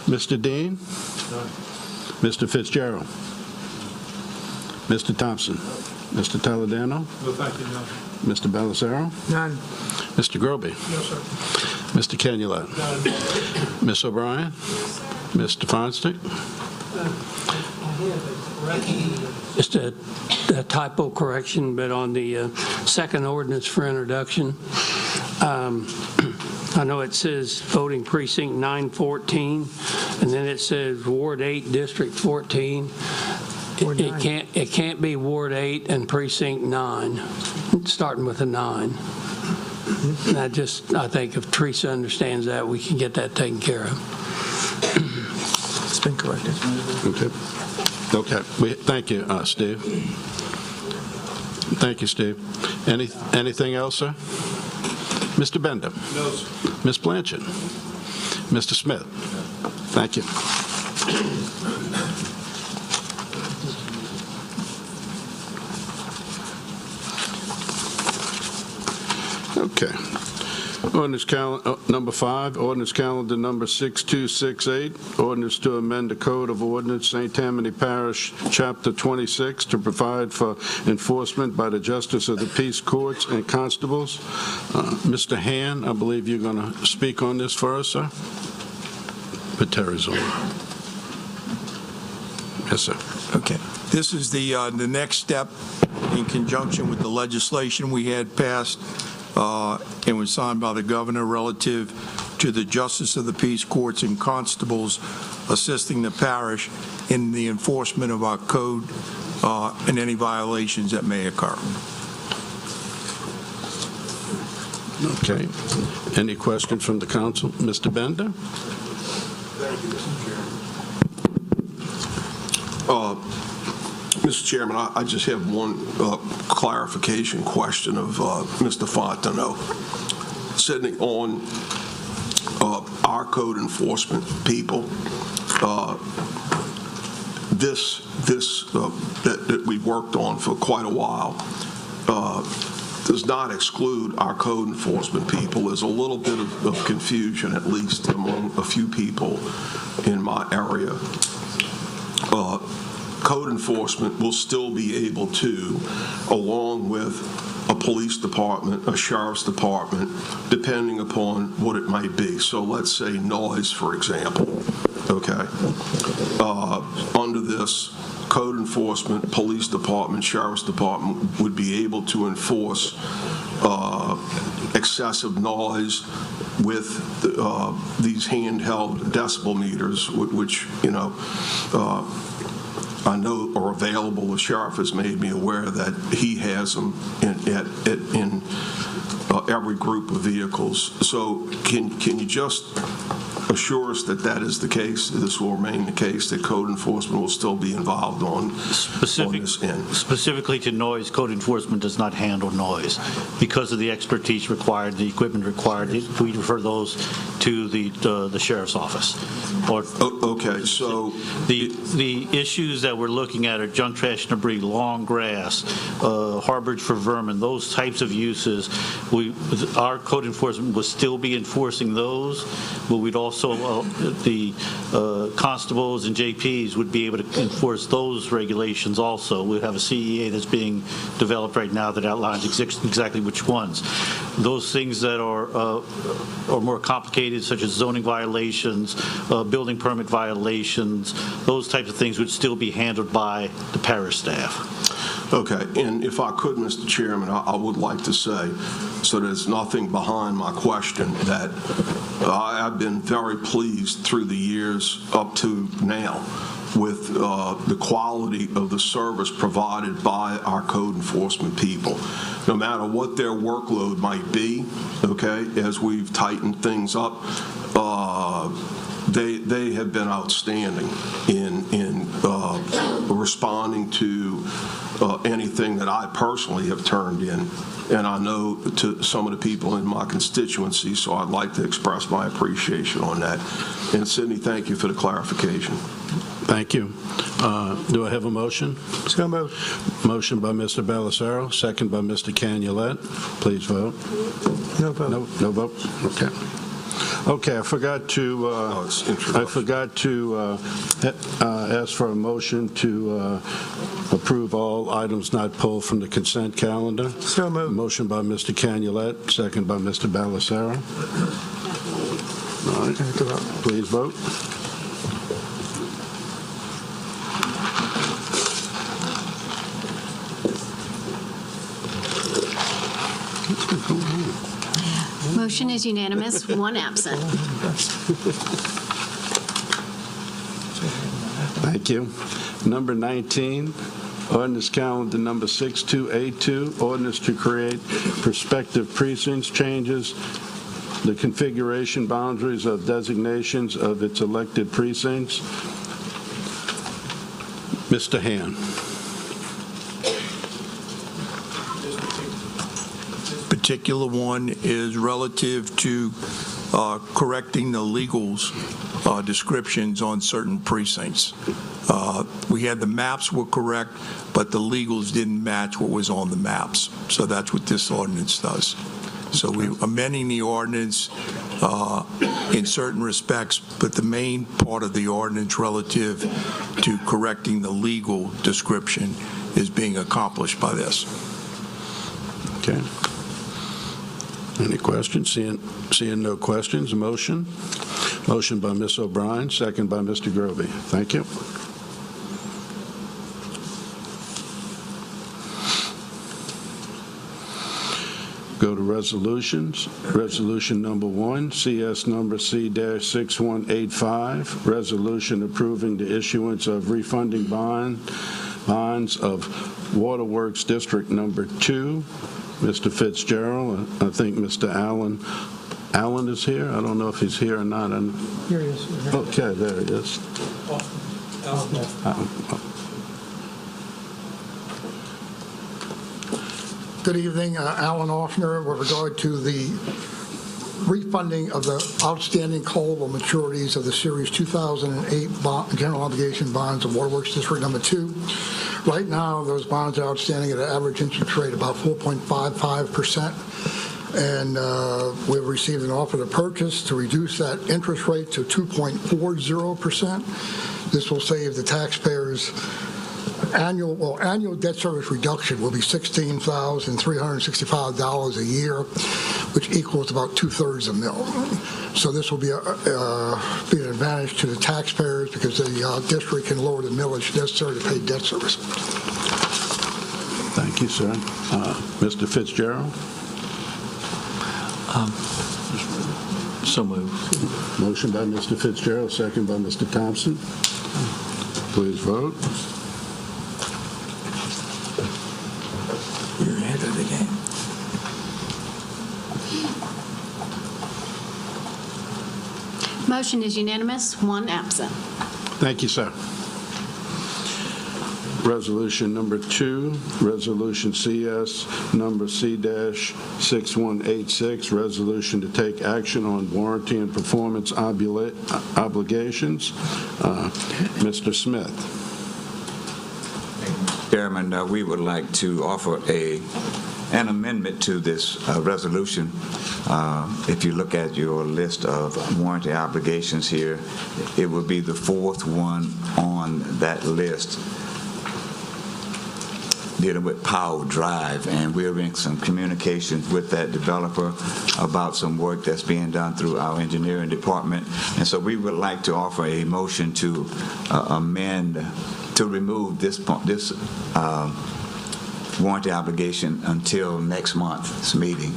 Mr. Dean? None. Mr. Fitzgerald? Mr. Thompson? Mr. Toledano? No, thank you, none. Mr. Balisaro? None. Mr. Groby? No, sir. Mr. Canulet? None. Ms. O'Brien? Mr. Feinstein? Just a typo correction, but on the second ordinance for introduction, I know it says voting precinct 914, and then it says Ward 8, District 14. It can't be Ward 8 and Precinct 9, starting with a 9. And I think if Teresa understands that, we can get that taken care of. It's been corrected. Okay. Thank you, Steve. Thank you, Steve. Anything else, sir? Mr. Bender? No, sir. Ms. Blanchard? Mr. Smith? Thank you. Okay. Ordinance number 5, ordinance calendar number 6268, ordinance to amend the Code of Ordinance, St. Tammany Parish, Chapter 26, to provide for enforcement by the Justice of the Peace Courts and Constables. Mr. Han, I believe you're going to speak on this for us, sir? But Terry's on. Yes, sir. Okay. This is the next step in conjunction with the legislation we had passed and was signed by the governor relative to the Justice of the Peace Courts and Constables assisting the parish in the enforcement of our code and any violations that may occur. Okay. Any questions from the council? Mr. Bender? Thank you, Mr. Chairman. Mr. Chairman, I just have one clarification question of Mr. Fontenot. Sitting on our code enforcement people, that we worked on for quite a while does not exclude our code enforcement people. There's a little bit of confusion, at least among a few people in my area. Code enforcement will still be able to, along with a police department, a sheriff's department, depending upon what it might be. So let's say noise, for example, okay? Under this, code enforcement, police department, sheriff's department would be able to enforce excessive noise with these handheld decibel meters, which, I know are available. The sheriff has made me aware that he has them in every group of vehicles. So can you just assure us that that is the case, this will remain the case, that code enforcement will still be involved on this end? Specifically to noise, code enforcement does not handle noise. Because of the expertise required, the equipment required, we refer those to the sheriff's office. Okay, so the issues that we're looking at are junk, trash, and debris, long grass, harborage for vermin, those types of uses. Our code enforcement will still be enforcing those, but we'd also the constables and JPs would be able to enforce those regulations also. We have a CEA that's being developed right now that outlines exactly which ones. Those things that are more complicated, such as zoning violations, building permit violations, those types of things would still be handled by the parish staff. Okay, and if I could, Mr. Chairman, I would like to say, so there's nothing behind my question, that I've been very pleased through the years up to now with the quality of the service provided by our code enforcement people. No matter what their workload might be, okay, as we've tightened things up, they have been outstanding in responding to anything that I personally have turned in, and I know to some of the people in my constituency, so I'd like to express my appreciation on that. And Sidney, thank you for the clarification. Thank you. Do I have a motion? So moved. Motion by Mr. Balisaro, second by Mr. Canulet. Please vote. No vote. No vote? Okay. Okay, I forgot to, it's introduction. ask for a motion to approve all items not pulled from the consent calendar. So moved. Motion by Mr. Canulet, second by Mr. Balisaro. All right, please vote. Motion is unanimous, one absent. Thank you. Number 19, ordinance calendar number 6282, ordinance to create prospective precincts changes the configuration boundaries of designations of its elected precincts. Mr. Han. Particular one is relative to correcting the legals descriptions on certain precincts. We had the maps were correct, but the legals didn't match what was on the maps. So that's what this ordinance does. So we're amending the ordinance in certain respects, but the main part of the ordinance relative to correcting the legal description is being accomplished by this. Okay. Any questions? Seeing no questions, motion? Motion by Ms. O'Brien, second by Mr. Groby. Thank you. Go to resolutions. Resolution number 1, CS number C-6185, resolution approving the issuance of refunding bonds of Waterworks District number 2. Mr. Fitzgerald, I think Mr. Allen is here. I don't know if he's here or not. Here he is. Okay, there he is. Good evening, Alan Offner, with regard to the refunding of the outstanding callable maturities of the Series 2008 general obligation bonds of Waterworks District Number 2. Right now, those bonds are outstanding at an average interest rate about 4.55%, and we've received an offer to purchase to reduce that interest rate to 2.40%. This will save the taxpayers annual debt service reduction will be $16,365 a year, which equals about 2/3 of a mil. So this will be an advantage to the taxpayers because the district can lower the millage necessary to pay debt service. Thank you, sir. Mr. Fitzgerald? So moved. Motion by Mr. Fitzgerald, second by Mr. Thompson. Please vote. You're ahead of the game. Motion is unanimous, one absent. Thank you, sir. Resolution number 2, resolution CS number C-6186, resolution to take action on warranty and performance obligations. Mr. Smith. Chairman, we would like to offer an amendment to this resolution. If you look at your list of warranty obligations here, it would be the 4th one on that list, dealing with Power Drive, and we're in some communications with that developer about some work that's being done through our engineering department. And so we would like to offer a motion to amend, to remove this warranty obligation until next month's meeting,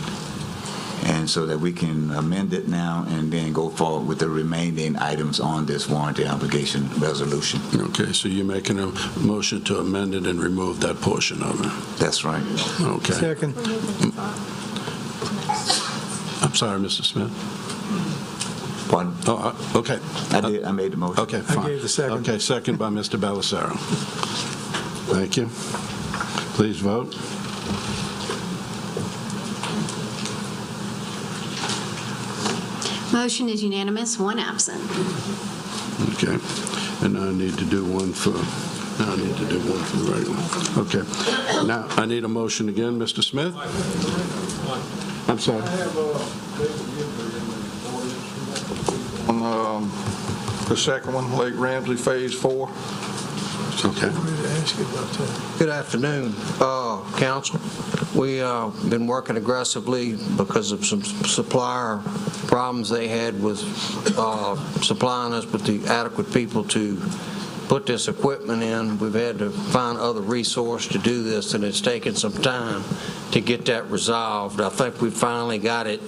and so that we can amend it now and then go forward with the remaining items on this warranty obligation resolution. Okay, so you're making a motion to amend it and remove that portion of it. That's right. Okay. Second. I'm sorry, Mr. Smith. Pardon? Oh, okay. I made the motion. Okay, fine. gave the second. Okay, second by Mr. Balisaro. Thank you. Please vote. Motion is unanimous, one absent. Okay. And now I need to do one for the regular. Okay. Now, I need a motion again, Mr. Smith? I'm sorry. on the second one, Lake Ramsey Phase 4. Okay. Good afternoon, Council. We been working aggressively because of some supplier problems they had with supplying us with the adequate people to put this equipment in. We've had to find other resource to do this, and it's taken some time to get that resolved. I think we finally got it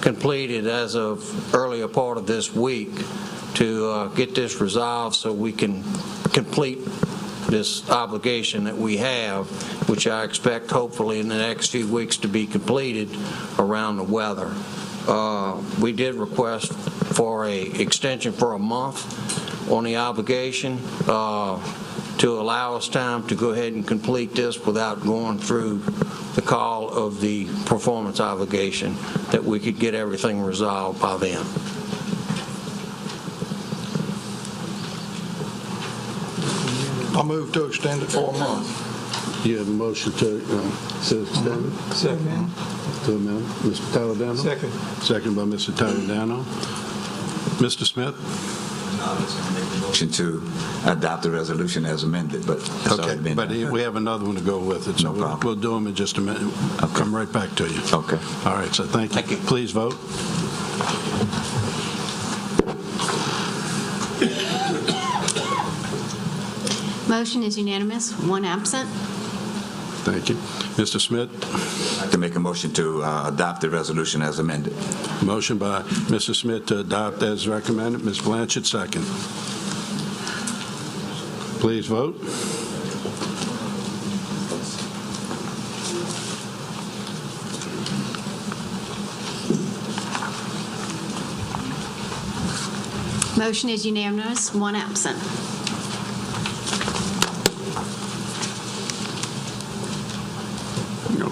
completed as of earlier part of this week to get this resolved so we can complete this obligation that we have, which I expect hopefully in the next few weeks to be completed around the weather. We did request for a extension for a month on the obligation to allow us time to go ahead and complete this without going through the call of the performance obligation, that we could get everything resolved by then. I move to extend it for a month. You have a motion to extend it? Second. To amend. Mr. Taladano? Second. Second by Mr. Taladano. Mr. Smith? Motion to adopt the resolution as amended, but it's Okay, already been but done. we have another one to go with it, so No problem. we'll do them in just a minute. I'll come right back to you. Okay. All right, so thank you. Please vote. Motion is unanimous, one absent. Thank you. Mr. Smith? I'd like to make a motion to adopt the resolution as amended. Motion by Mr. Smith to adopt as recommended. Ms. Blanchard, second. Please vote. Motion is unanimous, one absent.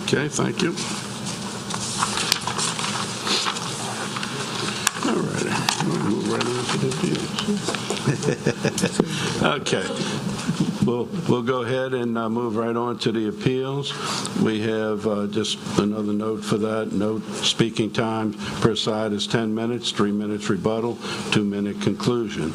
Okay, thank you. All right, we'll move right on to the appeals. Okay. We'll go ahead and move right on to the appeals. We have just another note for that. Note, speaking time per side is 10 minutes, 3 minutes rebuttal, 2-minute conclusion.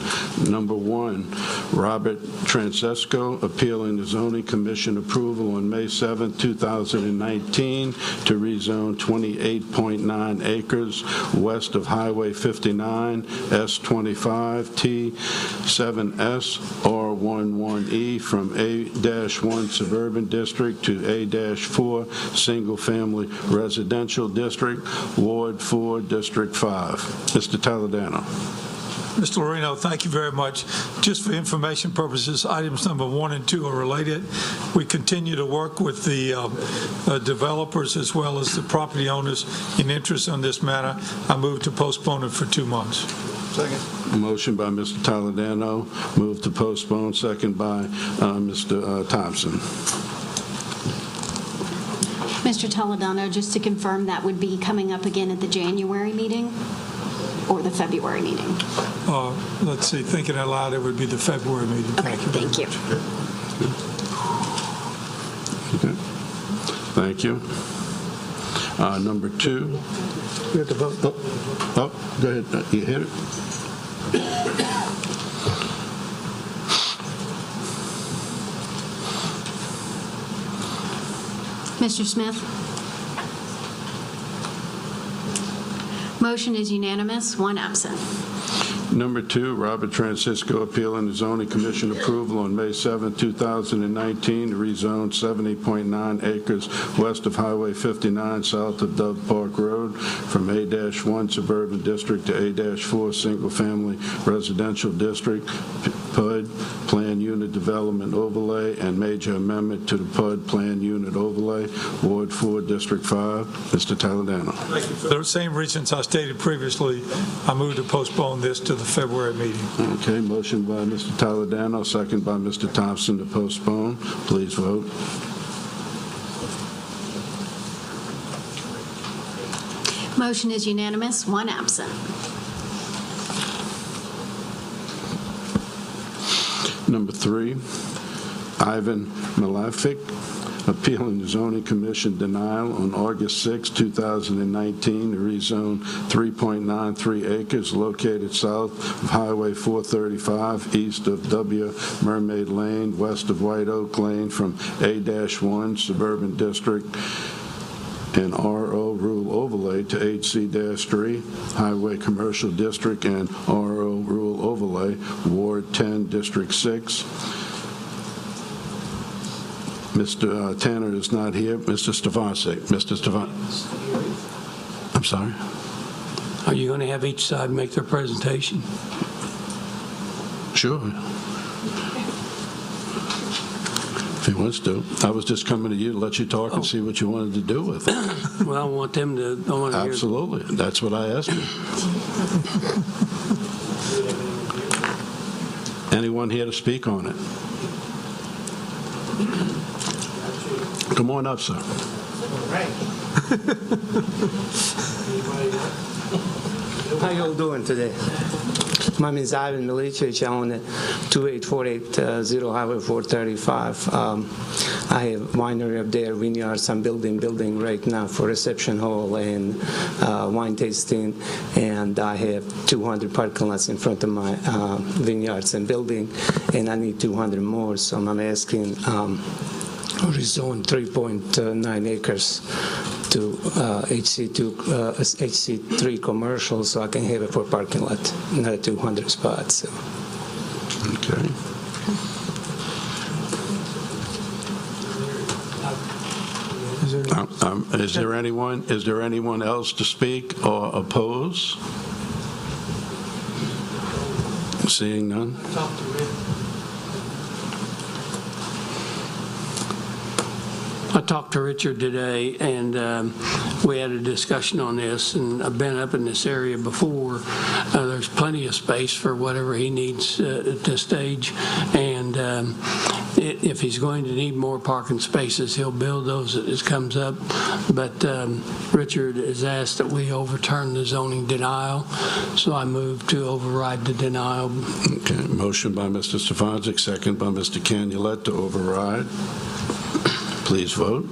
Number 1, Robert Francesco, appealing the zoning commission approval on May 7, 2019 to rezone 28.9 acres west of Highway 59, S25, T7S, R11E from A-1 Suburban District to A-4 Single Family Residential District, Ward 4, District 5. Mr. Taladano. Mr. Lorino, thank you very much. Just for information purposes, items number 1 and 2 are related. We continue to work with the developers as well as the property owners in interest on this matter. I move to postpone it for 2 months. Second. Motion by Mr. Taladano, move to postpone, second by Mr. Thompson. Mr. Toledano, just to confirm, that would be coming up again at the January meeting or the February meeting? Let's see, thinking out loud, it would be the February meeting. Okay, thank you. Okay. Thank you. Number 2. We have to vote. Oh, go ahead. You hit it? Mr. Smith? Motion is unanimous, one absent. Number 2, Robert Francisco appealing the zoning commission approval on May 7, 2019 to rezone 70.9 acres west of Highway 59 south of Dove Park Road from A-1 Suburban District to A-4 Single Family Residential District, PUD, Plan Unit Development Overlay, and major amendment to the PUD Plan Unit Overlay, Ward 4, District 5. Mr. Taladano. For the same reasons I stated previously, I move to postpone this to the February meeting. Okay, motion by Mr. Taladano, second by Mr. Thompson to postpone. Please vote. Motion is unanimous, one absent. Number 3, Ivan Malafik, appealing the zoning commission denial on August 6, 2019 to rezone 3.93 acres located south of Highway 435, east of W. Mermaid Lane, west of White Oak Lane from A-1 Suburban District and RO Rural Overlay to HC-3 Highway Commercial District and RO Rural Overlay, Ward 10, District 6. Mr. Tanner is not here. Mr. Stavancic. Mr. Stavancic. I'm sorry? Are you going to have each side make their presentation? Sure. If he wants to. I was just coming to you to let you talk and see what you wanted to do with it. Well, I want them to. I want to hear. Absolutely. That's what I asked you. Anyone here to speak on it? Come on up, sir. How you all doing today? My name is Ivan Milicevic. I own 28480 Highway 435. I have winery up there, vineyards. I'm building right now for reception hall and wine tasting. And I have 200 parking lots in front of my vineyards and building, and I need 200 more. So I'm asking rezone 3.9 acres to HC3 commercial, so I can have it for parking lot, another 200 spots. So. Okay. Is there anyone else to speak or oppose? Seeing none. I talked to Richard today, and we had a discussion on this, and I've been up in this area before. There's plenty of space for whatever he needs at this stage, and if he's going to need more parking spaces, he'll build those as it comes up. But Richard has asked that we overturn the zoning denial, so I move to override the denial. Okay, motion by Mr. Stavancic, second by Mr. Canulette to override. Please vote.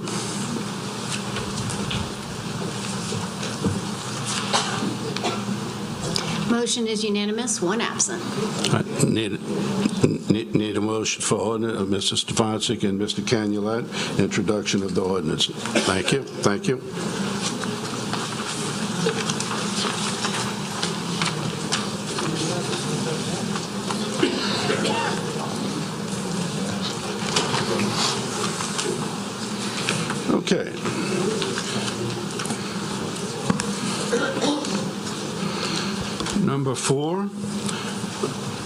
Motion is unanimous, one absent. I need a motion for ordinance of Mr. Stavancic and Mr. Canulette, introduction of the ordinance. Thank you. Thank you. Okay. Number 4,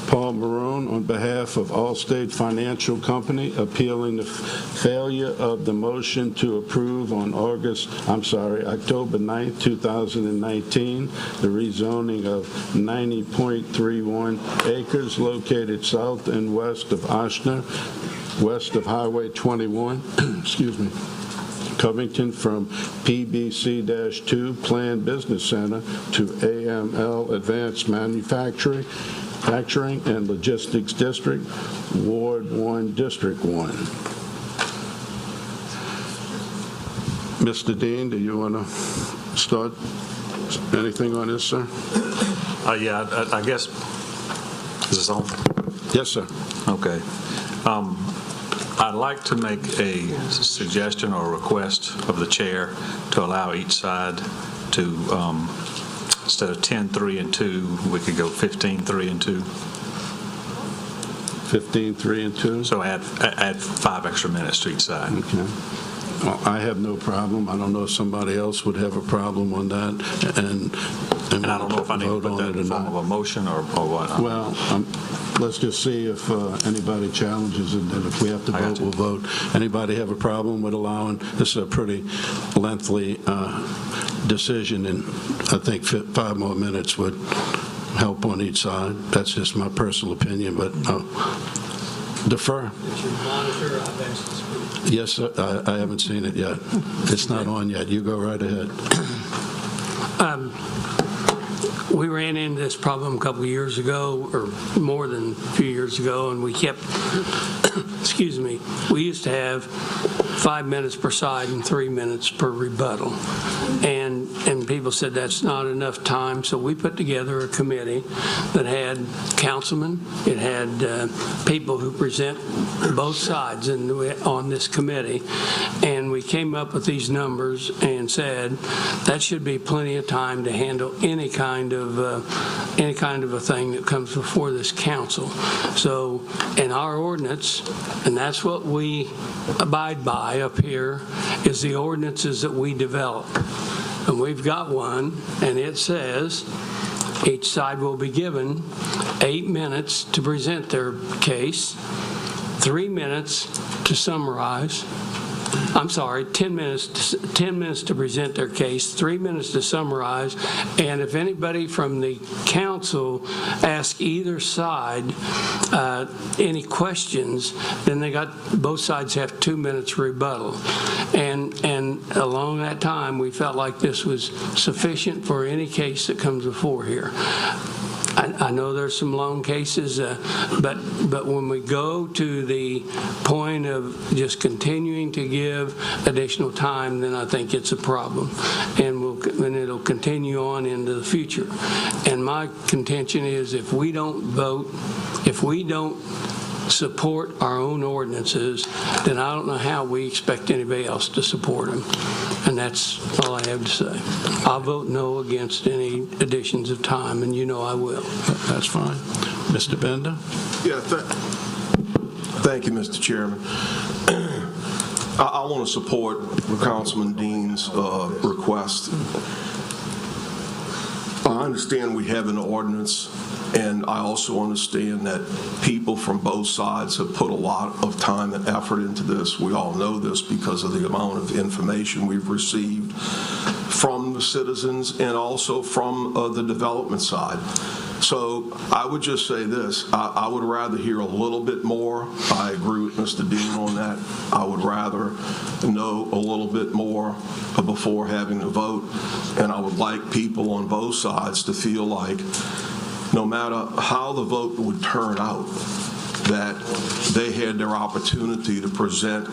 Paul Barone on behalf of Allstate Financial Company appealing the failure of the motion to approve on October 9th, 2019, the rezoning of 90.31 acres located south and west of Oshner, west of Highway 21, excuse me, Covington, from PBC-2 Planned Business Center to AML Advanced Manufacturing and Logistics District, Ward 1, District 1. Mr. Dean, do you want to start anything on this, sir? Yeah, I guess, is this on? Yes, sir. Okay. I'd like to make a suggestion or a request of the chair to allow each side to, instead of 10, 3, and 2, we could go 15, 3, and 2. 15, 3, and 2? So add 5 extra minutes to each side. Okay. Well, I have no problem. I don't know if somebody else would have a problem on that. And I don't know if I need to put that in the form of a motion or what. Well, let's just see if anybody challenges it, and if we have to vote, we'll vote. Anybody have a problem with allowing, this is a pretty lengthy decision, and I think 5 more minutes would help on each side. That's just my personal opinion, but defer. Yes, sir. I haven't seen it yet. It's not on yet. You go right ahead. we ran into this problem a couple of years ago, or more than a few years ago, and we kept, excuse me, we used to have 5 minutes per side and 3 minutes per rebuttal. And people said that's not enough time, so we put together a committee that had councilmen, it had people who present both sides on this committee, and we came up with these numbers and said that should be plenty of time to handle any kind of a thing that comes before this council. So in our ordinance, and that's what we abide by up here, is the ordinances that we develop. And we've got one, and it says each side will be given 8 minutes to present their case, 3 minutes to summarize. I'm sorry, 10 minutes to present their case, 3 minutes to summarize, and if anybody from the council asks either side any questions, then both sides have 2 minutes rebuttal. And along that time, we felt like this was sufficient for any case that comes before here. I know there's some long cases, but when we go to the point of just continuing to give additional time, then I think it's a problem, and it'll continue on into the future. And my contention is if we don't vote, if we don't support our own ordinances, then I don't know how we expect anybody else to support them. And that's all I have to say. I'll vote no against any additions of time, and you know I will. That's fine. Mr. Bender? Yeah, thank you, Mr. Chairman. I want to support Councilman Dean's request. I understand we have an ordinance, and I also understand that people from both sides have put a lot of time and effort into this. We all know this because of the amount of information we've received from the citizens and also from the development side. So I would just say this, I would rather hear a little bit more. I agree with Mr. Dean on that. I would rather know a little bit more before having a vote, and I would like people on both sides to feel like no matter how the vote would turn out, that they had their opportunity to present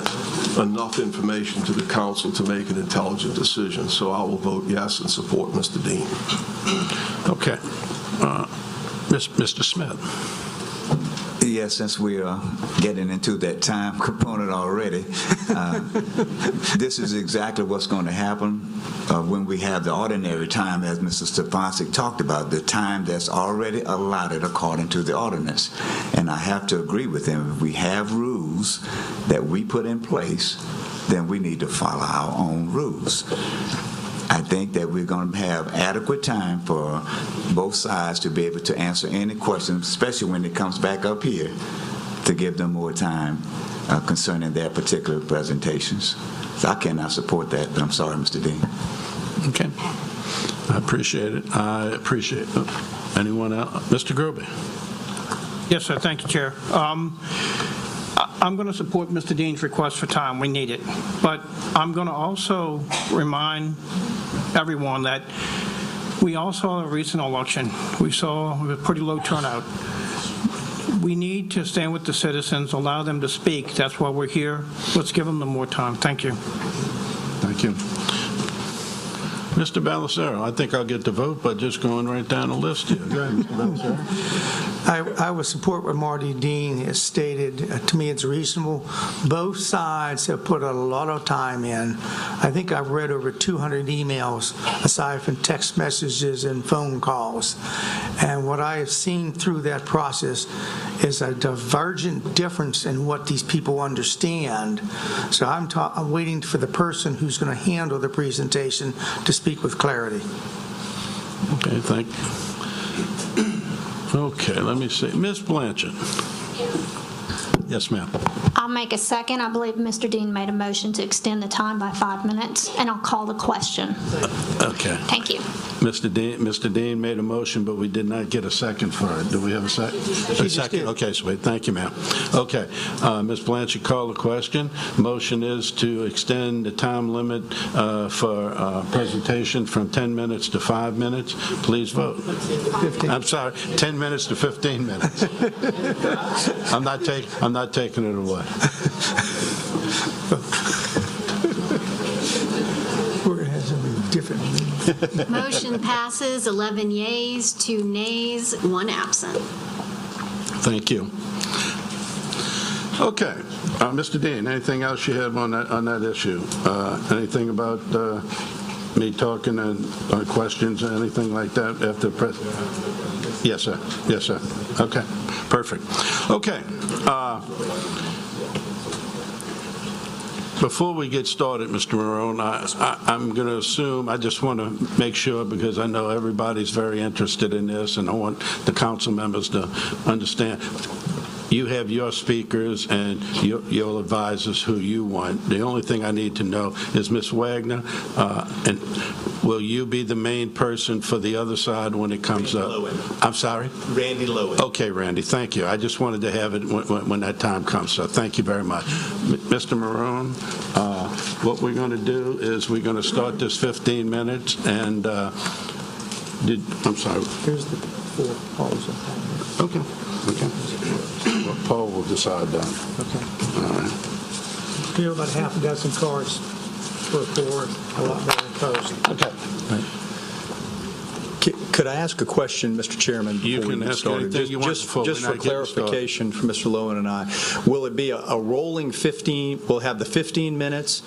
enough information to the council to make an intelligent decision. So I will vote yes and support Mr. Dean. Okay. Mr. Smith. Yes, since we are getting into that time component already, this is exactly what's going to happen when we have the ordinary time, as Mr. Stefanski talked about, the time that's already allotted according to the ordinance. And I have to agree with him. If we have rules that we put in place, then we need to follow our own rules. I think that we're going to have adequate time for both sides to be able to answer any questions, especially when it comes back up here, to give them more time concerning their particular presentations. So I cannot support that, but I'm sorry, Mr. Dean. Okay. I appreciate it. Anyone else? Mr. Groby. Yes, sir. Thank you, Chair. I'm going to support Mr. Dean's request for time. We need it. But I'm going to also remind everyone that we also saw a recent election. We saw a pretty low turnout. We need to stand with the citizens, allow them to speak. That's why we're here. Let's give them more time. Thank you. Thank you. Mr. Ballestero, I think I'll get the vote by just going right down the list here. Go ahead, Mr. Ballestero. I would support what Marty Dean has stated. To me, it's reasonable. Both sides have put a lot of time in. I think I've read over 200 emails, aside from text messages and phone calls. And what I have seen through that process is a divergent difference in what these people understand. So I'm waiting for the person who's going to handle the presentation to speak with clarity. Okay, thank you. Okay, let me see. Ms. Blanchard. Yes, ma'am. I'll make a second. I believe Mr. Dean made a motion to extend the time by 5 minutes, and I'll call the question. Okay. Thank you. Mr. Dean made a motion, but we did not get a second for it. Do we have a second? A second? Okay, sweet. Thank you, ma'am. Okay. Ms. Blanchard, call the question. Motion is to extend the time limit for presentation from 10 minutes to 5 minutes. Please vote. 15. I'm sorry, 10 minutes to 15 minutes. I'm not taking it away. We're going to have something different. Motion passes 11 yeas, 2 nays, 1 absent. Thank you. Okay, Mr. Dean, anything else you have on that issue? Anything about me talking and questions or anything like that after press? Yes, sir. Yes, sir. Okay, perfect. Okay. Before we get started, Mr. Marone, I'm going to assume, I just want to make sure, because I know everybody's very interested in this, and I want the council members to understand. You have your speakers, and you'll advise us who you want. The only thing I need to know is, Ms. Wagner, and will you be the main person for the other side when it comes up? Lowen. I'm sorry? Randy Lowen. Okay, Randy, thank you. I just wanted to have it when that time comes, so thank you very much. Mr. Marone, what we're going to do is we're going to start this 15 minutes, and I'm sorry. Here's the 4 polls. Okay. Well, Paul will decide that. Okay. All right. We have about half a dozen cards for 4, a lot more than post. Okay. Could I ask a question, Mr. Chairman, before You we can get ask started? anything you want before Just we're for not getting started. clarification for Mr. Lowen and I, will it be a rolling 15? We'll have the 15 minutes.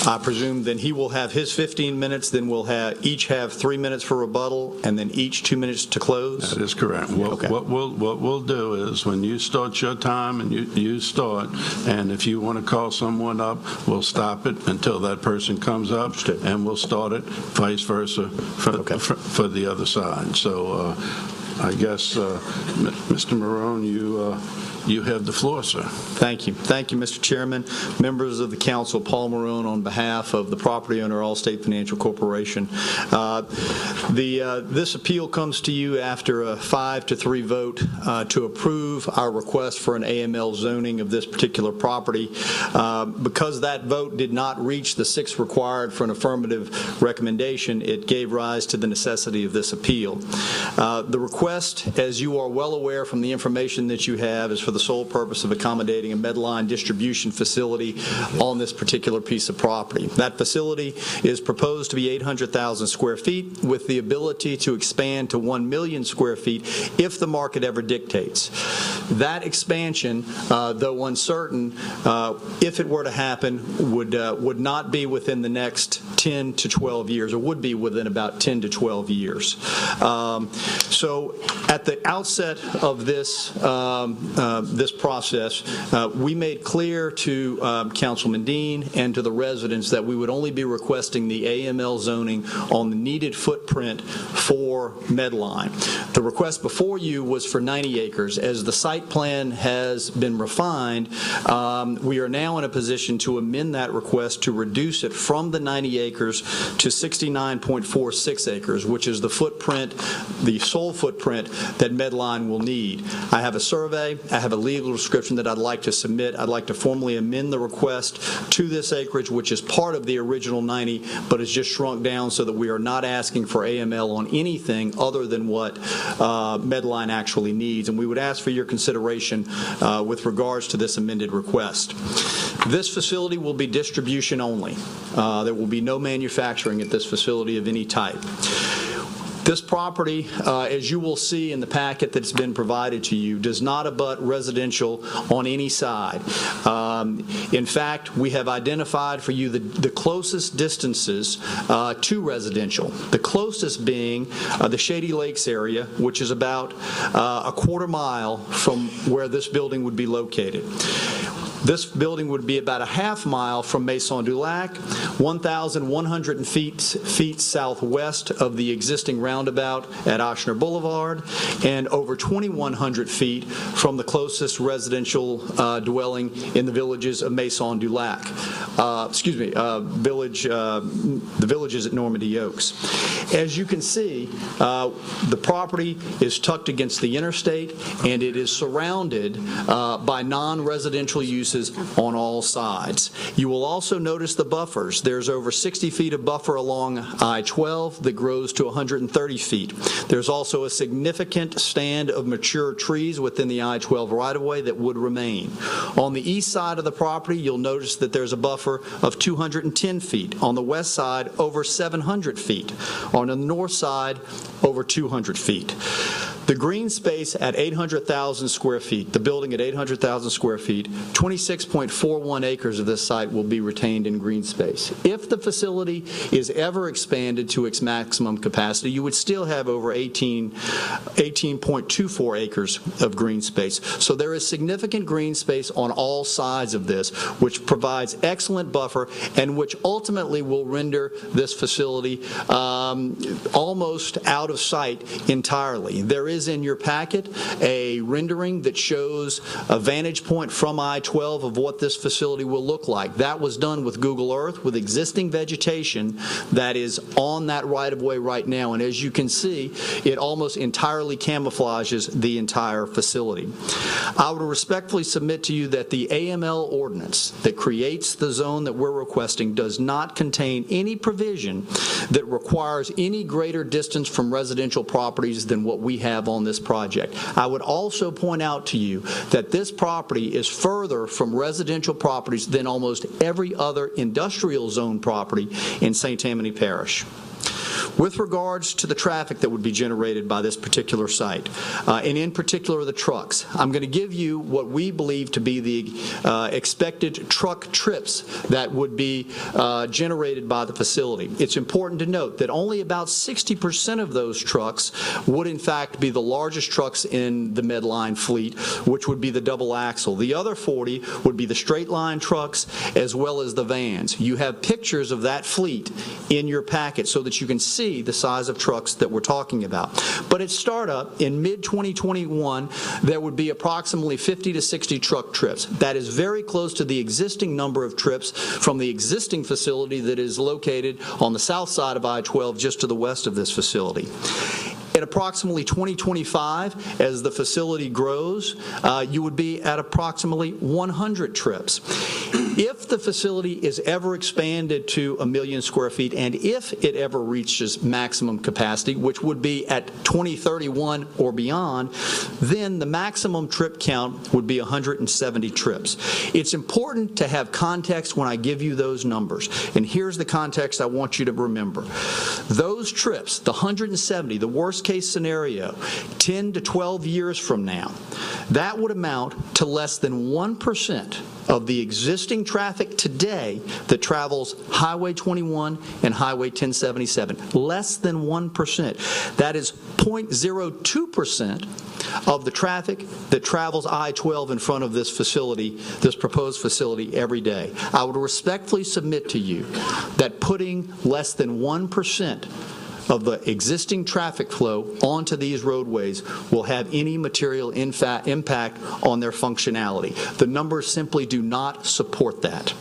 I presume then he will have his 15 minutes. Then we'll each have 3 minutes for rebuttal, and then each 2 minutes to close. That is correct. Okay. What we'll do is when you start your time and you start, and if you want to call someone up, we'll stop it until that person comes up, and we'll start it, vice versa for the other side. So I guess, Mr. Marone, you have the floor, sir. Thank you. Thank you, Mr. Chairman. Members of the council, Paul Marone on behalf of the property owner, Allstate Financial Corporation. This appeal comes to you after a 5-3 vote to approve our request for an AML zoning of this particular property. Because that vote did not reach the 6 required for an affirmative recommendation, it gave rise to the necessity of this appeal. The request, as you are well aware from the information that you have, is for the sole purpose of accommodating a Medline distribution facility on this particular piece of property. That facility is proposed to be 800,000 square feet with the ability to expand to 1 million square feet if the market ever dictates. That expansion, though uncertain, if it were to happen, would not be within the next 10 to 12 years, or would be within about 10 to 12 years. So at the outset of this process, we made clear to Councilman Dean and to the residents that we would only be requesting the AML zoning on the needed footprint for Medline. The request before you was for 90 acres. As the site plan has been refined, we are now in a position to amend that request to reduce it from the 90 acres to 69.46 acres, which is the footprint, the sole footprint that Medline will need. I have a survey, I have a legal description that I'd like to submit. I'd like to formally amend the request to this acreage, which is part of the original 90, but is just shrunk down so that we are not asking for AML on anything other than what Medline actually needs. And we would ask for your consideration with regards to this amended request. This facility will be distribution only. There will be no manufacturing at this facility of any type. This property, as you will see in the packet that's been provided to you, does not abut residential on any side. In fact, we have identified for you the closest distances to residential. The closest being the Shady Lakes area, which is about a quarter mile from where this building would be located. This building would be about a half mile from Maison du Lac, 1,100 feet southwest of the existing roundabout at Ochsner Boulevard, and over 2,100 feet from the closest residential dwelling in the villages of Maison du Lac. The villages at Normandy Oaks. As you can see, the property is tucked against the interstate, and it is surrounded by non-residential uses on all sides. You will also notice the buffers. There's over 60 feet of buffer along I-12 that grows to 130 feet. There's also a significant stand of mature trees within the I-12 right-of-way that would remain. On the east side of the property, you'll notice that there's a buffer of 210 feet. On the west side, over 700 feet. On the north side, over 200 feet. The green space at 800,000 square feet, the building at 800,000 square feet, 26.41 acres of this site will be retained in green space. If the facility is ever expanded to its maximum capacity, you would still have over 18.24 acres of green space. So there is significant green space on all sides of this, which provides excellent buffer and which ultimately will render this facility almost out of sight entirely. There is in your packet a rendering that shows a vantage point from I-12 of what this facility will look like. That was done with Google Earth with existing vegetation that is on that right-of-way right now, and as you can see, it almost entirely camouflages the entire facility. I would respectfully submit to you that the AML ordinance that creates the zone that we're requesting does not contain any provision that requires any greater distance from residential properties than what we have on this project. I would also point out to you that this property is further from residential properties than almost every other industrial zone property in St. Tammany Parish. With regards to the traffic that would be generated by this particular site, and in particular the trucks, I'm going to give you what we believe to be the expected truck trips that would be generated by the facility. It's important to note that only about 60% of those trucks would in fact be the largest trucks in the Medline fleet, which would be the double axle. The other 40 would be the straight line trucks as well as the vans. You have pictures of that fleet in your packet so that you can see the size of trucks that we're talking about. But at startup, in mid-2021, there would be approximately 50 to 60 truck trips. That is very close to the existing number of trips from the existing facility that is located on the south side of I-12, just to the west of this facility. At approximately 2025, as the facility grows, you would be at approximately 100 trips. If the facility is ever expanded to 1 million square feet, and if it ever reaches maximum capacity, which would be at 2031 or beyond, then the maximum trip count would be 170 trips. It's important to have context when I give you those numbers, and here's the context I want you to remember. Those trips, the 170, the worst case scenario, 10 to 12 years from now, that would amount to less than 1% of the existing traffic today that travels Highway 21 and Highway 1077. Less than 1%. That is 0.02% of the traffic that travels I-12 in front of this facility, this proposed facility, every day. I would respectfully submit to you that putting less than 1% of the existing traffic flow onto these roadways will have any material impact on their functionality. The numbers simply do not support that.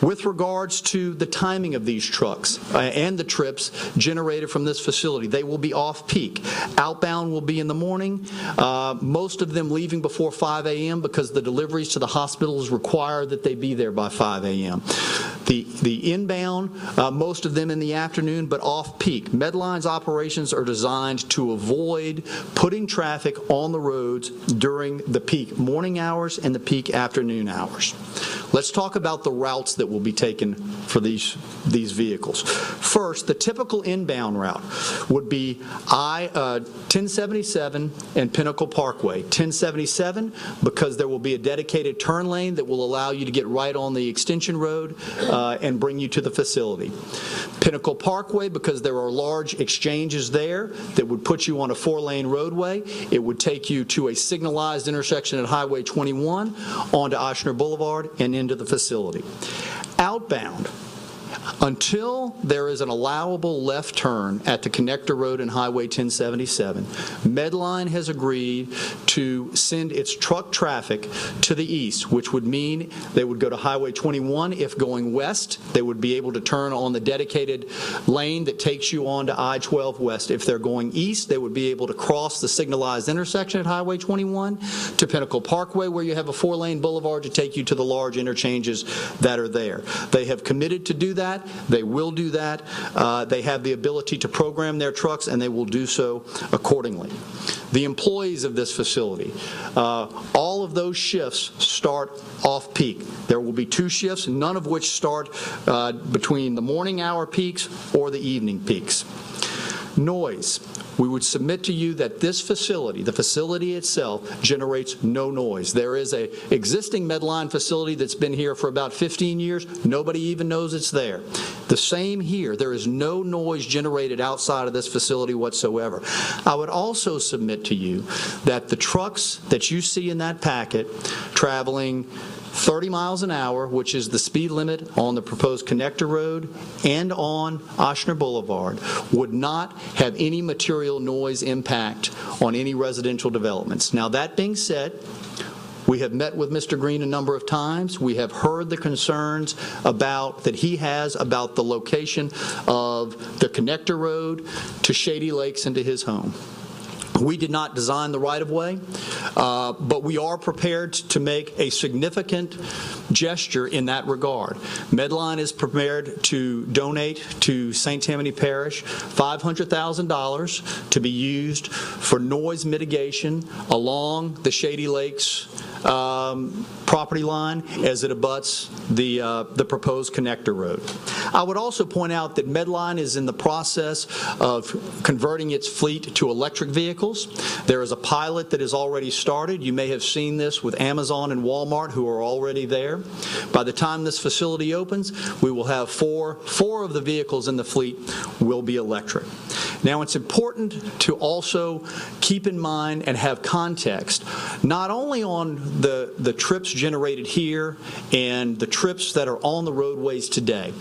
With regards to the timing of these trucks and the trips generated from this facility, they will be off-peak. Outbound will be in the morning, most of them leaving before 5 a.m. because the deliveries to the hospitals require that they be there by 5 a.m. The inbound, most of them in the afternoon, but off-peak. Medline's operations are designed to avoid putting traffic on the roads during the peak morning hours and the peak afternoon hours. Let's talk about the routes that that will be taken for these vehicles. First, the typical inbound route would be 1077 and Pinnacle Parkway. 1077 because there will be a dedicated turn lane that will allow you to get right on the extension road and bring you to the facility. Pinnacle Parkway because there are large exchanges there that would put you on a 4-lane roadway. It would take you to a signalized intersection at Highway 21 onto Ochsner Boulevard and into the facility. Outbound, until there is an allowable left turn at the connector road and Highway 1077, Medline has agreed to send its truck traffic to the east, which would mean they would go to Highway 21. If going west, they would be able to turn on the dedicated lane that takes you on to I-12 west. If they're going east, they would be able to cross the signalized intersection at Highway 21 to Pinnacle Parkway, where you have a 4-lane boulevard to take you to the large interchanges that are there. They have committed to do that. They will do that. They have the ability to program their trucks, and they will do so accordingly. The employees of this facility, all of those shifts start off-peak. There will be 2 shifts, none of which start between the morning hour peaks or the evening peaks. Noise. We would submit to you that this facility, the facility itself, generates no noise. There is an existing Medline facility that's been here for about 15 years. Nobody even knows it's there. The same here. There is no noise generated outside of this facility whatsoever. I would also submit to you that the trucks that you see in that packet traveling 30 miles an hour, which is the speed limit on the proposed connector road and on Ochsner Boulevard, would not have any material noise impact on any residential developments. Now, that being said, we have met with Mr. Green a number of times. We have heard the concerns that he has about the location of the connector road to Shady Lakes and to his home. We did not design the right-of-way, but we are prepared to make a significant gesture in that regard. Medline is prepared to donate to St. Tammany Parish $500,000 to be used for noise mitigation along the Shady Lakes property line as it abuts the proposed connector road. I would also point out that Medline is in the process of converting its fleet to electric vehicles. There is a pilot that is already started. You may have seen this with Amazon and Walmart, who are already there. By the time this facility opens, we will have four of the vehicles in the fleet will be electric. Now, it's important to also keep in mind and have context, not only on the trips generated here and the trips that are on the roadways today,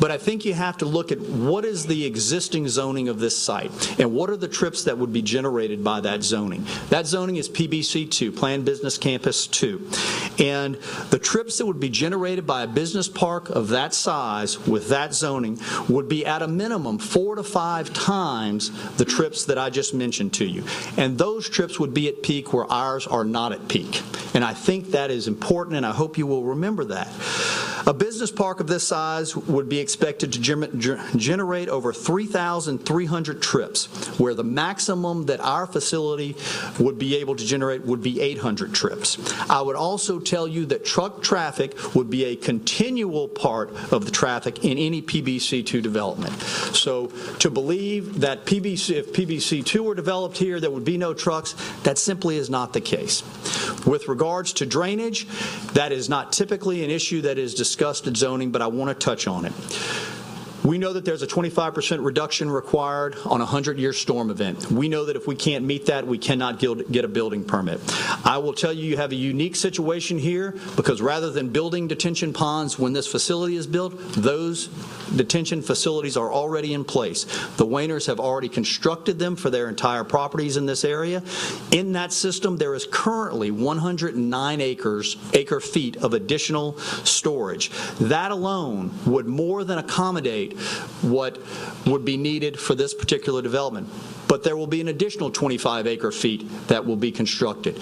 but I think you have to look at what is the existing zoning of this site and what are the trips that would be generated by that zoning. That zoning is PBC2, Planned Business Campus 2. And the trips that would be generated by a business park of that size with that zoning would be at a minimum 4 to 5 times the trips that I just mentioned to you. And those trips would be at peak where ours are not at peak. And I think that is important, and I hope you will remember that. A business park of this size would be expected to generate over 3,300 trips, where the maximum that our facility would be able to generate would be 800 trips. I would also tell you that truck traffic would be a continual part of the traffic in any PBC2 development. So to believe that if PBC2 were developed here, there would be no trucks, that simply is not the case. With regards to drainage, that is not typically an issue that is discussed at zoning, but I want to touch on it. We know that there's a 25% reduction required on a 100-year storm event. We know that if we can't meet that, we cannot get a building permit. I will tell you, you have a unique situation here because rather than building detention ponds when this facility is built, those detention facilities are already in place. The Wainers have already constructed them for their entire properties in this area. In that system, there is currently 109 acre feet of additional storage. That alone would more than accommodate what would be needed for this particular development. But there will be an additional 25 acre feet that will be constructed.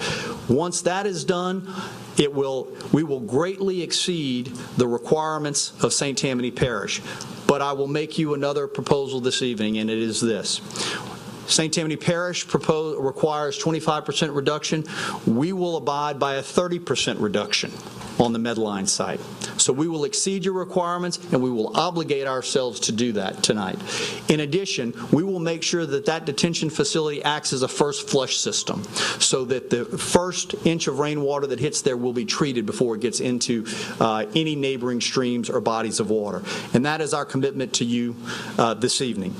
Once that is done, we will greatly exceed the requirements of St. Tammany Parish. But I will make you another proposal this evening, and it is this. St. Tammany Parish requires 25% reduction. We will abide by a 30% reduction on the Medline site. So we will exceed your requirements, and we will obligate ourselves to do that tonight. In addition, we will make sure that that detention facility acts as a first flush system, so that the first inch of rainwater that hits there will be treated before it gets into any neighboring streams or bodies of water. And that is our commitment to you this evening.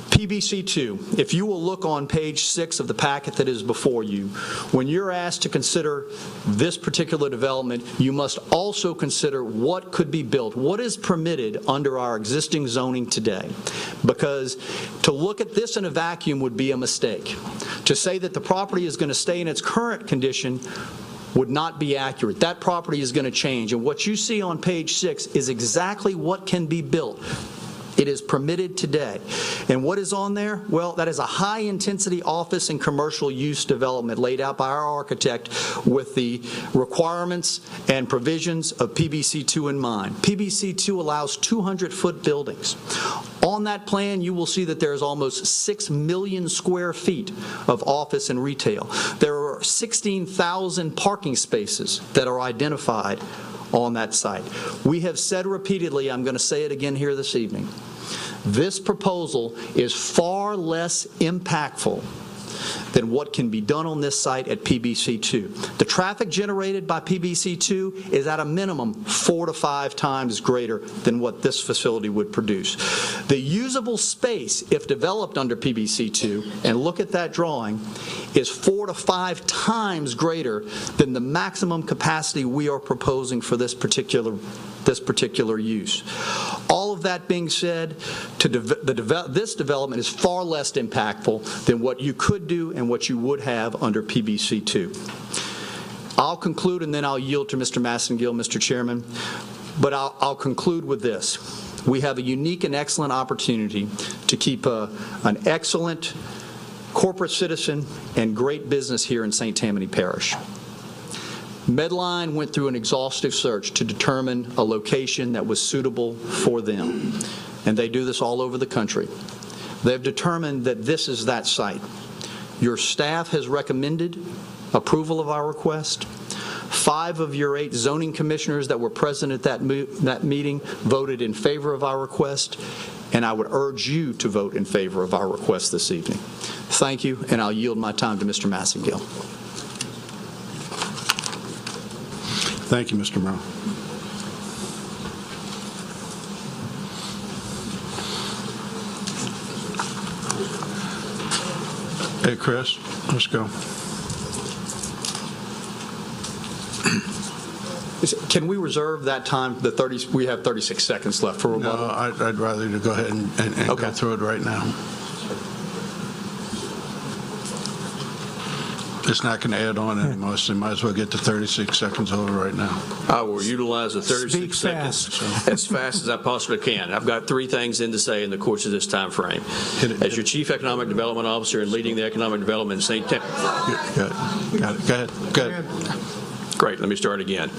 PBC2, if you will look on page 6 of the packet that is before you, when you're asked to consider this particular development, you must also consider what could be built, what is permitted under our existing zoning today. Because to look at this in a vacuum would be a mistake. To say that the property is going to stay in its current condition would not be accurate. That property is going to change. And what you see on page 6 is exactly what can be built. It is permitted today. And what is on there? Well, that is a high-intensity office and commercial use development laid out by our architect with the requirements and provisions of PBC2 in mind. PBC2 allows 200-foot buildings. On that plan, you will see that there is almost 6 million square feet of office and retail. There are 16,000 parking spaces that are identified on that site. We have said repeatedly, I'm going to say it again here this evening, this proposal is far less impactful than what can be done on this site at PBC2. The traffic generated by PBC2 is at a minimum 4 to 5 times greater than what this facility would produce. The usable space, if developed under PBC2, and look at that drawing, is 4 to 5 times greater than the maximum capacity we are proposing for this particular use. All of that being said, this development is far less impactful than what you could do and what you would have under PBC2. I'll conclude, and then I'll yield to Mr. Massengill, Mr. Chairman, but I'll conclude with this. We have a unique and excellent opportunity to keep an excellent corporate citizen and great business here in St. Tammany Parish. Medline went through an exhaustive search to determine a location that was suitable for them, and they do this all over the country. They've determined that this is that site. Your staff has recommended approval of our request. 5 of your 8 zoning commissioners that were present at that meeting voted in favor of our request, and I would urge you to vote in favor of our request this evening. Thank you, and I'll yield my time to Mr. Massengill. Thank you, Mr. Brown. Hey, Chris, let's go. Can we reserve that time, the 30? We have 36 seconds left for rebuttal. No, I'd rather you go ahead and go through it right now. It's not going to add on anymore, so you might as well get the 36 seconds over right now. I will utilize the 36 seconds as fast as I possibly can. I've got 3 things in to say in the course of this time frame. As your Chief Economic Development Officer and leading the economic development in St. Tammany. Got it. Go ahead. Great. Let me start again.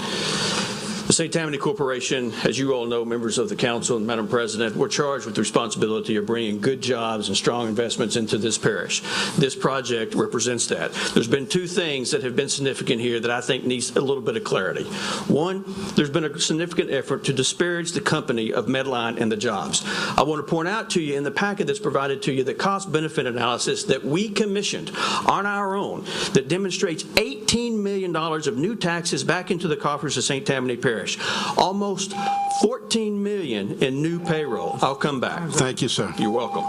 The St. Tammany Corporation, as you all know, members of the council and Madam President, we're charged with the responsibility of bringing good jobs and strong investments into this parish. This project represents that. There's been 2 things that have been significant here that I think needs a little bit of clarity. One, there's been a significant effort to disparage the company of Medline and the jobs. I want to point out to you in the packet that's provided to you the cost-benefit analysis that we commissioned on our own that demonstrates $18 million of new taxes back into the coffers of St. Tammany Parish. Almost $14 million in new payroll. I'll come back. Thank you, sir. You're welcome.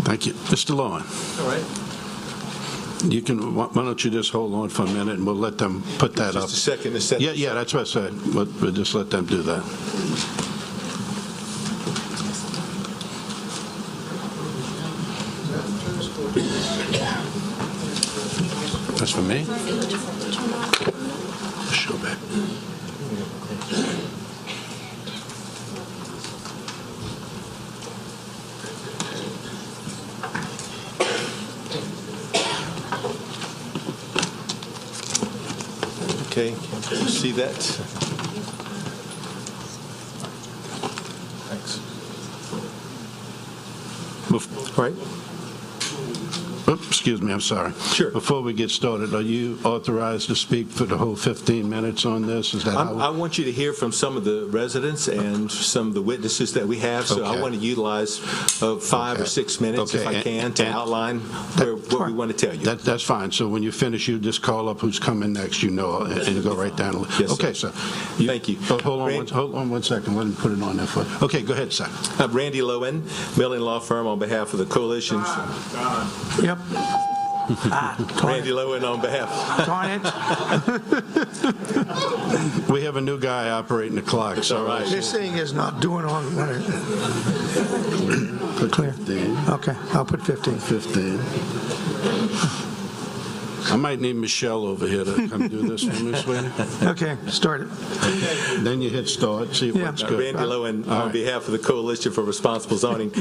Thank you. Mr. Lowen. All right. You can. Why don't you just hold on for a minute, and we'll let them put that up. Just a second to set. Yeah, that's what I said. We'll just let them do that. That's for me? Show back. Okay, can you see that? Thanks. All right. excuse me, I'm sorry. Sure. Before we get started, are you authorized to speak for the whole 15 minutes on this? Is that how? I want you to hear from some of the residents and some of the witnesses that we have, so I Okay. want to utilize 5 or 6 minutes, if I can, to outline what we want to tell you. That's fine. So when you finish, you just call up who's coming next, and go right down. Yes, sir. Okay, sir. Thank you. Hold on one second. Let me put it on there for. Okay, go ahead, sir. Randy Lowen, Milling Law Firm, on behalf of the coalition. Yep. Randy Lowen on behalf. Darn it. We have a new guy operating the clock. It's all right. This thing is not doing on. Put Clear. 15. Okay, I'll put 15. 15. I might need Michelle over here to come do this for me, sweetie. Okay, start it. Then you hit start, see what's good. Randy Lowen, All on right. behalf of the Coalition for Responsible Zoning.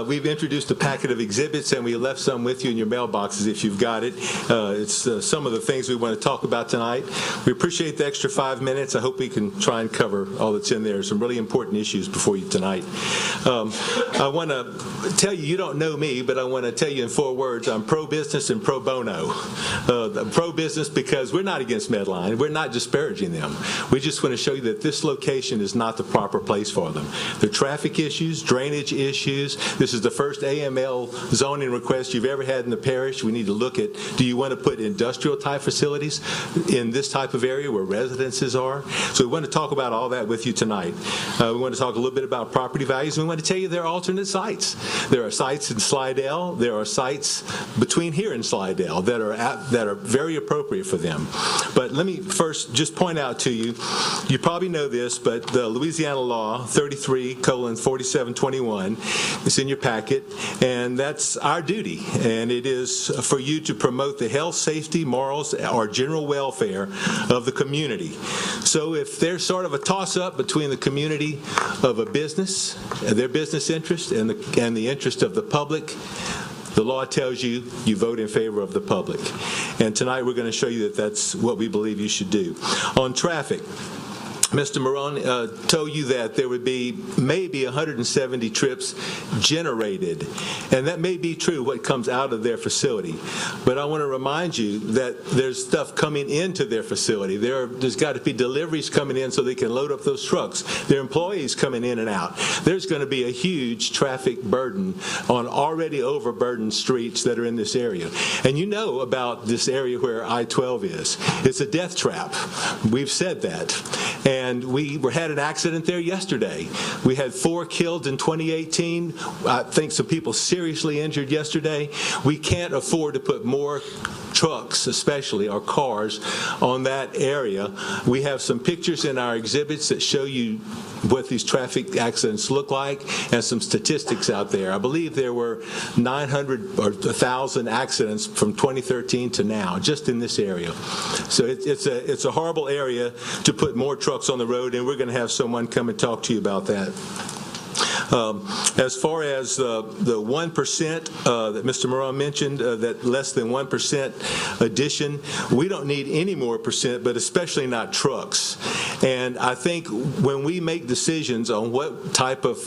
We've introduced a packet of exhibits, and we left some with you in your mailboxes if you've got it. It's some of the things we want to talk about tonight. We appreciate the extra 5 minutes. I hope we can try and cover all that's in there. Some really important issues before you tonight. I want to tell you, you don't know me, but I want to tell you in 4 words, I'm pro-business and pro bono. Pro-business because we're not against Medline. We're not disparaging them. We just want to show you that this location is not the proper place for them. The traffic issues, drainage issues. This is the first AML zoning request you've ever had in the parish. We need to look at, do you want to put industrial type facilities in this type of area where residences are? So we want to talk about all that with you tonight. We want to talk a little bit about property values. We want to tell you there are alternate sites. There are sites in Slidell. There are sites between here and Slidell that are very appropriate for them. But let me first just point out to you, you probably know this, but the Louisiana law 33:4721 is in your packet, and that's our duty, and it is for you to promote the health, safety, morals, or general welfare of the community. So if there's sort of a toss-up between the community of a business, their business interest, and the interest of the public, the law tells you, you vote in favor of the public. And tonight we're going to show you that that's what we believe you should do. On traffic, Mr. Marone told you that there would be maybe 170 trips generated, and that may be true, what comes out of their facility. But I want to remind you that there's stuff coming into their facility. There's got to be deliveries coming in so they can load up those trucks. There are employees coming in and out. There's going to be a huge traffic burden on already overburdened streets that are in this area. And you know about this area where I-12 is. It's a death trap. We've said that. And we had an accident there yesterday. We had 4 killed in 2018. I think some people seriously injured yesterday. We can't afford to put more trucks, especially, or cars, on that area. We have some pictures in our exhibits that show you what these traffic accidents look like and some statistics out there. I believe there were 900 or 1,000 accidents from 2013 to now, just in this area. So it's a horrible area to put more trucks on the road, and we're going to have someone come and talk to you about that. As far as the 1% that Mr. Moran mentioned, that less than 1% addition, we don't need any more percent, but especially not trucks. And I think when we make decisions on what type of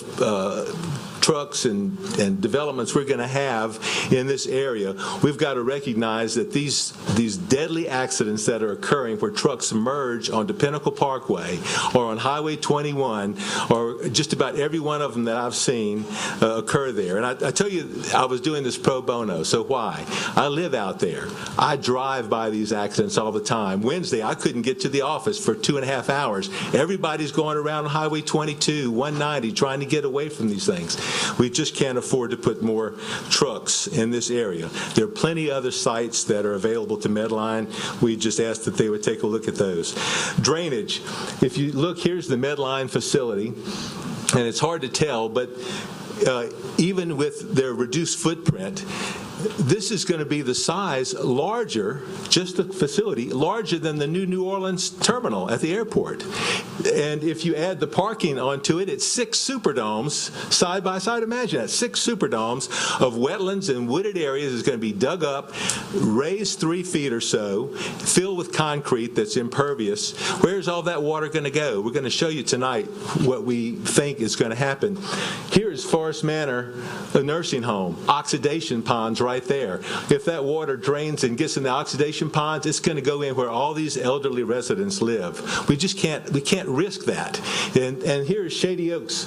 trucks and developments we're going to have in this area, we've got to recognize that these deadly accidents that are occurring where trucks merge onto Pinnacle Parkway or on Highway 21, or just about every one of them that I've seen occur there. And I tell you, I was doing this pro bono, so why? I live out there. I drive by these accidents all the time. Wednesday, I couldn't get to the office for 2.5 hours. Everybody's going around Highway 22, 190, trying to get away from these things. We just can't afford to put more trucks in this area. There are plenty of other sites that are available to Medline. We just asked that they would take a look at those. Drainage. If you look, here's the Medline facility, and it's hard to tell, but even with their reduced footprint, this is going to be the size larger, just the facility, larger than the new Orleans terminal at the airport. And if you add the parking onto it, it's 6 Superdomes side by side. Imagine that, 6 Superdomes of wetlands and wooded areas is going to be dug up, raised 3 feet or so, filled with concrete that's impervious. Where's all that water going to go? We're going to show you tonight what we think is going to happen. Here Here's Forest Manor, a nursing home, oxidation ponds right there. If that water drains and gets in the oxidation ponds, it's going to go in where all these elderly residents live. We can't risk that. And here's Shady Oaks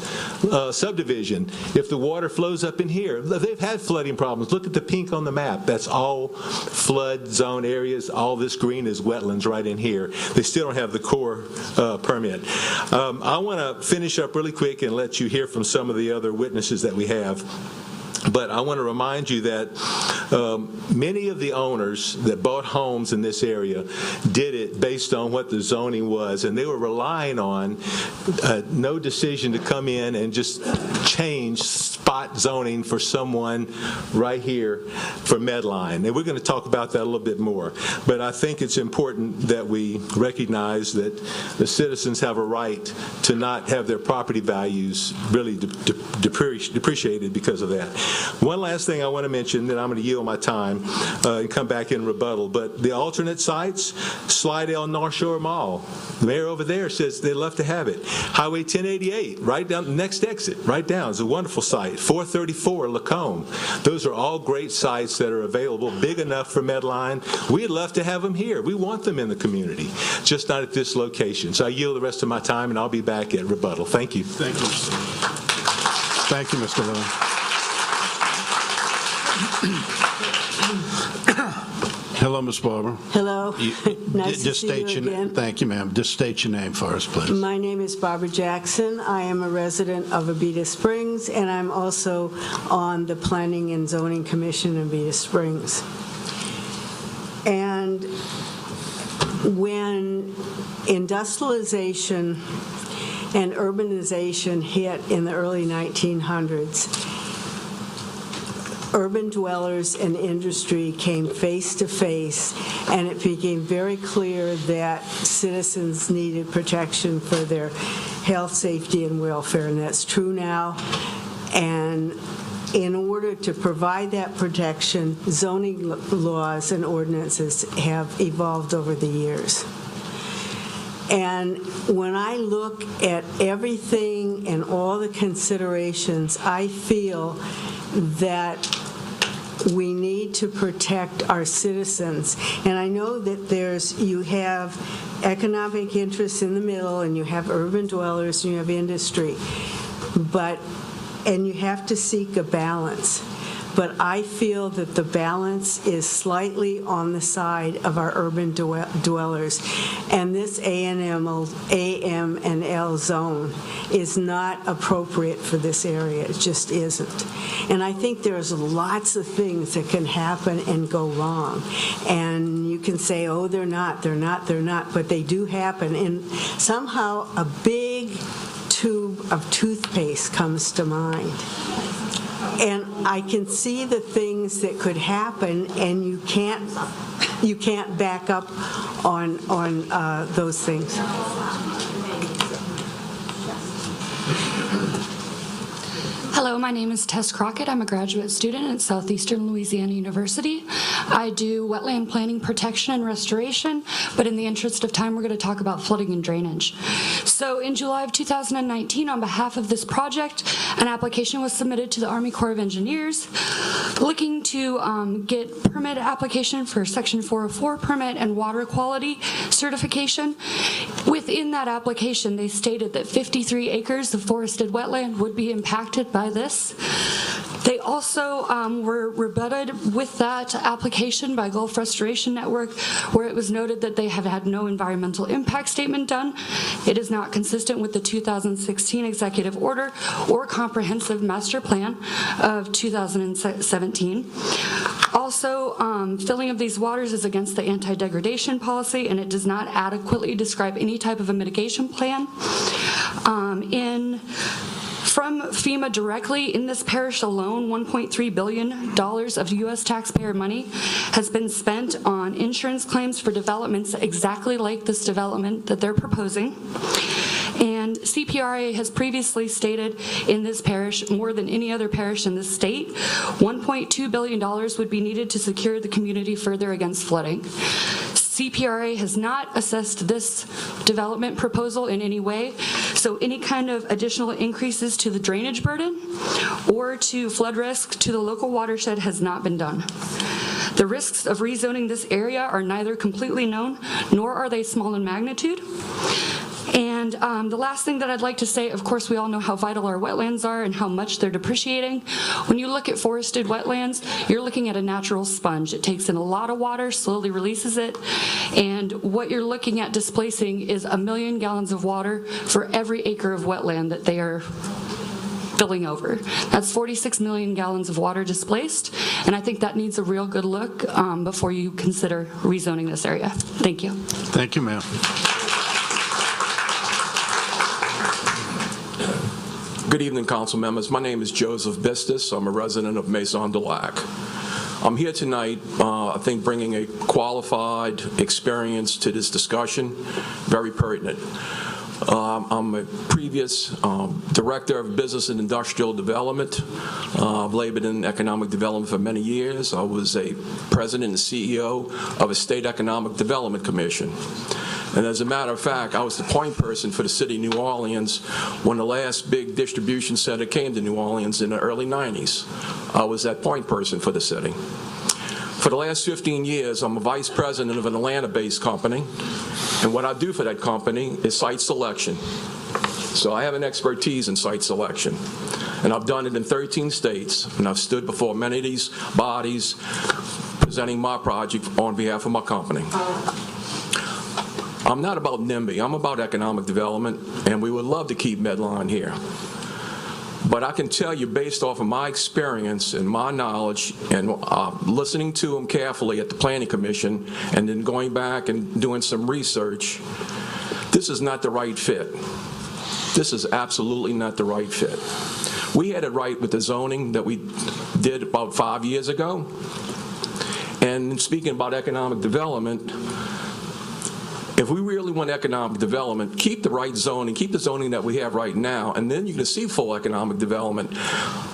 subdivision. If the water flows up in here, they've had flooding problems. Look at the pink on the map. That's all flood zone areas. All this green is wetlands right in here. They still don't have the Corps permit. I want to finish up really quick and let you hear from some of the other witnesses that we have. But I want to remind you that many of the owners that bought homes in this area did it based on what the zoning was, and they were relying on no decision to come in and just change spot zoning for someone right here for Medline. And we're going to talk about that a little bit more. But I think it's important that we recognize that the citizens have a right to not have their property values really depreciated because of that. One last thing I want to mention, then I'm going to yield my time and come back in rebuttal, but the alternate sites, Slidell North Shore Mall, the mayor over there says they'd love to have it. Highway 1088, right down the next exit, right down, is a wonderful site. 434 Lacombe. Those are all great sites that are available, big enough for Medline. We'd love to have them here. We want them in the community, just not at this location. So I yield the rest of my time, and I'll be back at rebuttal. Thank you. Thank you. Thank you, Mr. Lowe. Hello, Ms. Barber. Hello. Nice to see you again. Thank you, ma'am. Just state your name first, please. My name is Barbara Jackson. I am a resident of Abita Springs, and I'm also on the Planning and Zoning Commission in Abita Springs. And when industrialization and urbanization hit in the early 1900s, urban dwellers and industry came face to face, and it became very clear that citizens needed protection for their health, safety, and welfare, and that's true now. And in order to provide that protection, zoning laws and ordinances have evolved over the years. And when I look at everything and all the considerations, I feel that we need to protect our citizens. And I know that you have economic interests in the middle, and you have urban dwellers, and you have industry, and you have to seek a balance. But I feel that the balance is slightly on the side of our urban dwellers. And this AM and L zone is not appropriate for this area. It just isn't. And I think there's lots of things that can happen and go wrong. And you can say, oh, they're not, but they do happen. And somehow a big tube of toothpaste comes to mind. And I can see the things that could happen, and you can't back up on those things. Hello, my name is Tess Crockett. I'm a graduate student at Southeastern Louisiana University. I do wetland planning, protection, and restoration, but in the interest of time, we're going to talk about flooding and drainage. So in July of 2019, on behalf of this project, an application was submitted to the Army Corps of Engineers looking to get permit application for Section 404 permit and water quality certification. Within that application, they stated that 53 acres of forested wetland would be impacted by this. They also were rebutted with that application by Gulf Restoration Network, where it was noted that they have had no environmental impact statement done. It is not consistent with the 2016 executive order or comprehensive master plan of 2017. Also, filling of these waters is against the anti-degradation policy, and it does not adequately describe any type of a mitigation plan. From FEMA directly, in this parish alone, $1.3 billion of U.S. taxpayer money has been spent on insurance claims for developments exactly like this development that they're proposing. And CPRA has previously stated in this parish, more than any other parish in this state, $1.2 billion would be needed to secure the community further against flooding. CPRA has not assessed this development proposal in any way, so any kind of additional increases to the drainage burden or to flood risk to the local watershed has not been done. The risks of rezoning this area are neither completely known, nor are they small in magnitude. And the last thing that I'd like to say, of course, we all know how vital our wetlands are and how much they're depreciating. When you look at forested wetlands, you're looking at a natural sponge. It takes in a lot of water, slowly releases it, and what you're looking at displacing is 1 million gallons of water for every acre of wetland that they are filling over. That's 46 million gallons of water displaced, and I think that needs a real good look before you consider rezoning this area. Thank you. Thank you, ma'am. Good evening, council members. My name is Joseph Bistis. I'm a resident of Maison de Lac. I'm here tonight, I think, bringing a qualified experience to this discussion, very pertinent. I'm a previous Director of Business and Industrial Development. I've labored in economic development for many years. I was a President and CEO of a State Economic Development Commission. And as a matter of fact, I was the point person for the city of New Orleans when the last big distribution center came to New Orleans in the early 90s. I was that point person for the city. For the last 15 years, I'm a vice president of an Atlanta-based company, and what I do for that company is site selection. So I have an expertise in site selection, and I've done it in 13 states, and I've stood before many of these bodies presenting my project on behalf of my company. I'm not about NIMBY, I'm about economic development, and we would love to keep Medline here. But I can tell you, based off of my experience and my knowledge and listening to them carefully at the Planning Commission and then going back and doing some research, this is not the right fit. This is absolutely not the right fit. We had it right with the zoning that we did about 5 years ago. And speaking about economic development, if we really want economic development, keep the right zoning, keep the zoning that we have right now, and then you can see full economic development.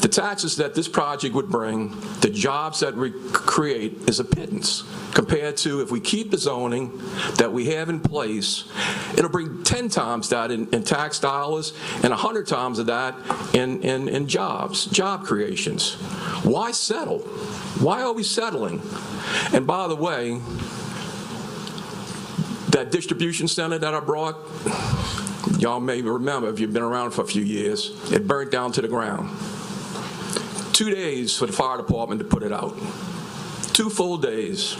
The taxes that this project would bring, the jobs that we create is a pittance compared to if we keep the zoning that we have in place, it'll bring 10 times that in tax dollars and 100 times of that in jobs, job creations. Why settle? Why are we settling? And by the way, that distribution center that I brought, y'all may remember if you've been around for a few years, it burnt down to the ground. 2 days for the fire department to put it out. 2 full days.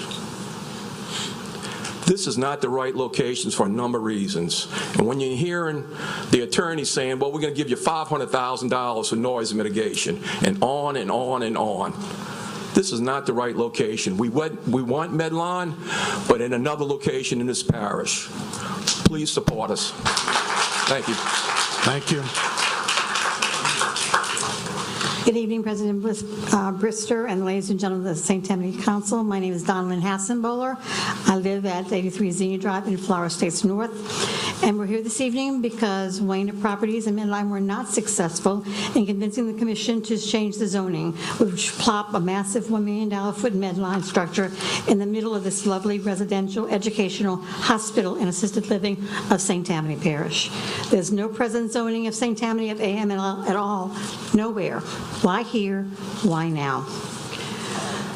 This is not the right locations for a number of reasons. And when you're hearing the attorney saying, well, we're going to give you $500,000 for noise mitigation, and on and on and on. This is not the right location. We want Medline, but in another location in this parish. Please support us. Thank you. Thank you. Good evening, President Brister and ladies and gentlemen of the St. Tammany Council. My name is Donalyn Hassenbohler. I live at 83 Xenia Drive in Flower Estates North. And we're here this evening because Wayne Properties and Medline were not successful in convincing the Commission to change the zoning, which plop a massive $1 million foot Medline structure in the middle of this lovely residential, educational, hospital, and assisted living of St. Tammany Parish. There's no present zoning of St. Tammany of AML at all, nowhere. Why here? Why now?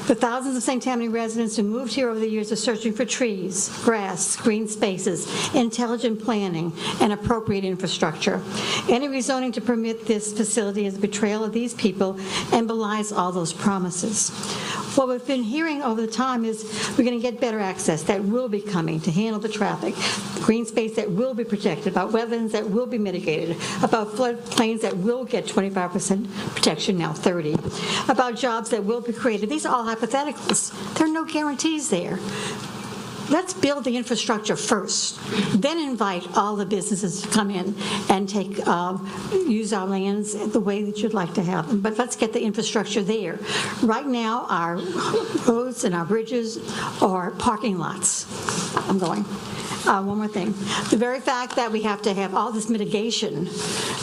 The thousands of St. Tammany residents who moved here over the years are searching for trees, grass, green spaces, intelligent planning, and appropriate infrastructure. Any rezoning to permit this facility is a betrayal of these people and belies all those promises. What we've been hearing over the time is we're going to get better access that will be coming to handle the traffic, green space that will be protected, about wetlands that will be mitigated, about floodplains that will get 25% protection, now 30%, about jobs that will be created. These are all hypotheticals. There are no guarantees there. Let's build the infrastructure first, then invite all the businesses to come in and use our lands the way that you'd like to have them. But let's get the infrastructure there. Right now, our roads and our bridges are parking lots. I'm going. One more thing. The very fact that we have to have all this mitigation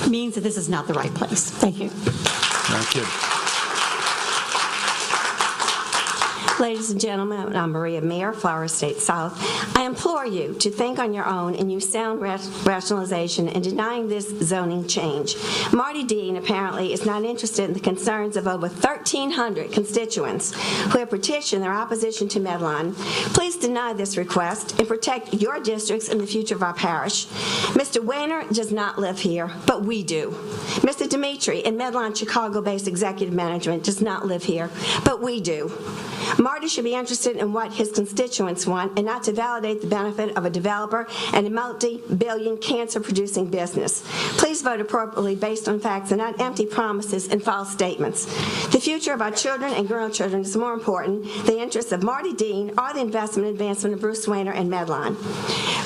means that this is not the right place. Thank you. Thank you. Ladies and gentlemen, I'm Maria Mayer, Flower State South. I implore you to think on your own and use sound rationalization in denying this zoning change. Marty Dean apparently is not interested in the concerns of over 1,300 constituents who have petitioned their opposition to Medline. Please deny this request and protect your districts and the future of our parish. Mr. Weiner does not live here, but we do. Mr. Dimitri in Medline, Chicago-based executive management does not live here, but we do. Marty should be interested in what his constituents want and not to validate the benefit of a developer and a multi-billion cancer-producing business. Please vote appropriately based on facts and not empty promises and false statements. The future of our children and grandchildren is more important than the interests of Marty Dean or the investment and advancement of Bruce Weiner and Medline.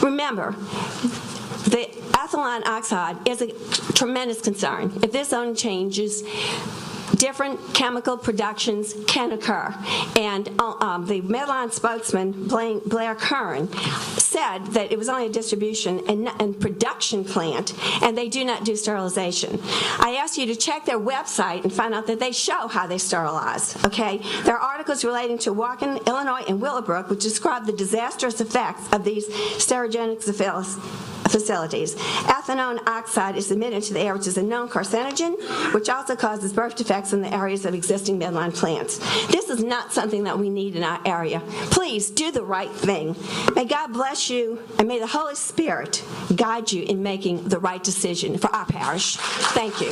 Remember, the ethylene oxide is a tremendous concern. If this zone changes, different chemical productions can occur. And the Medline spokesman, Blair Curran, said that it was only a distribution and production plant, and they do not do sterilization. I ask you to check their website and find out that they show how they sterilize, okay? There are articles relating to Waukegan, Illinois, and Willowbrook which describe the disastrous effects of these stereogenic facilities. Ethylene oxide is emitted to the air, which is a known carcinogen, which also causes birth defects in the areas of existing Medline plants. This is not something that we need in our area. Please do the right thing. May God bless you, and may the Holy Spirit guide you in making the right decision for our parish. Thank you.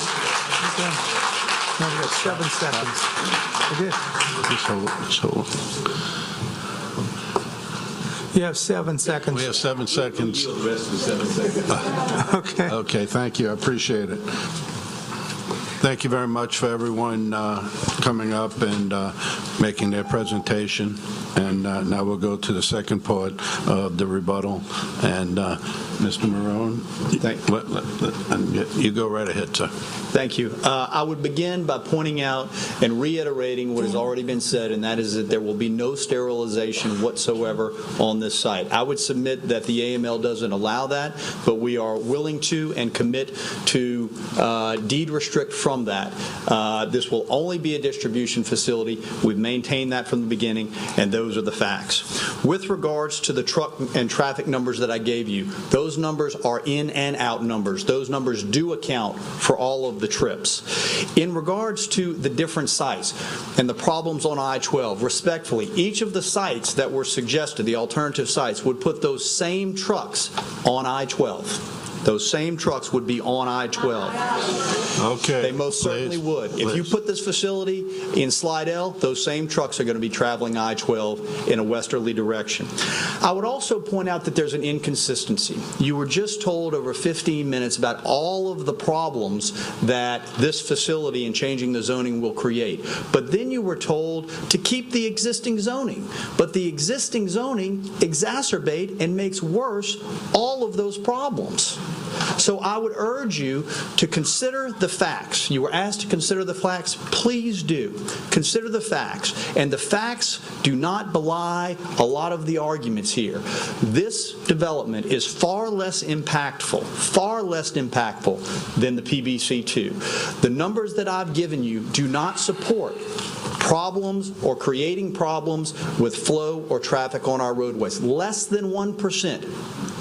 Now we have 7 seconds. We're good. You have 7 seconds. We have 7 seconds. Okay. Okay, thank you. I appreciate it. Thank you very much for everyone coming up and making their presentation. And now we'll go to the second part of the rebuttal. And Mr. Marone, you go right ahead, sir. Thank you. I would begin by pointing out and reiterating what has already been said, and that is that there will be no sterilization whatsoever on this site. I would submit that the AML doesn't allow that, but we are willing to and commit to deed restrict from that. This will only be a distribution facility. We've maintained that from the beginning, and those are the facts. With regards to the truck and traffic numbers that I gave you, those numbers are in and out numbers. Those numbers do account for all of the trips. In regards to the different sites and the problems on I-12, respectfully, each of the sites that were suggested, the alternative sites, would put those same trucks on I-12. Those same trucks would be on I-12. Okay. They most certainly would. If you put this facility in Slidell, those same trucks are going to be traveling I-12 in a westerly direction. I would also point out that there's an inconsistency. You were just told over 15 minutes about all of the problems that this facility and changing the zoning will create. But then you were told to keep the existing zoning. But the existing zoning exacerbate and makes worse all of those problems. So I would urge you to consider the facts. You were asked to consider the facts. Please do. Consider the facts. And the facts do not belie a lot of the arguments here. This development is far less impactful than the PBC2. The numbers that I've given you do not support problems or creating problems with flow or traffic on our roadways. Less than 1%.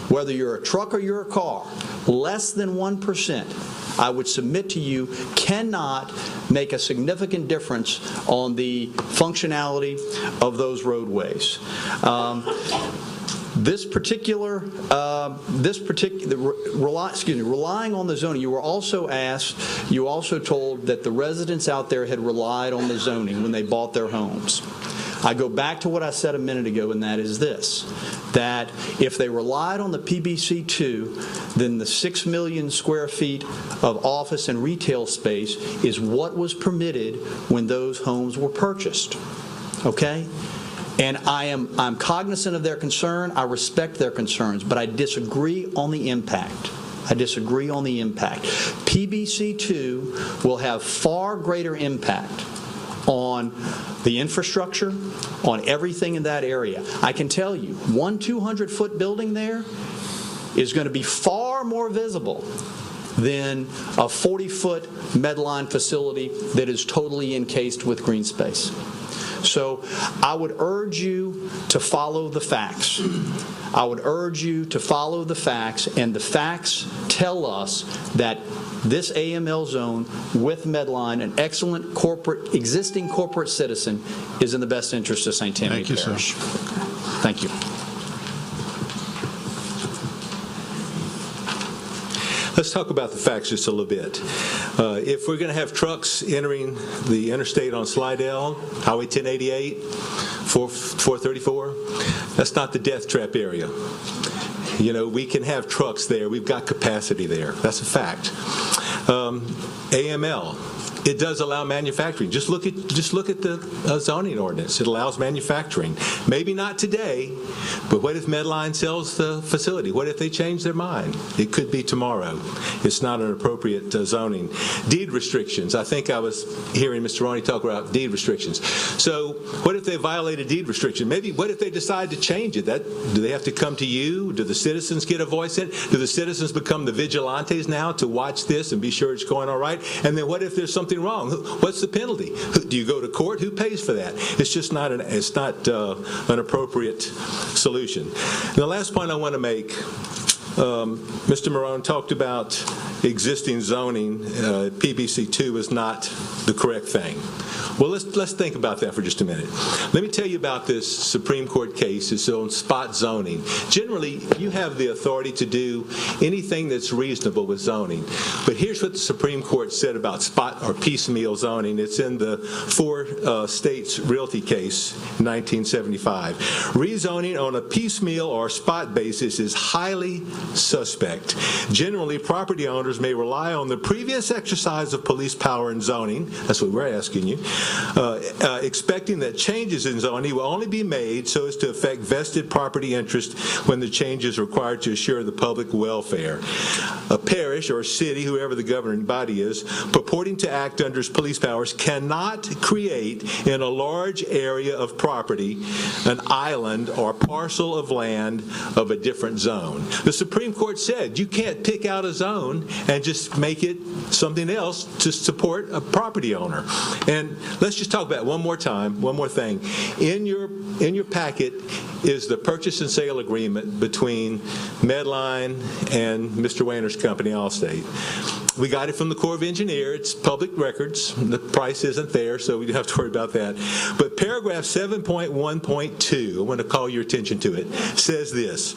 Whether you're a truck or you're a car, less than 1%, I would submit to you, cannot make a significant difference on the functionality of those roadways. Relying on the zoning, you were also asked, you also told that the residents out there had relied on the zoning when they bought their homes. I go back to what I said a minute ago, and that is this, that if they relied on the PBC2, then the 6 million square feet of office and retail space is what was permitted when those homes were purchased. Okay? And I'm cognizant of their concern. I respect their concerns, but I disagree on the impact. PBC2 will have far greater impact on the infrastructure, on everything in that area. I can tell you, one 200-foot building there is going to be far more visible than a 40-foot Medline facility that is totally encased with green space. So I would urge you to follow the facts. I would urge you to follow the facts, and the facts tell us that this AML zone with Medline, an excellent existing corporate citizen, is in the best interest of St. Tammany Parish. Thank you. Let's talk about the facts just a little bit. If we're going to have trucks entering the interstate on Slidell, Highway 1088, 434, that's not the death trap area. You know, we can have trucks there. We've got capacity there. That's a fact. AML. It does allow manufacturing. Just look at the zoning ordinance. It allows manufacturing. Maybe not today, but what if Medline sells the facility? What if they change their mind? It could be tomorrow. It's not an appropriate zoning. Deed restrictions. I think I was hearing Mr. Roney talk about deed restrictions. So what if they violate a deed restriction? Maybe what if they decide to change it? Do they have to come to you? Do the citizens get a voice in it? Do the citizens become the vigilantes now to watch this and be sure it's going all right? And then what if there's something wrong? What's the penalty? Do you go to court? Who pays for that? It's just not an appropriate solution. And the last point I want to make, Mr. Marone talked about existing zoning. PBC2 is not the correct thing. Well, let's think about that for just a minute. Let me tell you about this Supreme Court case. It's on spot zoning. Generally, you have the authority to do anything that's reasonable with zoning. But here's what the Supreme Court said about spot or piecemeal zoning. It's in the Four States Realty case, 1975. Rezoning on a piecemeal or spot basis is highly suspect. Generally, property owners may rely on the previous exercise of police power in zoning. That's what we're asking you. Expecting that changes in zoning will only be made so as to affect vested property interest when the change is required to assure the public welfare. A parish or city, whoever the governing body is, purporting to act under its police powers cannot create in a large area of property an island or parcel of land of a different zone. The Supreme Court said you can't pick out a zone and just make it something else to support a property owner. And let's just talk about it one more time, one more thing. In your packet is the purchase and sale agreement between Medline and Mr. Wayner's company, Allstate. We got it from the Corps of Engineers. It's public records. The price isn't there, so we don't have to worry about that. But paragraph 7.1.2, I want to call your attention to it, says this,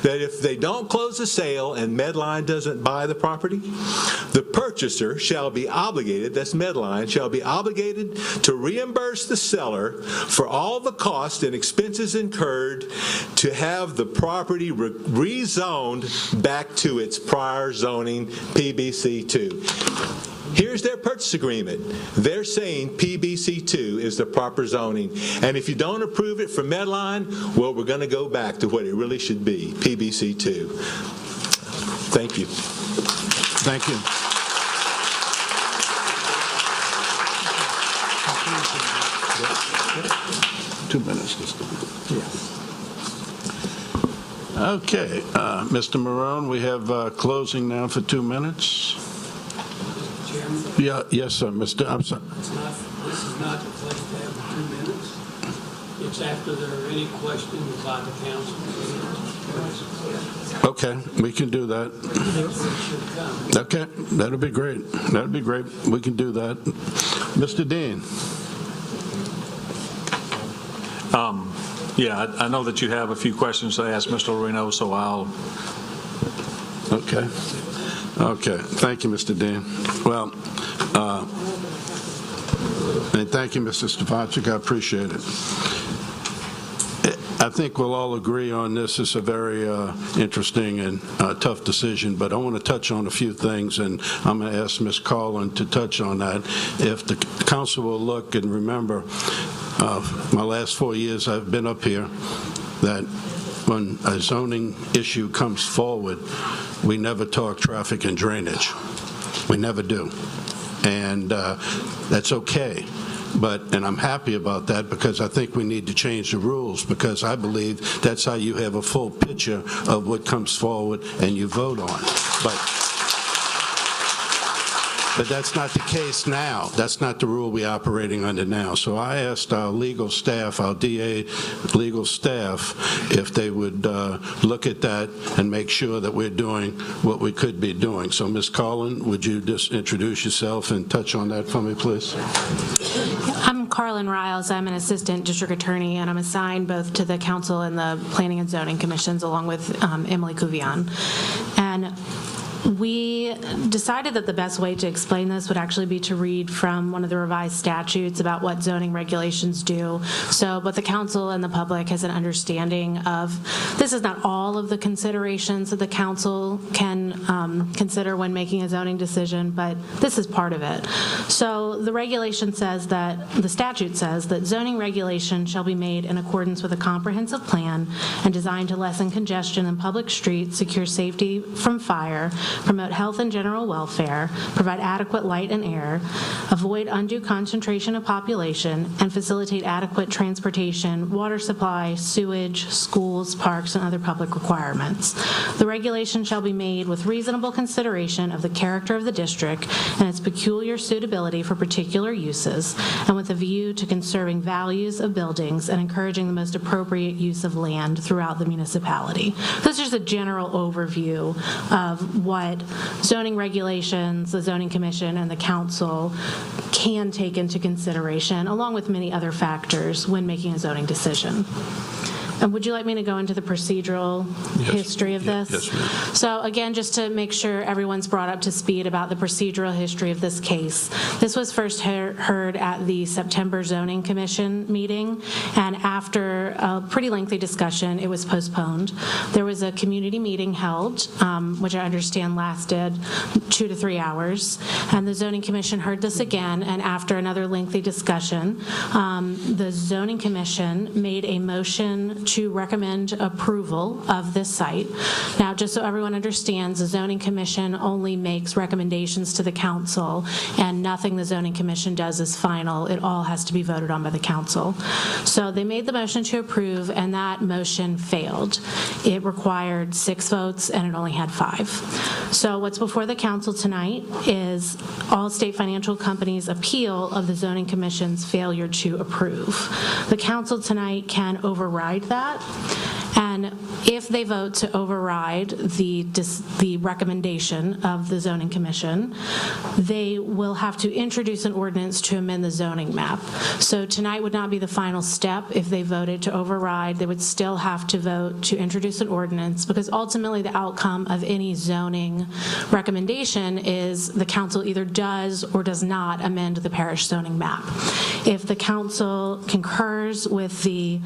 that if they don't close the sale and Medline doesn't buy the property, the purchaser shall be obligated, that's Medline, shall be obligated to reimburse the seller for all the costs and expenses incurred to have the property rezoned back to its prior zoning, PBC2. Here's their purchase agreement. They're saying PBC2 is the proper zoning. And if you don't approve it for Medline, well, we're going to go back to what it really should be, PBC2. Thank you. Thank you. 2 minutes. Okay, Mr. Marone, we have closing now for 2 minutes. Yeah, yes, sir, Mr. I'm sorry. This is not the place to have 2 minutes. It's after there are any questions by the council. Okay, we can do that. Okay, that'll be great. That'll be great. We can do that. Mr. Dean. Yeah, I know that you have a few questions to ask Mr. Reno, so I'll... Okay. Okay. Thank you, Mr. Dean. Well, and thank you, Mr. Stavachik. I appreciate it. I think we'll all agree on this. It's a very interesting and tough decision, but I want to touch on a few things, and I'm going to ask Ms. Collin to touch on that. If the council will look and remember, my last 4 years I've been up here, that when a zoning issue comes forward, we never talk traffic and drainage. We never do. And that's okay. And I'm happy about that because I think we need to change the rules because I believe that's how you have a full picture of what comes forward and you vote on. But But that's not the case now. That's not the rule we're operating under now. So I asked our legal staff, our DA legal staff, if they would look at that and make sure that we're doing what we could be doing. So, Ms. Carlin, would you just introduce yourself and touch on that for me, please? I'm Carlin Riles. I'm an assistant district attorney, and I'm assigned both to the council and the planning and zoning commissions, along with Emily Couvion. And we decided that the best way to explain this would actually be to read from one of the revised statutes about what zoning regulations do. So both the council and the public has an understanding of, this is not all of the considerations that the council can consider when making a zoning decision, but this is part of it. So the regulation says that, the statute says that zoning regulation shall be made in accordance with a comprehensive plan and designed to lessen congestion in public streets, secure safety from fire, promote health and general welfare, provide adequate light and air, avoid undue concentration of population, and facilitate adequate transportation, water supply, sewage, schools, parks, and other public requirements. The regulation shall be made with reasonable consideration of the character of the district and its peculiar suitability for particular uses, and with a view to conserving values of buildings and encouraging the most appropriate use of land throughout the municipality. This is just a general overview of what zoning regulations, the zoning commission, and the council can take into consideration, along with many other factors when making a zoning decision. And would you like me to go into the procedural history of this? Yes, ma'am. So again, just to make sure everyone's brought up to speed about the procedural history of this case, this was first heard at the September Zoning Commission meeting, and after a pretty lengthy discussion, it was postponed. There was a community meeting held, which I understand lasted 2 to 3 hours, and the Zoning Commission heard this again, and after another lengthy discussion, the Zoning Commission made a motion to recommend approval of this site. Now, just so everyone understands, the Zoning Commission only makes recommendations to the council, and nothing the Zoning Commission does is final. It all has to be voted on by the council. So they made the motion to approve, and that motion failed. It required 6 votes, and it only had 5. So what's before the council tonight is Allstate Financial Company's appeal of the Zoning Commission's failure to approve. The council tonight can override that, and if they vote to override the recommendation of the Zoning Commission, they will have to introduce an ordinance to amend the zoning map. So tonight would not be the final step. If they voted to override, they would still have to vote to introduce an ordinance, because ultimately the outcome of any zoning recommendation is the council either does or does not amend the parish zoning map. If the council concurs with the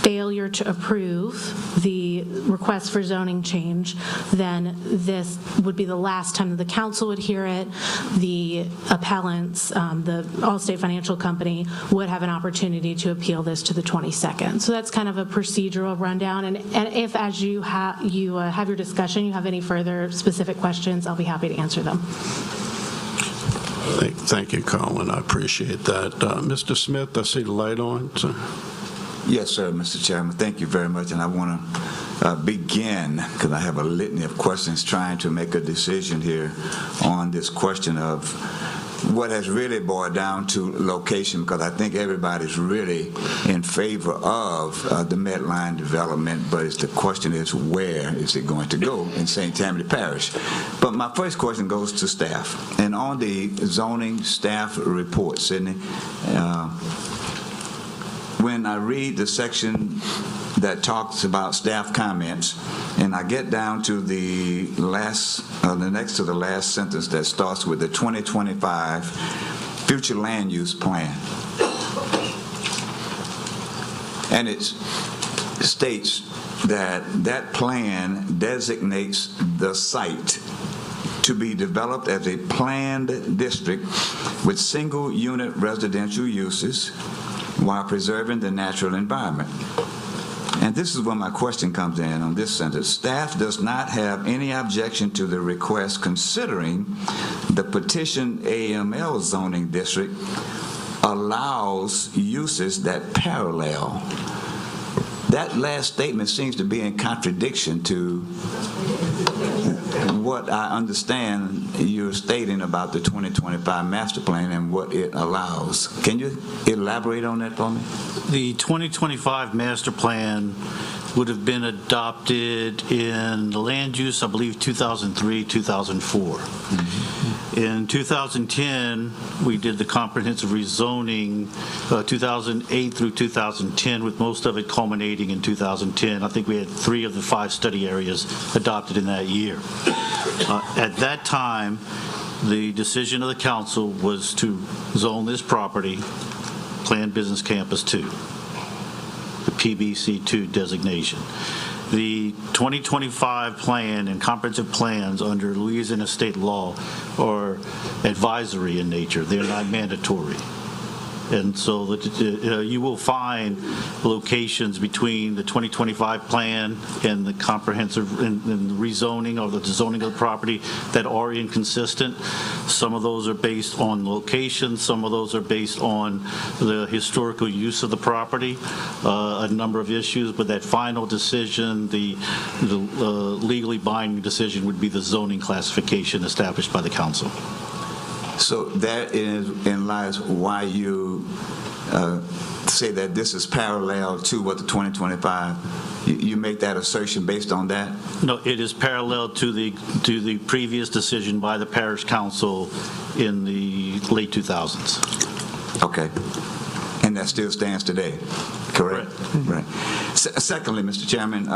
failure to approve the request for zoning change, then this would be the last time that the council would hear it. The appellants, the Allstate Financial Company, would have an opportunity to appeal this to the 22nd. So that's kind of a procedural rundown. And if, as you have your discussion, you have any further specific questions, I'll be happy to answer them. Thank you, Colin. I appreciate that. Mr. Smith, I see the light on. So. Yes, sir, Mr. Chairman. Thank you very much. And I want to begin, because I have a litany of questions, trying to make a decision here on this question of what has really boiled down to location, because I think everybody's really in favor of the Medline development, but the question is, where is it going to go in St. Tammany Parish? But my first question goes to staff. And on the zoning staff report, Sidney, when I read the section that talks about staff comments, and I get down to the next to the last sentence that starts with the 2025 future land use plan. And it states that that plan designates the site to be developed as a planned district with single unit residential uses while preserving the natural environment. And this is where my question comes in on this sentence. Staff does not have any objection to the request, considering the petition AML zoning district allows uses that parallel. That last statement seems to be in contradiction to what I understand you're stating about the 2025 master plan and what it allows. Can you elaborate on that for me? The 2025 master plan would have been adopted in the land use, I believe, 2003, 2004. In 2010, we did the comprehensive rezoning, 2008 through 2010, with most of it culminating in 2010. I think we had 3 of the 5 study areas adopted in that year. At that time, the decision of the council was to zone this property Planned Business Campus 2, the PBC2 designation. The 2025 plan and comprehensive plans under Louisiana state law are advisory in nature. They're not mandatory. And so you will find locations between the 2025 plan and the comprehensive and the rezoning or the zoning of the property that are inconsistent. Some of those are based on location. Some of those are based on the historical use of the property, a number of issues. But that final decision, the legally binding decision, would be the zoning classification established by the council. So that in lies why you say that this is parallel to what the 2025. You make that assertion based on that? No, it is parallel to the previous decision by the parish council in the late 2000s. Okay, and that still stands today, correct? Right. Secondly, Mr. Chairman.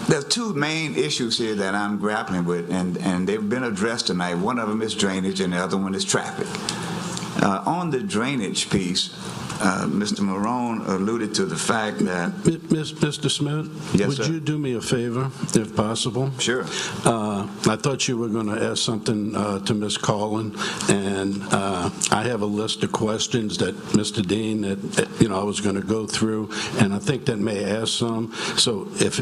There's 2 main issues here that I'm grappling with, and they've been addressed tonight. One of them is drainage, and the other one is traffic. On the drainage piece, Mr. Marone alluded to the fact that... Mr. Smith, yes, would sir? you do me a favor, if possible? Sure. I thought you were going to ask something to Ms. Collin, and I have a list of questions that Mr. Dean, I was going to go through, and I think that may ask some. So if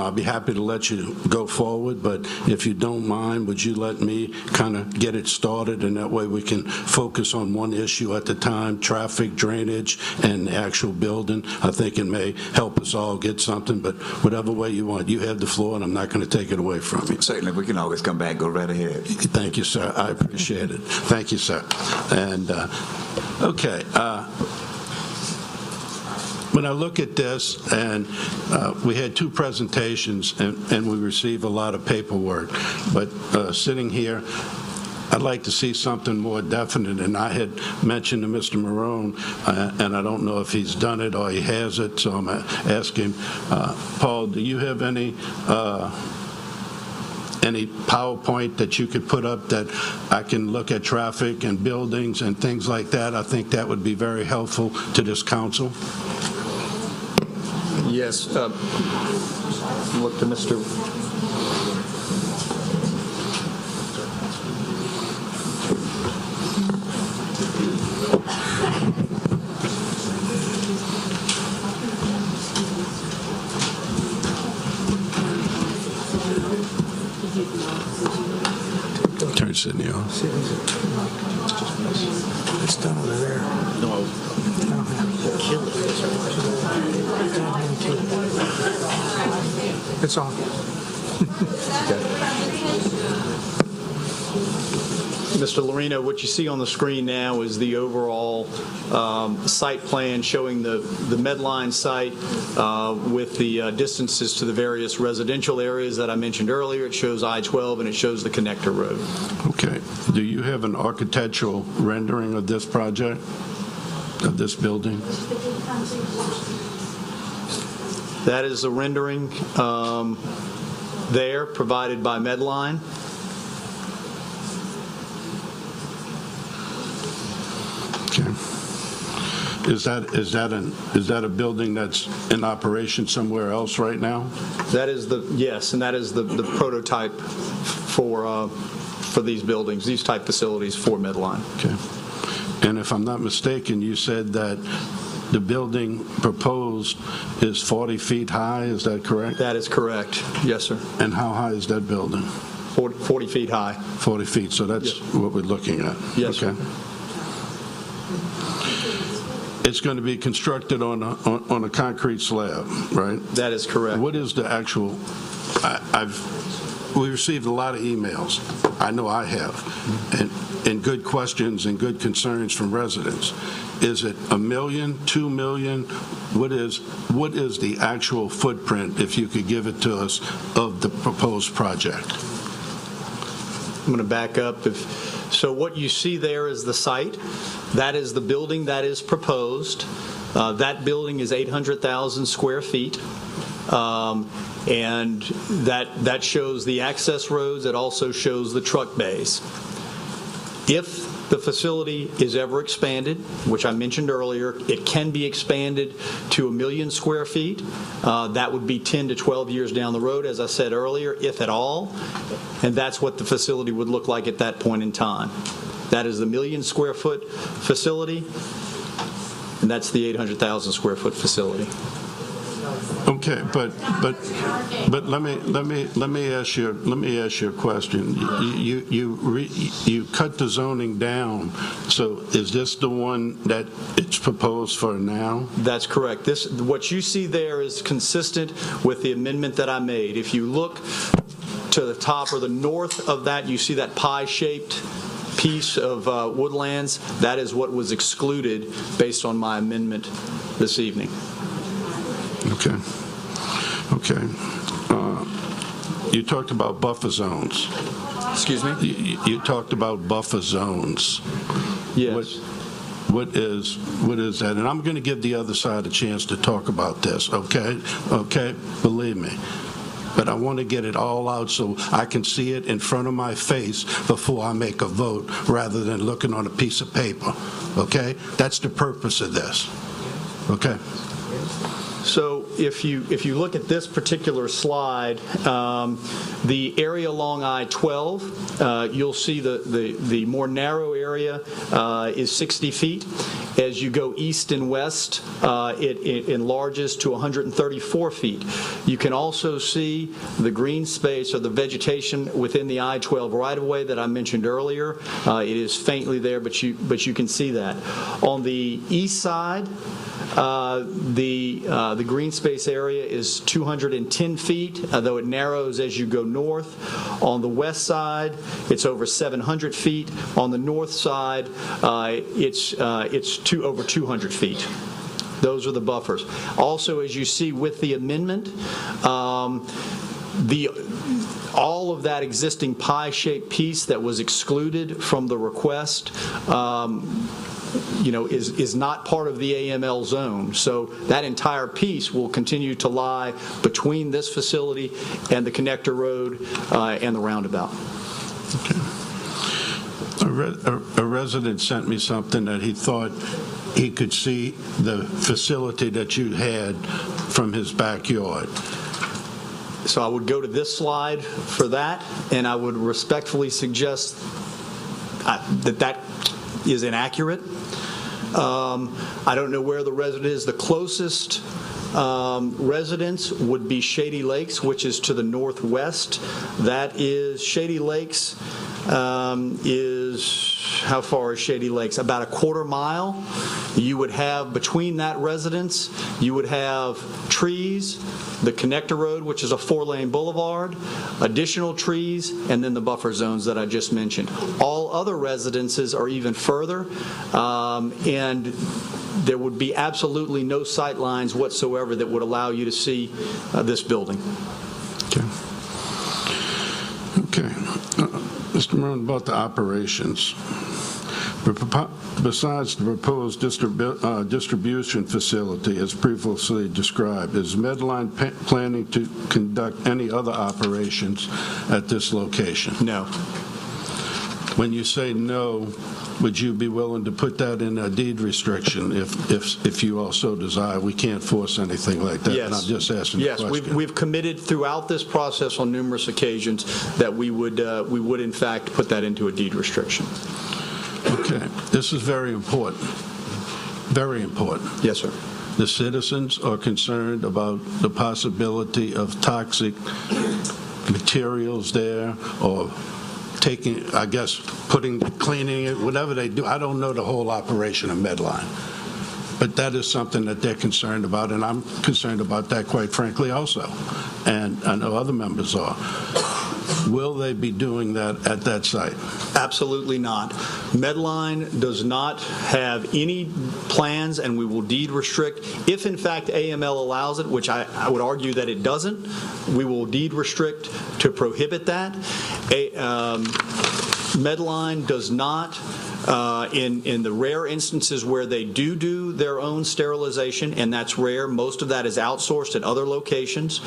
I'll be happy to let you go forward, but if you don't mind, would you let me kind of get it started, and that way we can focus on one issue at the time, traffic, drainage, and the actual building. I think it may help us all get something, but whatever way you want. You have the floor, and I'm not going to take it away from you. Certainly, we can always come back. Go right ahead. Thank you, sir. I appreciate it. Thank you, sir. And, okay. When I look at this, and we had 2 presentations, and we received a lot of paperwork, but sitting here, I'd like to see something more definite, and I had mentioned to Mr. Marone, and I don't know if he's done it or he has it, so I'm going to ask him. Paul, do you have any PowerPoint that you could put up that I can look at traffic and buildings and things like that? I think that would be very helpful to this council. Yes. Look to Mr. Turn Sydney off. It's done over there. No. It's on. Mr. Lorino, what you see on the screen now is the overall site plan showing the Medline site with the distances to the various residential areas that I mentioned earlier. It shows I-12 and it shows the connector road. Okay. Do you have an architectural rendering of this project, of this building? That is a rendering there provided by Medline. Okay. Is that a building that's in operation somewhere else right now? That is yes, and that is the prototype for these buildings, these type facilities for Medline. Okay. And if I'm not mistaken, you said that the building proposed is 40 feet high. Is that correct? That is correct. Yes, sir. And how high is that building? 40 feet high. 40 feet. So that's what we're looking at. Yes, okay. sir. It's it's going to be constructed on a concrete slab, right? That is correct. What is the actual, we received a lot of emails. I know I have, and good questions and good concerns from residents. Is it $1 million, $2 million? What is the actual footprint, if you could give it to us, of the proposed project? I'm going to back up. So what you see there is the site. That is the building that is proposed. That building is 800,000 square feet. And that shows the access roads. It also shows the truck bays. If the facility is ever expanded, which I mentioned earlier, it can be expanded to 1 million square feet. That would be 10 to 12 years down the road, as I said earlier, if at all. And that's what the facility would look like at that point in time. That is the 1 million square foot facility, and that's the 800,000 square foot facility. Okay, but let me ask you a question. You cut the zoning down. So is this the one that it's proposed for now? That's correct. What you see there is consistent with the amendment that I made. If you look to the top or the north of that, you see that pie-shaped piece of woodlands. That is what was excluded based on my amendment this evening. Okay. You talked about buffer zones. Excuse me? You talked about buffer zones. Yes. What is that? And I'm going to give the other side a chance to talk about this, okay? Okay? Believe me. But I want to get it all out so I can see it in front of my face before I make a vote, rather than looking on a piece of paper, okay? That's the purpose of this, okay? So if you look at this particular slide, the area along I-12, you'll see the more narrow area is 60 feet. As you go east and west, it enlarges to 134 feet. You can also see the green space or the vegetation within the I-12 right-of-way that I mentioned earlier. It is faintly there, but you can see that. On the east side, the green space area is 210 feet, though it narrows as you go north. On the west side, it's over 700 feet. On the north side, it's over 200 feet. Those are the buffers. Also, as you see with the amendment, all of that existing pie-shaped piece that was excluded from the request is not part of the AML zone. So that entire piece will continue to lie between this facility and the connector road and the roundabout. Okay. A resident sent me something that he thought he could see the facility that you had from his backyard. So I would go to this slide for that, and I would respectfully suggest that is inaccurate. I don't know where the resident is. The closest residence would be Shady Lakes, which is to the northwest. That is Shady Lakes how far is Shady Lakes? About a quarter mile. You would have, between that residence, you would have trees, the connector road, which is a 4-lane boulevard, additional trees, and then the buffer zones that I just mentioned. All other residences are even further, and there would be absolutely no sight lines whatsoever that would allow you to see this building. Okay. Mr. Maroon, about the operations. Besides the proposed distribution facility, as previously described, is Medline planning to conduct any other operations at this location? No. When you say no, would you be willing to put that in a deed restriction if you also desire? We can't force anything like that. Yes. And I'm just asking the question. Yes, we've committed throughout this process on numerous occasions that we would in fact put that into a deed restriction. Okay. This is very important. Very important. Yes, sir. The citizens are concerned about the possibility of toxic materials there, or taking, I guess, cleaning it, whatever they do. I don't know the whole operation of Medline. But that is something that they're concerned about, and I'm concerned about that, quite frankly, also. And I know other members are. Will they be doing that at that site? Absolutely not. Medline does not have any plans, and we will deed restrict. If, in fact, AML allows it, which I would argue that it doesn't, we will deed restrict to prohibit that. Medline does not, in the rare instances where they do their own sterilization, and that's rare, most of that is outsourced at other locations,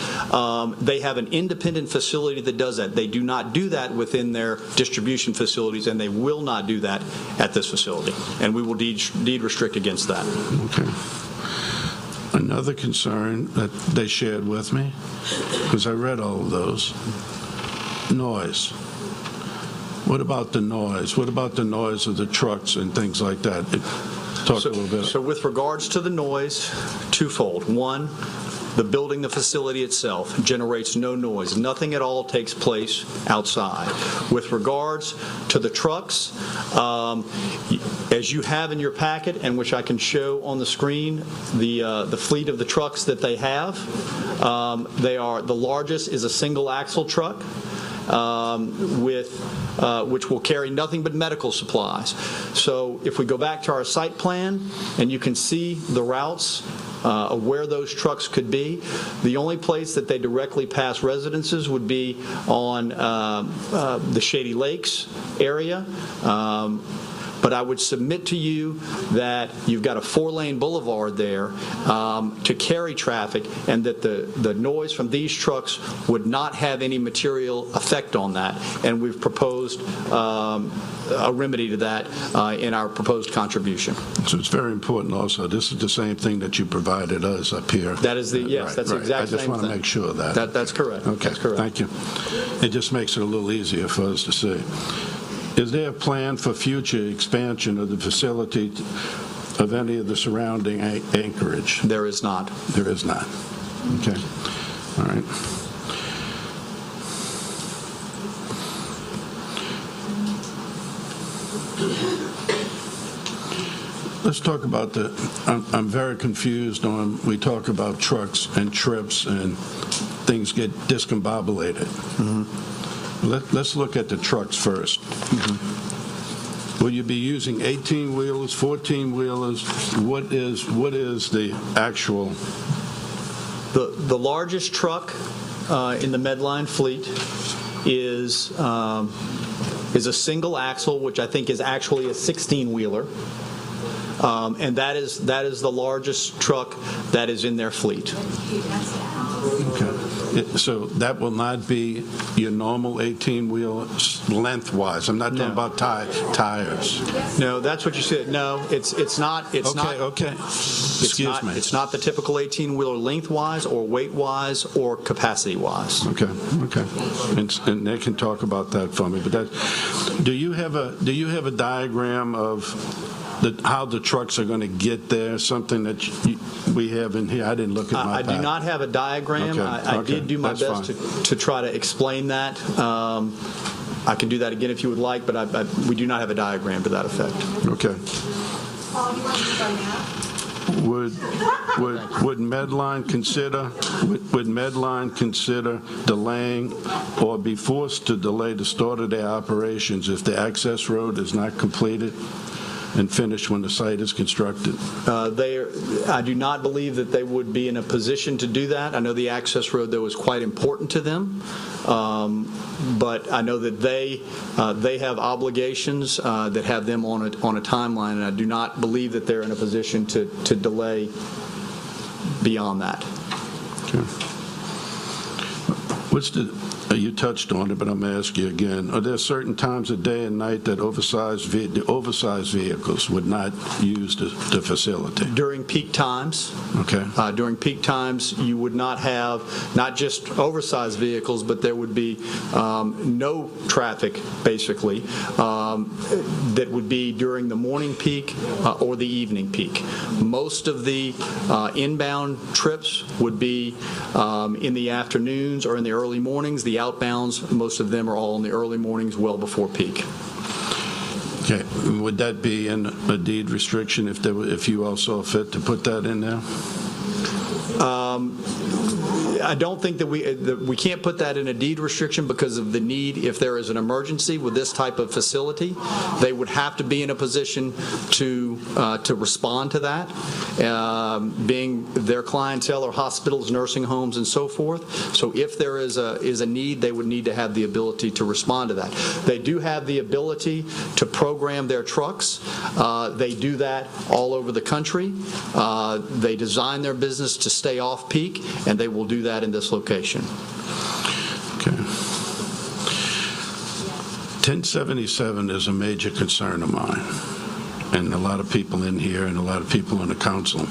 they have an independent facility that does that. They do not do that within their distribution facilities, and they will not do that at this facility. And we will deed restrict against that. Okay. Another concern that they shared with me, because I read all of those, noise. What about the noise? What about the noise of the trucks and things like that? Talk a little bit. So with regards to the noise, twofold. One, the building, the facility itself generates no noise. Nothing at all takes place outside. With regards to the trucks, as you have in your packet, and which I can show on the screen, the fleet of the trucks that they have, the largest is a single axle truck. Which will carry nothing but medical supplies. So if we go back to our site plan, and you can see the routes of where those trucks could be, the only place that they directly pass residences would be on the Shady Lakes area. But I would submit to you that you've got a 4-lane boulevard there to carry traffic, and that the noise from these trucks would not have any material effect on that. And we've proposed a remedy to that in our proposed contribution. So it's very important also. This is the same thing that you provided us up here. That is yes, right, that's right. the exact same thing. I just want to make sure of that. That's correct. Okay, that's correct. Thank you. It just makes it a little easier for us to see. Is there a plan for future expansion of the facility of any of the surrounding acreage? There is not. There is not. Okay. All right. Let's talk about I'm very confused on, we talk about trucks and trips and things get discombobulated. Mm-hmm. Let's look at the trucks first. Mm-hmm. Will you be using 18-wheelers, 14-wheelers? What is the actual? The largest truck in the Medline fleet is a single axle, which I think is actually a 16-wheeler. And that is the largest truck that is in their fleet. Okay. So that will not be your normal 18-wheel lengthwise. I'm not talking about tires. No, that's what you said. No, it's not. It's not. Okay. Excuse me. It's not the typical 18-wheeler lengthwise or weight-wise or capacity-wise. Okay. And they can talk about that for me. But do you have a diagram of how the trucks are going to get there? Something that we have in here. I didn't look at my. I do not have a diagram. Okay. I did do my best to try to explain that. I can do that again if you would like, but we do not have a diagram to that effect. Okay. Would Medline consider delaying or be forced to delay the start of their operations if the access road is not completed and finished when the site is constructed? I do not believe that they would be in a position to do that. I know the access road, though, is quite important to them. But I know that they have obligations that have them on a timeline, and I do not believe that they're in a position to delay beyond that. Okay. You touched on it, but I'm going to ask you again. Are there certain times of day and night that oversized vehicles would not use the facility? During peak times. Okay. During peak times, you would not have not just oversized vehicles, but there would be no traffic, basically, that would be during the morning peak or the evening peak. Most of the inbound trips would be in the afternoons or in the early mornings. The outbounds, most of them are all in the early mornings, well before peak. Okay, would that be in a deed restriction if you all saw fit to put that in there? I don't think that we can't put that in a deed restriction because of the need. If there is an emergency with this type of facility, they would have to be in a position to respond to that, being their clientele or hospitals, nursing homes, and so forth. So if there is a need, they would need to have the ability to respond to that. They do have the ability to program their trucks. They do that all over the country. They design their business to stay off peak, and they will do that in this location. Okay. 1077 is a major concern of mine, and a lot of people in here and a lot of people in the council.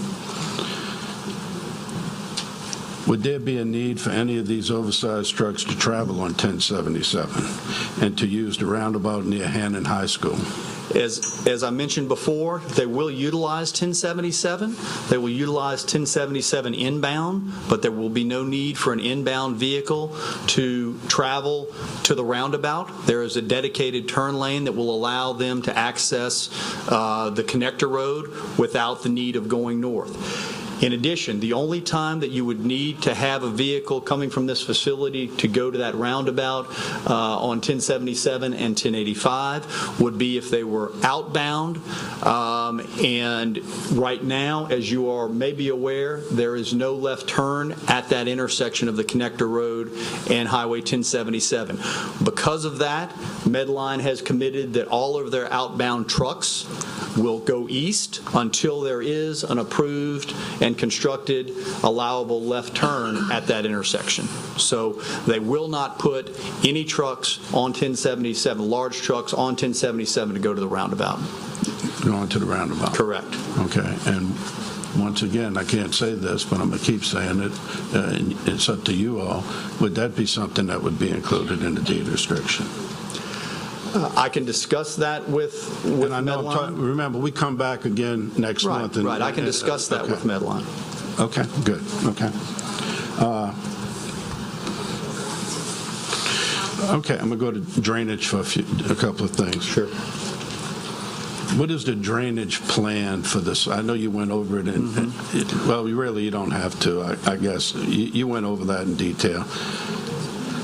Would there be a need for any of these oversized trucks to travel on 1077 and to use the roundabout near Hannon High School? As I mentioned before, they will utilize 1077. They will utilize 1077 inbound, but there will be no need for an inbound vehicle to travel to the roundabout. There is a dedicated turn lane that will allow them to access the connector road without the need of going north. In addition, the only time that you would need to have a vehicle coming from this facility to go to that roundabout on 1077 and 1085 would be if they were outbound. And right now, as you are maybe aware, there is no left turn at that intersection of the connector road and Highway 1077. Because of that, Medline has committed that all of their outbound trucks will go east until there is an approved and constructed allowable left turn at that intersection. So they will not put any trucks on 1077, large trucks on 1077 to go to the roundabout. Going to the roundabout? Correct. Okay. And once again, I can't say this, but I'm going to keep saying it. It's up to you all. Would that be something that would be included in the deed restriction? I can discuss that with and I know Medline. Remember, we come back again next month. Right, I can discuss that with Medline. Okay, good. Okay. Okay, I'm going to go to drainage for a couple of things. Sure. What is the drainage plan for this? I know you went over it, well, you don't have to, I guess. You went over that in detail.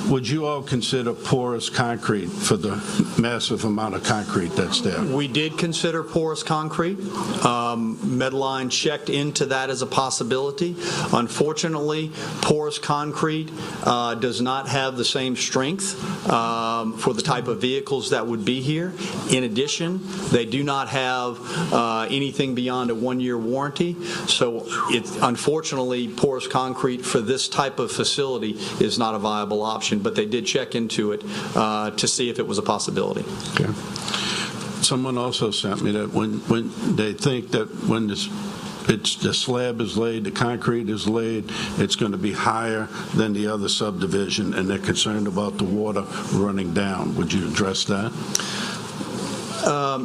Would you all consider porous concrete for the massive amount of concrete that's there? We did consider porous concrete. Medline checked into that as a possibility. Unfortunately, porous concrete does not have the same strength for the type of vehicles that would be here. In addition, they do not have anything beyond a 1-year warranty. So unfortunately, porous concrete for this type of facility is not a viable option, but they did check into it to see if it was a possibility. Okay. Someone also sent me that when they think that when the slab is laid, the concrete is laid, it's going to be higher than the other subdivision, and they're concerned about the water running down. Would you address that?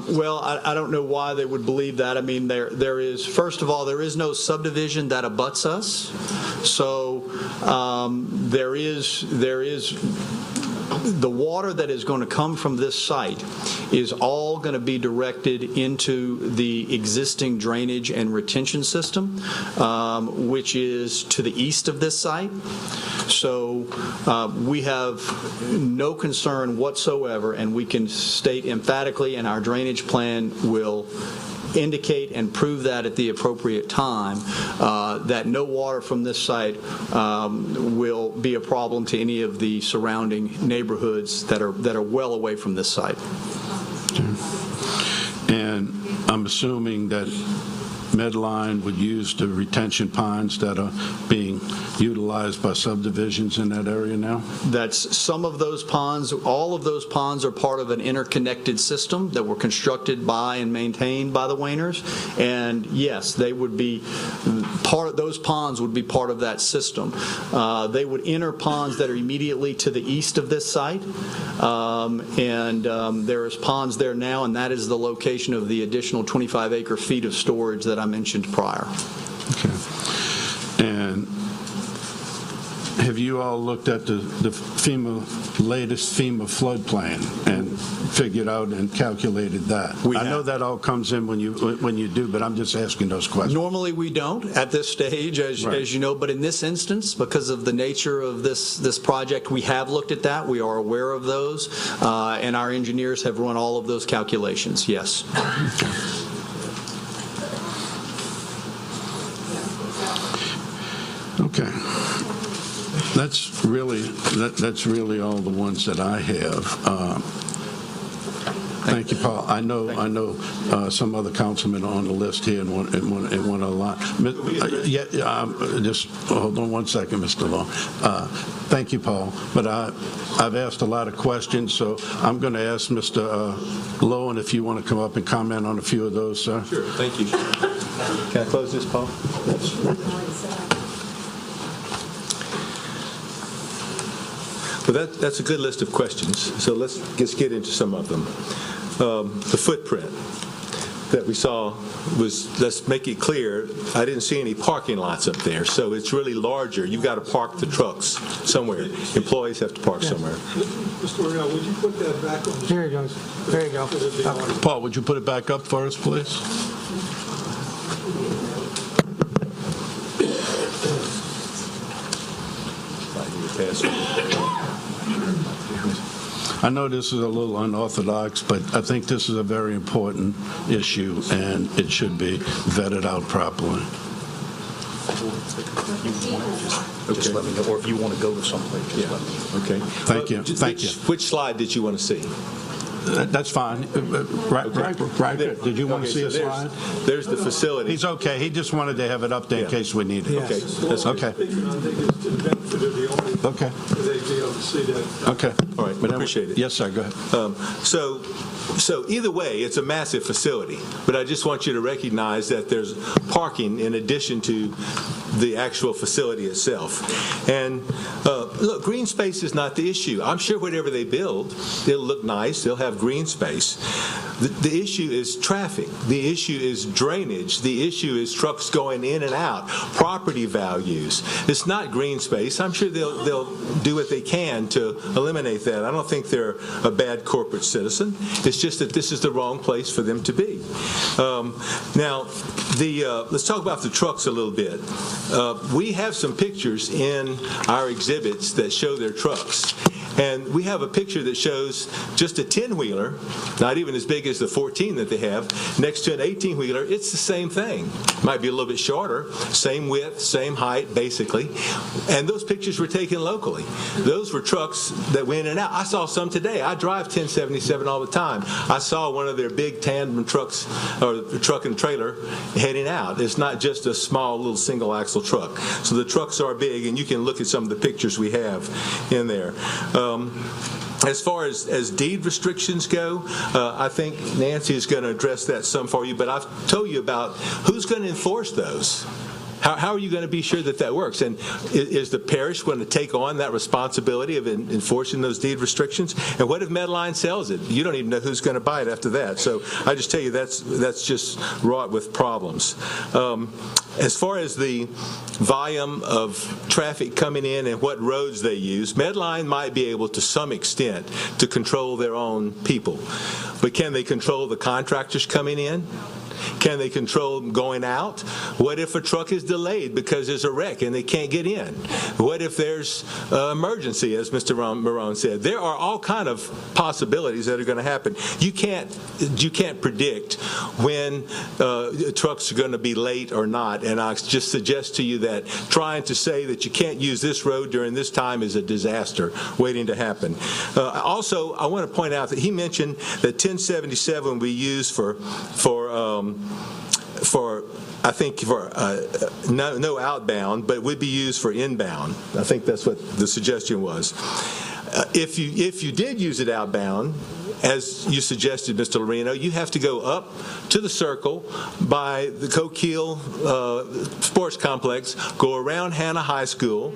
Well, I don't know why they would believe that. I mean, there is, first of all, there is no subdivision that abuts us. So there is the water that is going to come from this site is all going to be directed into the existing drainage and retention system, which is to the east of this site. So we have no concern whatsoever, and we can state emphatically, and our drainage plan will indicate and prove that at the appropriate time, that no water from this site will be a problem to any of the surrounding neighborhoods that are well away from this site. And I'm assuming that Medline would use the retention ponds that are being utilized by subdivisions in that area now? That's some of those ponds. All of those ponds are part of an interconnected system that were constructed by and maintained by the Wainers. And yes, they would be those ponds would be part of that system. They would enter ponds that are immediately to the east of this site. There is ponds there now, and that is the location of the additional 25 acre-feet of storage that I mentioned prior. Okay. And have you all looked at the latest FEMA flood plan and figured out and calculated that? I know that all comes in when you do, but I'm just asking those questions. Normally, we don't at this stage, as you know, but in this instance, because of the nature of this project, we have looked at that. We are aware of those, and our engineers have run all of those calculations, yes. Okay. That's really all the ones that I have. Thank you, Paul. I know some other councilmen are on the list here and want a lot. Just hold on one second, Mr. Long. Thank you, Paul. But I've asked a lot of questions, so I'm going to ask Mr. Lowen if you want to come up and comment on a few of those, sir. Sure. Thank you. Can I close this, Paul? Well, that's a good list of questions. So let's just get into some of them. The footprint that we saw was, let's make it clear, I didn't see any parking lots up there, so it's really larger. You've got to park the trucks somewhere. Employees have to park somewhere. Mr. Reno, would you put that back on? Here it goes. There you go. Paul, would you put it back up for us, please? I know this is a little unorthodox, but I think this is a very important issue, and it should be vetted out properly. Just let me know, or if you want to go to someplace, just let me know. Okay. Thank you. Thank you. Which slide did you want to see? That's fine. Right there. Did you want to see a slide? There's the facility. He's okay. He just wanted to have it up there in case we need it. Okay. That's good. Okay. Okay. Okay. All right. I appreciate it. Yes, sir. Go ahead. So either way, it's a massive facility, but I just want you to recognize that there's parking in addition to the actual facility itself. And look, green space is not the issue. I'm sure whatever they build, it'll look nice. They'll have green space. The issue is traffic. The issue is drainage. The issue is trucks going in and out, property values. It's not green space. I'm sure they'll do what they can to eliminate that. I don't think they're a bad corporate citizen. It's just that this is the wrong place for them to be. Now, let's talk about the trucks a little bit. We have some pictures in our exhibits that show their trucks. And we have a picture that shows just a 10-wheeler, not even as big as the 14 that they have, next to an 18-wheeler. It's the same thing. Might be a little bit shorter, same width, same height, basically. And those pictures were taken locally. Those were trucks that went in and out. I saw some today. I drive 1077 all the time. I saw one of their big tandem trucks, or truck and trailer, heading out. It's not just a small little single-axle truck. So the trucks are big, and you can look at some of the pictures we have in there. As far as deed restrictions go, I think Nancy is going to address that some for you, but I've told you about who's going to enforce those. How are you going to be sure that that works? And is the parish going to take on that responsibility of enforcing those deed restrictions? And what if Medline sells it? You don't even know who's going to buy it after that. So I just tell you that's just wrought with problems. As far as the volume of traffic coming in and what roads they use, Medline might be able to some extent to control their own people. But can they control the contractors coming in? Can they control them going out? What if a truck is delayed because there's a wreck and they can't get in? What if there's an emergency, as Mr. Marone said? There are all kind of possibilities that are going to happen. You can't predict when trucks are going to be late or not, and I just suggest to you that trying to say that you can't use this road during this time is a disaster waiting to happen. Also, I want to point out that he mentioned that 1077 we use for no outbound, but would be used for inbound. I think that's what the suggestion was. If you did use it outbound, as you suggested, Mr. Loreno, you have to go up to the circle by the Coquille Sports Complex, go around Hannah High School,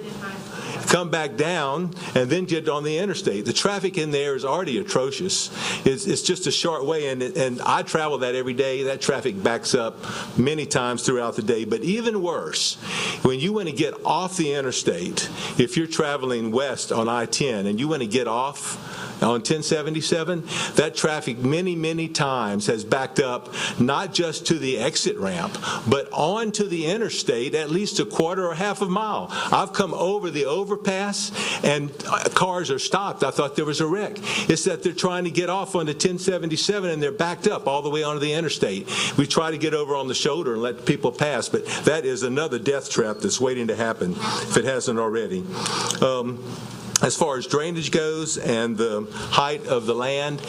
come back down, and then get on the interstate. The traffic in there is already atrocious. It's just a short way, and I travel that every day. That traffic backs up many times throughout the day. But even worse, when you want to get off the interstate, if you're traveling west on I-10 and you want to get off on 1077, that traffic many times has backed up not just to the exit ramp, but onto the interstate at least a quarter or half a mile. I've come over the overpass and cars are stopped. I thought there was a wreck. It's that they're trying to get off onto 1077 and they're backed up all the way onto the interstate. We try to get over on the shoulder and let people pass, but that is another death trap that's waiting to happen if it hasn't already. As far as drainage goes and the height of the land,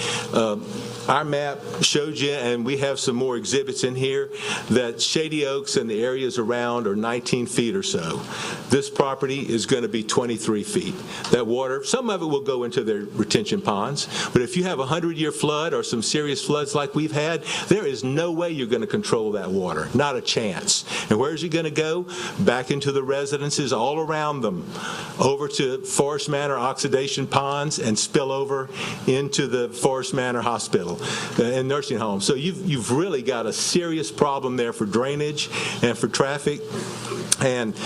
our map showed you, and we have some more exhibits in here, that Shady Oaks and the areas around are 19 feet or so. This property is going to be 23 feet. That water, some of it will go into their retention ponds, but if you have a 100-year flood or some serious floods like we've had, there is no way you're going to control that water, not a chance. And where's it going to go? Back into the residences all around them, over to Forest Manor oxidation ponds, and spill over into the Forest Manor Hospital and nursing home. So you've really got a serious problem there for drainage and for traffic. And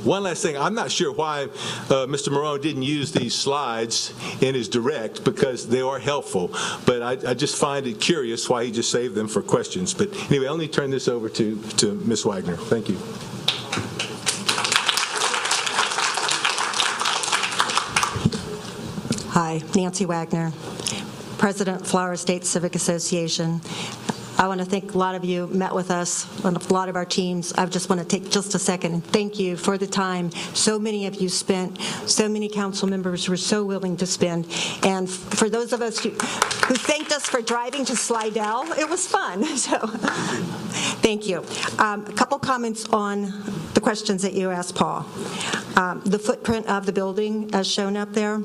one last thing, I'm not sure why Mr. Morone didn't use these slides in his direct, because they are helpful, but I just find it curious why he just saved them for questions. But anyway, I'll only turn this over to Ms. Wagner. Thank you. Hi, Nancy Wagner, President, Flower Estates Civic Association. I want to thank a lot of you met with us, and a lot of our teams. I just want to take just a second and thank you for the time so many of you spent, so many council members were so willing to spend. And for those of us who thanked us for driving to Slidell, it was fun. So thank you. A couple comments on the questions that you asked, Paul. The footprint of the building as shown up there.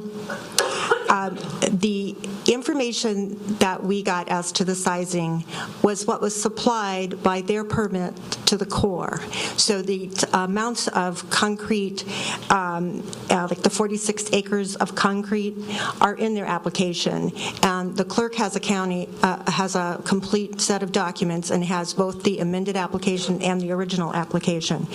The information that we got as to the sizing was what was supplied by their permit to the Corps. So the amounts of concrete, like the 46 acres of concrete, are in their application. And the clerk has a complete set of documents and has both the amended application and the original application.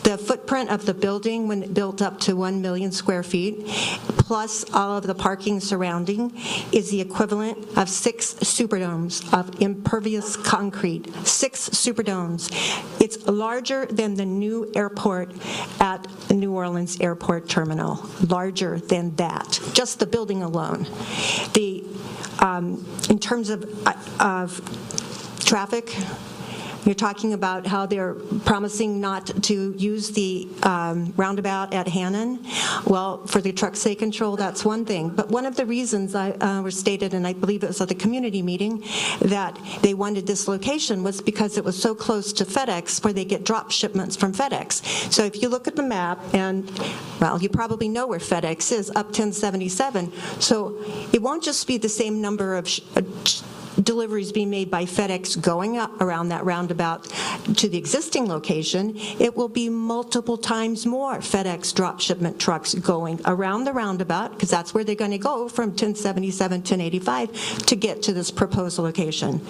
The footprint of the building, when it built up to 1 million square feet, plus all of the parking surrounding, is the equivalent of 6 superdomes of impervious concrete. 6 superdomes. It's larger than the new airport at the New Orleans Airport Terminal. Larger than that. Just the building alone. In terms of traffic, you're talking about how they're promising not to use the roundabout at Hannon. Well, for the trucks they control, that's one thing. But one of the reasons was stated, and I believe it was at the community meeting, that they wanted this location was because it was so close to FedEx, where they get drop shipments from FedEx. So if you look at the map, and, well, you probably know where FedEx is, up 1077. So it won't just be the same number of deliveries being made by FedEx going up around that roundabout to the existing location. It will be multiple times more FedEx drop shipment trucks going around the roundabout, because that's where they're going to go from 1077, 1085 to get to this proposed location.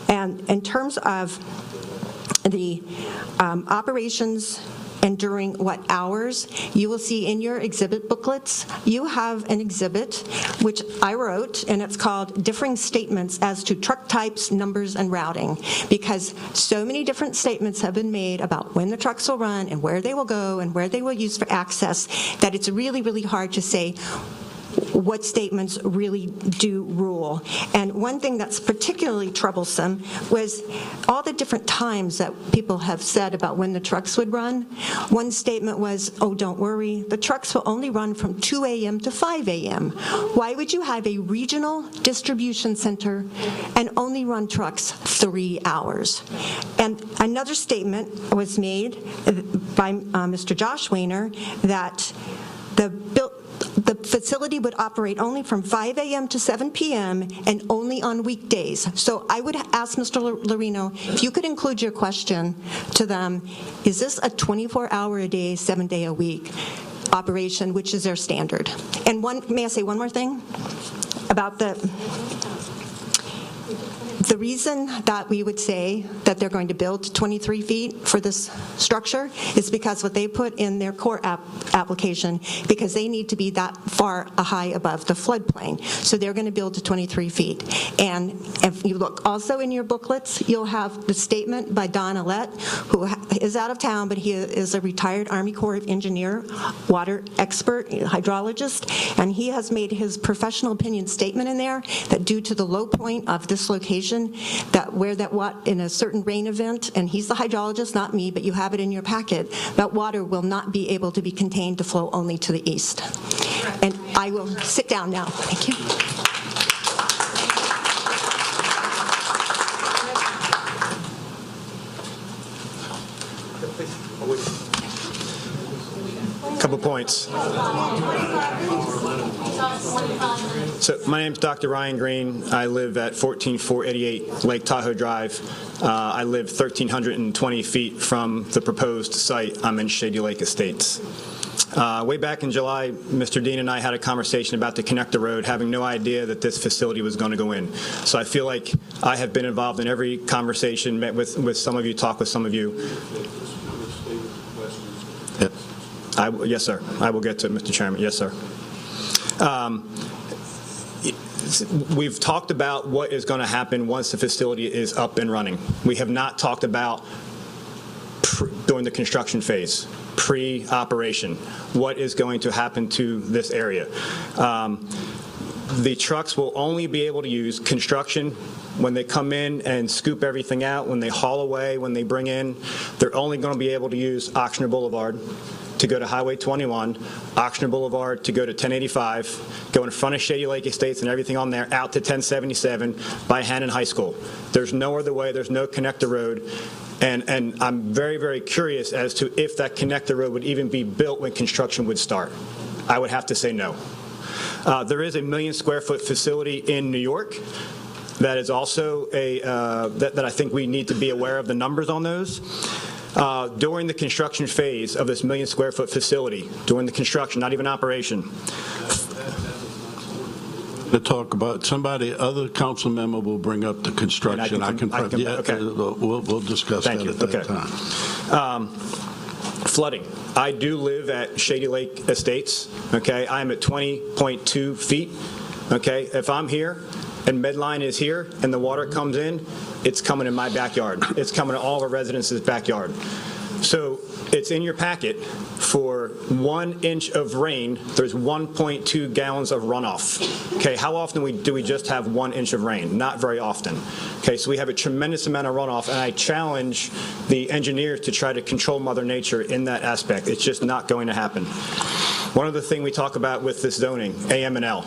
And in terms of the operations and during what hours, you will see in your exhibit booklets, you have an exhibit which I wrote, and it's called Differing Statements as to Truck Types, Numbers, and Routing, because so many different statements have been made about when the trucks will run and where they will go and where they will use for access, that it's really, really hard to say what statements really do rule. And one thing that's particularly troublesome was all the different times that people have said about when the trucks would run. One statement was, oh, don't worry, the trucks will only run from 2 a.m. to 5 a.m. Why would you have a regional distribution center and only run trucks 3 hours? And another statement was made by Mr. Josh Weiner that the facility would operate only from 5 a.m. to 7 p.m. and only on weekdays. So I would ask Mr. Lorino, if you could include your question to them, is this a 24-hour-a-day, 7-day-a-week operation, which is their standard? And may I say one more thing about the reason that we would say that they're going to build 23 feet for this structure is because what they put in their core application, because they need to be that far high above the floodplain. So they're going to build to 23 feet. And if you look also in your booklets, you'll have the statement by Don Allett, who is out of town, but he is a retired Army Corps of Engineer, water expert, hydrologist, and he has made his professional opinion statement in there that due to the low point of this location, that where that in a certain rain event, and he's the hydrologist, not me, but you have it in your packet, that water will not be able to be contained to flow only to the east. And I will sit down now. Thank you. Couple points. So my name's Dr. Ryan Green. I live at 14488 Lake Tahoe Drive. I live 1,320 feet from the proposed site. I'm in Shady Lake Estates. Way back in July, Mr. Dean and I had a conversation about the connector road, having no idea that this facility was going to go in. So I feel like I have been involved in every conversation, met with some of you, talked with some of you. Yes, sir. I will get to it, Mr. Chairman. Yes, sir. We've talked about what is going to happen once the facility is up and running. We have not talked about during the construction phase, pre-operation, what is going to happen to this area. The trucks will only be able to use construction when they come in and scoop everything out, when they haul away, when they bring in. They're only going to be able to use Oxner Boulevard to go to Highway 21, Oxner Boulevard to go to 1085, go in front of Shady Lake Estates and everything on there, out to 1077 by Hannon High School. There's no other way. There's no connector road. And I'm very, very curious as to if that connector road would even be built when construction would start. I would have to say no. There is a 1 million square foot facility in New York that is also that I think we need to be aware of the numbers on those. During the construction phase of this 1 million square foot facility, during the construction, not even operation. To talk about other council member will bring up the construction. Okay. We'll discuss that at that time. Flooding. I do live at Shady Lake Estates. Okay, I'm at 20.2 feet. Okay, if I'm here and Medline is here and the water comes in, it's coming in my backyard. It's coming to all our residents' backyard. So it's in your packet. For 1 inch of rain, there's 1.2 gallons of runoff. Okay, how often do we just have 1 inch of rain? Not very often. Okay, so we have a tremendous amount of runoff, and I challenge the engineers to try to control Mother Nature in that aspect. It's just not going to happen. One other thing we talk about with this zoning, AM and L.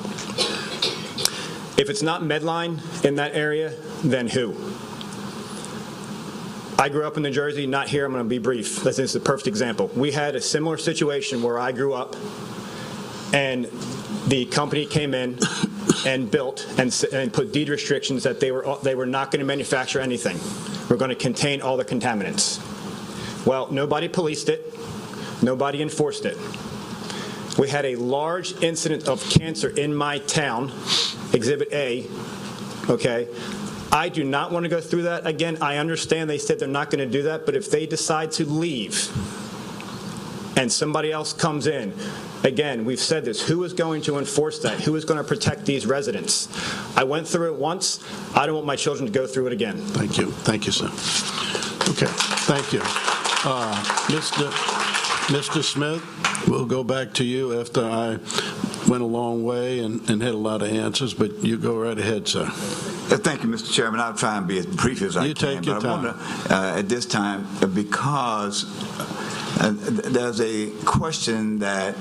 If it's not Medline in that area, then who? I grew up in New Jersey, not here. I'm going to be brief. This is the perfect example. We had a similar situation where I grew up, and the company came in and built and put deed restrictions that they were not going to manufacture anything. We're going to contain all the contaminants. Well, nobody policed it. Nobody enforced it. We had a large incident of cancer in my town, Exhibit A, okay? I do not want to go through that again. I understand they said they're not going to do that, but if they decide to leave and somebody else comes in, again, we've said this, who is going to enforce that? Who is going to protect these residents? I went through it once. I don't want my children to go through it again. Thank you. Thank you, sir. Okay, thank you. Mr. Smith, we'll go back to you after I went a long way and had a lot of answers, but you go right ahead, sir. Thank you, Mr. Chairman. I'll try and be as brief as I can. You take your time. I want to, at this time, because there's a question that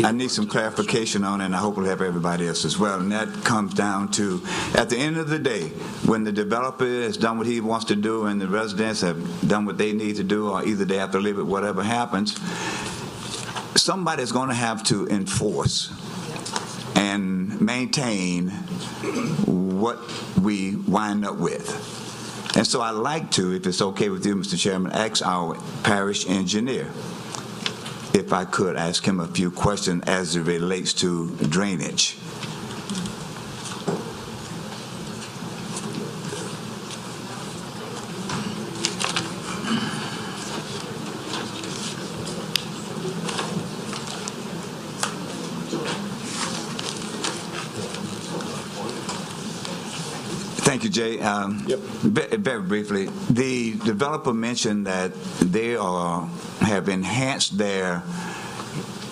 I need some clarification on, and I hope it'll help everybody else as well, and that comes down to, at the end of the day, when the developer has done what he wants to do and the residents have done what they need to do, or either they have to live it, whatever happens, somebody's going to have to enforce and maintain what we wind up with. And so I'd like to, if it's okay with you, Mr. Chairman, ask our parish engineer if I could ask him a few questions as it relates to drainage. Thank you, Jay. Very briefly, the developer mentioned that they have enhanced their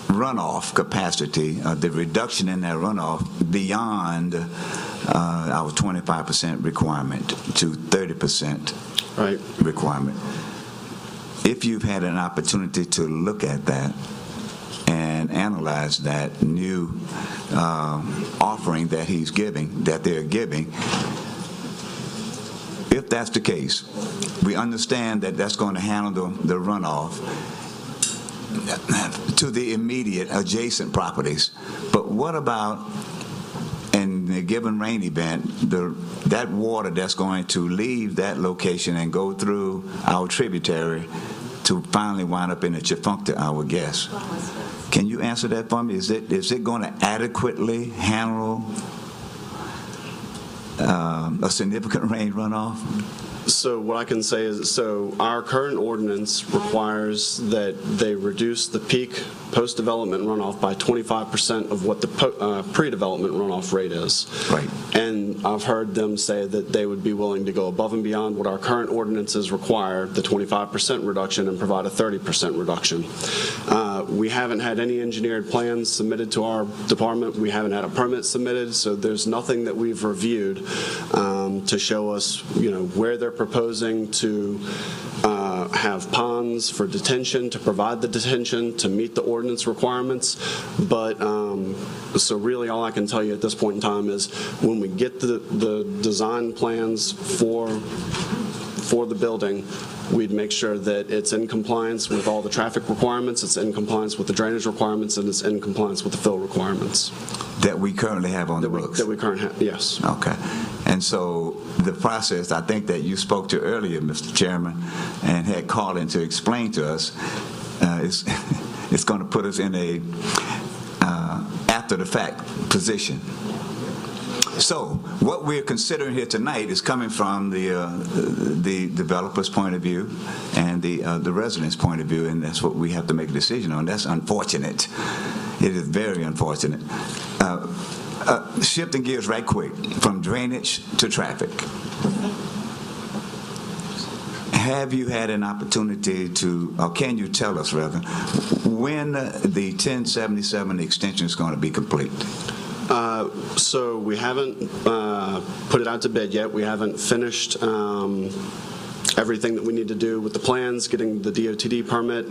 runoff capacity, the reduction in their runoff beyond our 25% requirement to 30% requirement. If you've had an opportunity to look at that and analyze that new offering that they're giving, if that's the case, we understand that that's going to handle the runoff to the immediate adjacent properties. But what about, in a given rain event, that water that's going to leave that location and go through our tributary to finally wind up in the Chifuncta, I would guess? Can you answer that for me? Is it going to adequately handle a significant rain runoff? So what I can say is, our current ordinance requires that they reduce the peak post-development runoff by 25% of what the pre-development runoff rate is. Right. And I've heard them say that they would be willing to go above and beyond what our current ordinances require, the 25% reduction, and provide a 30% reduction. We haven't had any engineered plans submitted to our department. We haven't had a permit submitted, so there's nothing that we've reviewed to show us, where they're proposing to have ponds for detention, to provide the detention, to meet the ordinance requirements. But so really all I can tell you at this point in time is when we get the design plans for the building, we'd make sure that it's in compliance with all the traffic requirements, it's in compliance with the drainage requirements, and it's in compliance with the fill requirements. That we currently have on the books? That we currently have, yes. Okay. And so the process, I think that you spoke to earlier, Mr. Chairman, and had called in to explain to us, it's going to put us in a after-the-fact position. So what we're considering here tonight is coming from the developer's point of view and the resident's point of view, and that's what we have to make a decision on. That's unfortunate. It is very unfortunate. Shifting gears right quick from drainage to traffic. Have you had an opportunity to, or can you tell us rather, when the 1077 extension is going to be complete? So we haven't put it out to bid yet. We haven't finished everything that we need to do with the plans, getting the DOTD permit,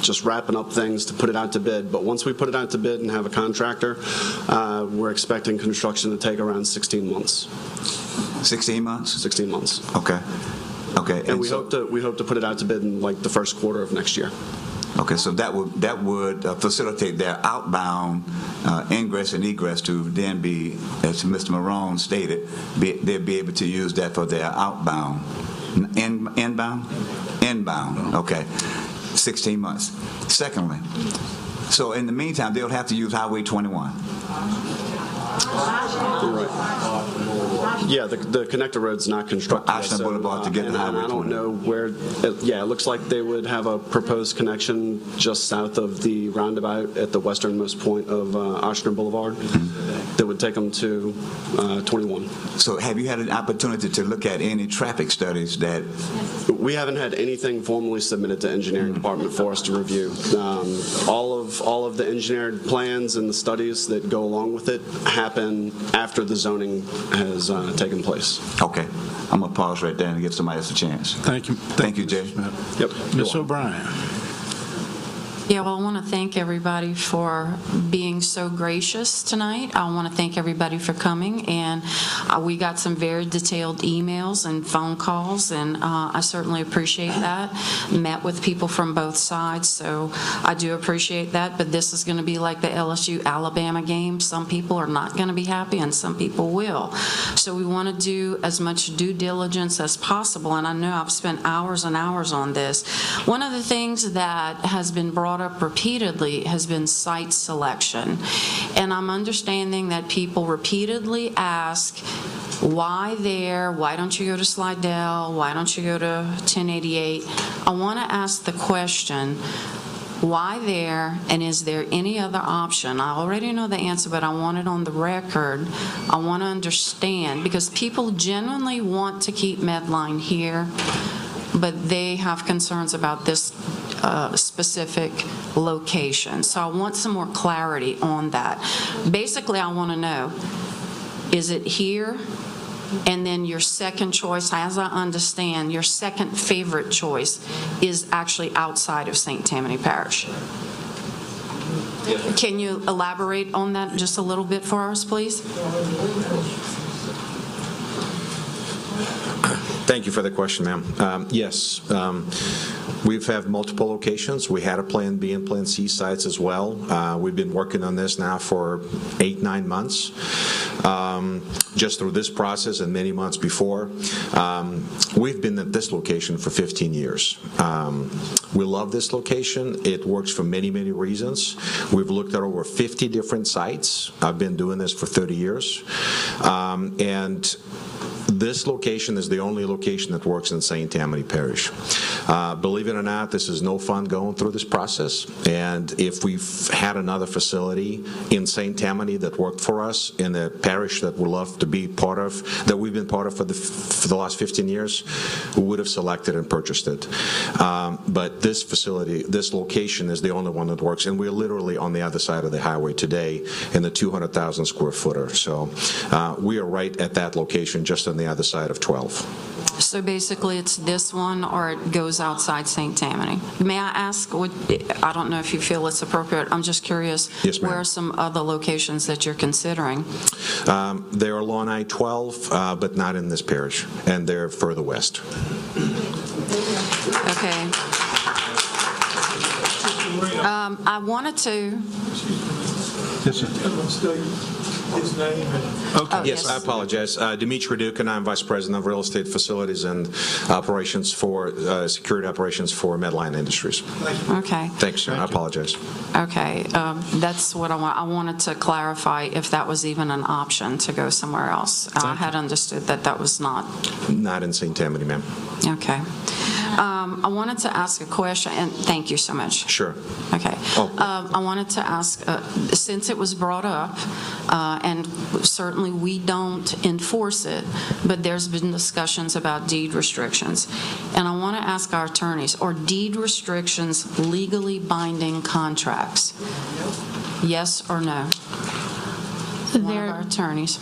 just wrapping up things to put it out to bid. But once we put it out to bid and have a contractor, we're expecting construction to take around 16 months. 16 months? 16 months. Okay. Okay. And we hope to put it out to bid in like the first quarter of next year. Okay, so that would facilitate their outbound ingress and egress to then be, as Mr. Marone stated, they'll be able to use that for their outbound. Inbound? Inbound, okay. 16 months. Secondly, so in the meantime, they'll have to use Highway 21. Right. Yeah, the connector road's not constructed. Ashland Boulevard to get to Highway 21. I don't know where. Yeah, it looks like they would have a proposed connection just south of the roundabout at the westernmost point of Ashland Boulevard that would take them to 21. So have you had an opportunity to look at any traffic studies that? We haven't had anything formally submitted to engineering department for us to review. All of the engineered plans and the studies that go along with it happen after the zoning has taken place. Okay. I'm going to pause right there and give somebody else a chance. Thank you. Thank you, Jay. Yep. Ms. O'Brien. Yeah, well, I want to thank everybody for being so gracious tonight. I want to thank everybody for coming, and we got some very detailed emails and phone calls, and I certainly appreciate that. Met with people from both sides, so I do appreciate that, but this is going to be like the LSU-Alabama game. Some people are not going to be happy, and some people will. So we want to do as much due diligence as possible, and I know I've spent hours and hours on this. One of the things that has been brought up repeatedly has been site selection. And I'm understanding that people repeatedly ask, why there? Why don't you go to Slidell? Why don't you go to 1088? I want to ask the question, why there, and is there any other option? I already know the answer, but I want it on the record. I want to understand, because people genuinely want to keep Medline here, but they have concerns about this specific location. So I want some more clarity on that. Basically, I want to know, is it here? And then your second choice, as I understand, your second favorite choice is actually outside of St. Tammany Parish. Can you elaborate on that just a little bit for us, please? Thank you for the question, ma'am. Yes, we've had multiple locations. We had a Plan B and Plan C sites as well. We've been working on this now for 8-9 months. Just through this process and many months before. We've been at this location for 15 years. We love this location. It works for many, many reasons. We've looked at over 50 different sites. I've been doing this for 30 years. And this location is the only location that works in St. Tammany Parish. Believe it or not, this is no fun going through this process. And if we've had another facility in St. Tammany that worked for us in a parish that we love to be part of, that we've been part of for the last 15 years, we would have selected and purchased it. But this facility, this location is the only one that works, and we're literally on the other side of the highway today in the 200,000 square footer. So we are right at that location, just on the other side of 12. So basically, it's this one, or it goes outside St. Tammany. May I ask, I don't know if you feel it's appropriate, I'm just curious, yes, ma'am. Where are some other locations that you're considering? They're along I-12, but not in this parish, and they're further west. Okay. I wanted to... Yes, sir. His name and... Okay. Yes, I apologize. Dimitri Duke, and I'm Vice President of Real Estate Facilities and Operations for Security Operations for Medline Industries. Okay. Thanks, sir. I apologize. Okay, that's what I want. I wanted to clarify if that was even an option to go somewhere else. I had understood that that was not. Not in St. Tammany, ma'am. Okay. I wanted to ask a question, and thank you so much. Sure. Okay. I wanted to ask, since it was brought up, and certainly we don't enforce it, but there's been discussions about deed restrictions. And I want to ask our attorneys, are deed restrictions legally binding contracts? Yes or no? One of our attorneys.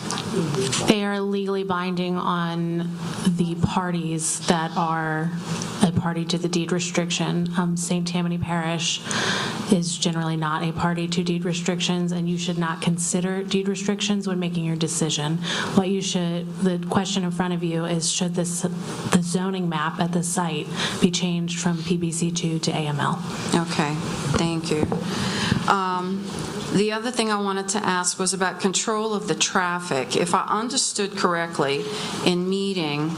They are legally binding on the parties that are a party to the deed restriction. St. Tammany Parish is generally not a party to deed restrictions, and you should not consider deed restrictions when making your decision. What you should, the question in front of you is, should the zoning map at the site be changed from PBC2 to AML? Okay, thank you. The other thing I wanted to ask was about control of the traffic. If I understood correctly in meeting,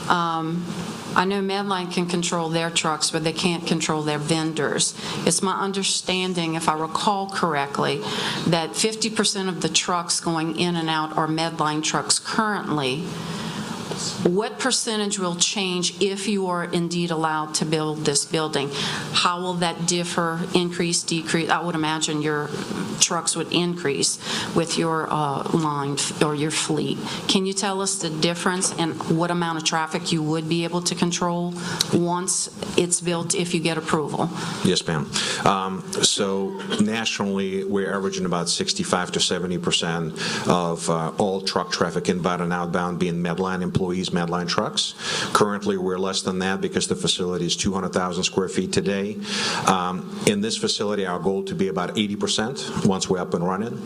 I know Medline can control their trucks, but they can't control their vendors. It's my understanding, if I recall correctly, that 50% of the trucks going in and out are Medline trucks currently. What percentage will change if you are indeed allowed to build this building? How will that differ, increase, decrease? I would imagine your trucks would increase with your line or your fleet. Can you tell us the difference and what amount of traffic you would be able to control once it's built, if you get approval? Yes, ma'am. So nationally, we're averaging about 65 to 70% of all truck traffic inbound and outbound being Medline employees. employees Medline trucks. Currently, we're less than that because the facility is 200,000 square feet today. In this facility, our goal to be about 80% once we're up and running,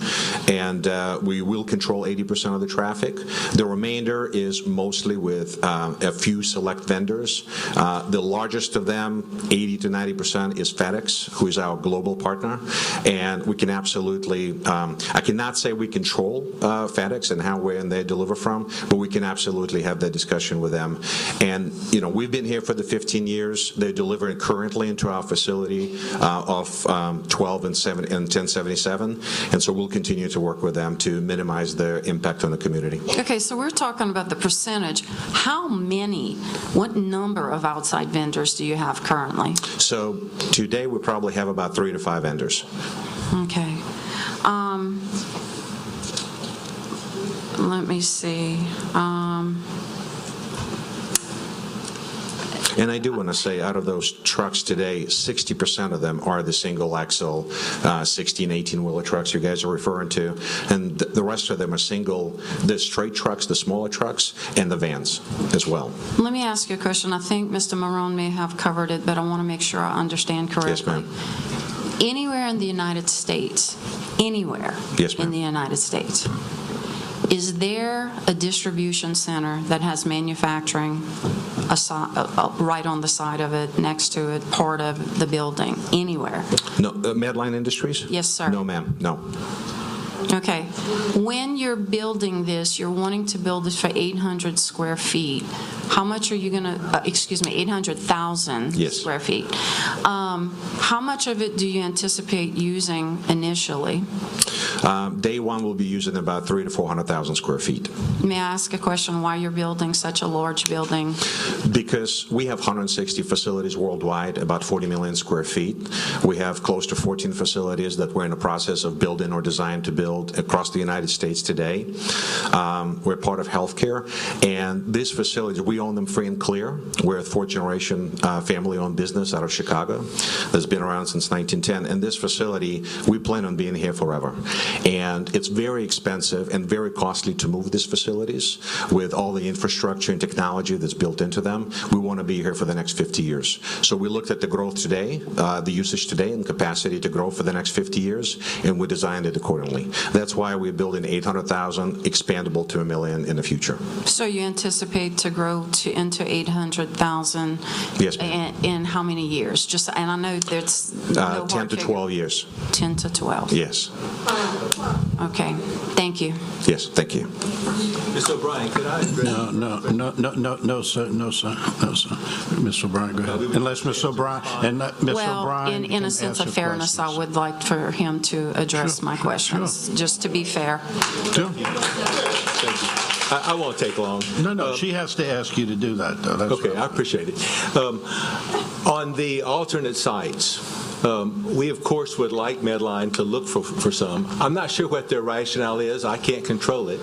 and we will control 80% of the traffic. The remainder is mostly with a few select vendors. The largest of them, 80 to 90%, is FedEx, who is our global partner, and we can absolutely, I cannot say we control FedEx and where they deliver from, but we can absolutely have that discussion with them. And, we've been here for the 15 years. They're delivering currently into our facility of 12 and 1077, and so we'll continue to work with them to minimize their impact on the community. Okay, so we're talking about the percentage. What number of outside vendors do you have currently? So today we probably have about 3 to 5 vendors. Okay. Let me see. And I do want to say, out of those trucks today, 60% of them are the single axle 16, 18-wheeler trucks you guys are referring to, and the rest of them are the straight trucks, the smaller trucks, and the vans as well. Let me ask you a question. I think Mr. Marone may have covered it, but I want to make sure I understand correctly. Yes, ma'am. Anywhere in the United States, anywhere Yes, ma'am. in the United States, is there a distribution center that has manufacturing right on the side of it, next to it, part of the building, anywhere? No, Medline Industries? Yes, sir. No, ma'am, no. Okay. When you're building this, you're wanting to build this for 800 square feet. How much are you going to, 800,000 Yes. square feet. How much of it do you anticipate using initially? Day one will be using about 300,000 to 400,000 square feet. May I ask a question why you're building such a large building? Because we have 160 facilities worldwide, about 40 million square feet. We have close to 14 facilities that we're in the process of building or design to build across the United States today. We're part of healthcare, and these facilities, we own them free and clear. We're a fourth-generation family-owned business out of Chicago that's been around since 1910, and this facility, we plan on being here forever. And it's very expensive and very costly to move these facilities with all the infrastructure and technology that's built into them. We want to be here for the next 50 years. So we looked at the growth today, the usage today, and capacity to grow for the next 50 years, and we designed it accordingly. That's why we're building 800,000, expandable to 1 million in the future. So you anticipate to grow into 800,000 Yes, ma'am. in how many years? And I know there's no 10 to 12 years. 10 to 12. Yes. Okay. Thank you. Yes, thank you. Mr. O'Brien, could I address? No, sir. Mr. O'Brien, go ahead. Unless Mr. O'Brien, Well, in a sense of fairness, I would like for him to address my questions, just to be fair. Sure. Thank you. I won't take long. No, she has to ask you to do that, though. That's Okay, right. I appreciate it. On the alternate sites, we, of course, would like Medline to look for some. I'm not sure what their rationale is. I can't control it.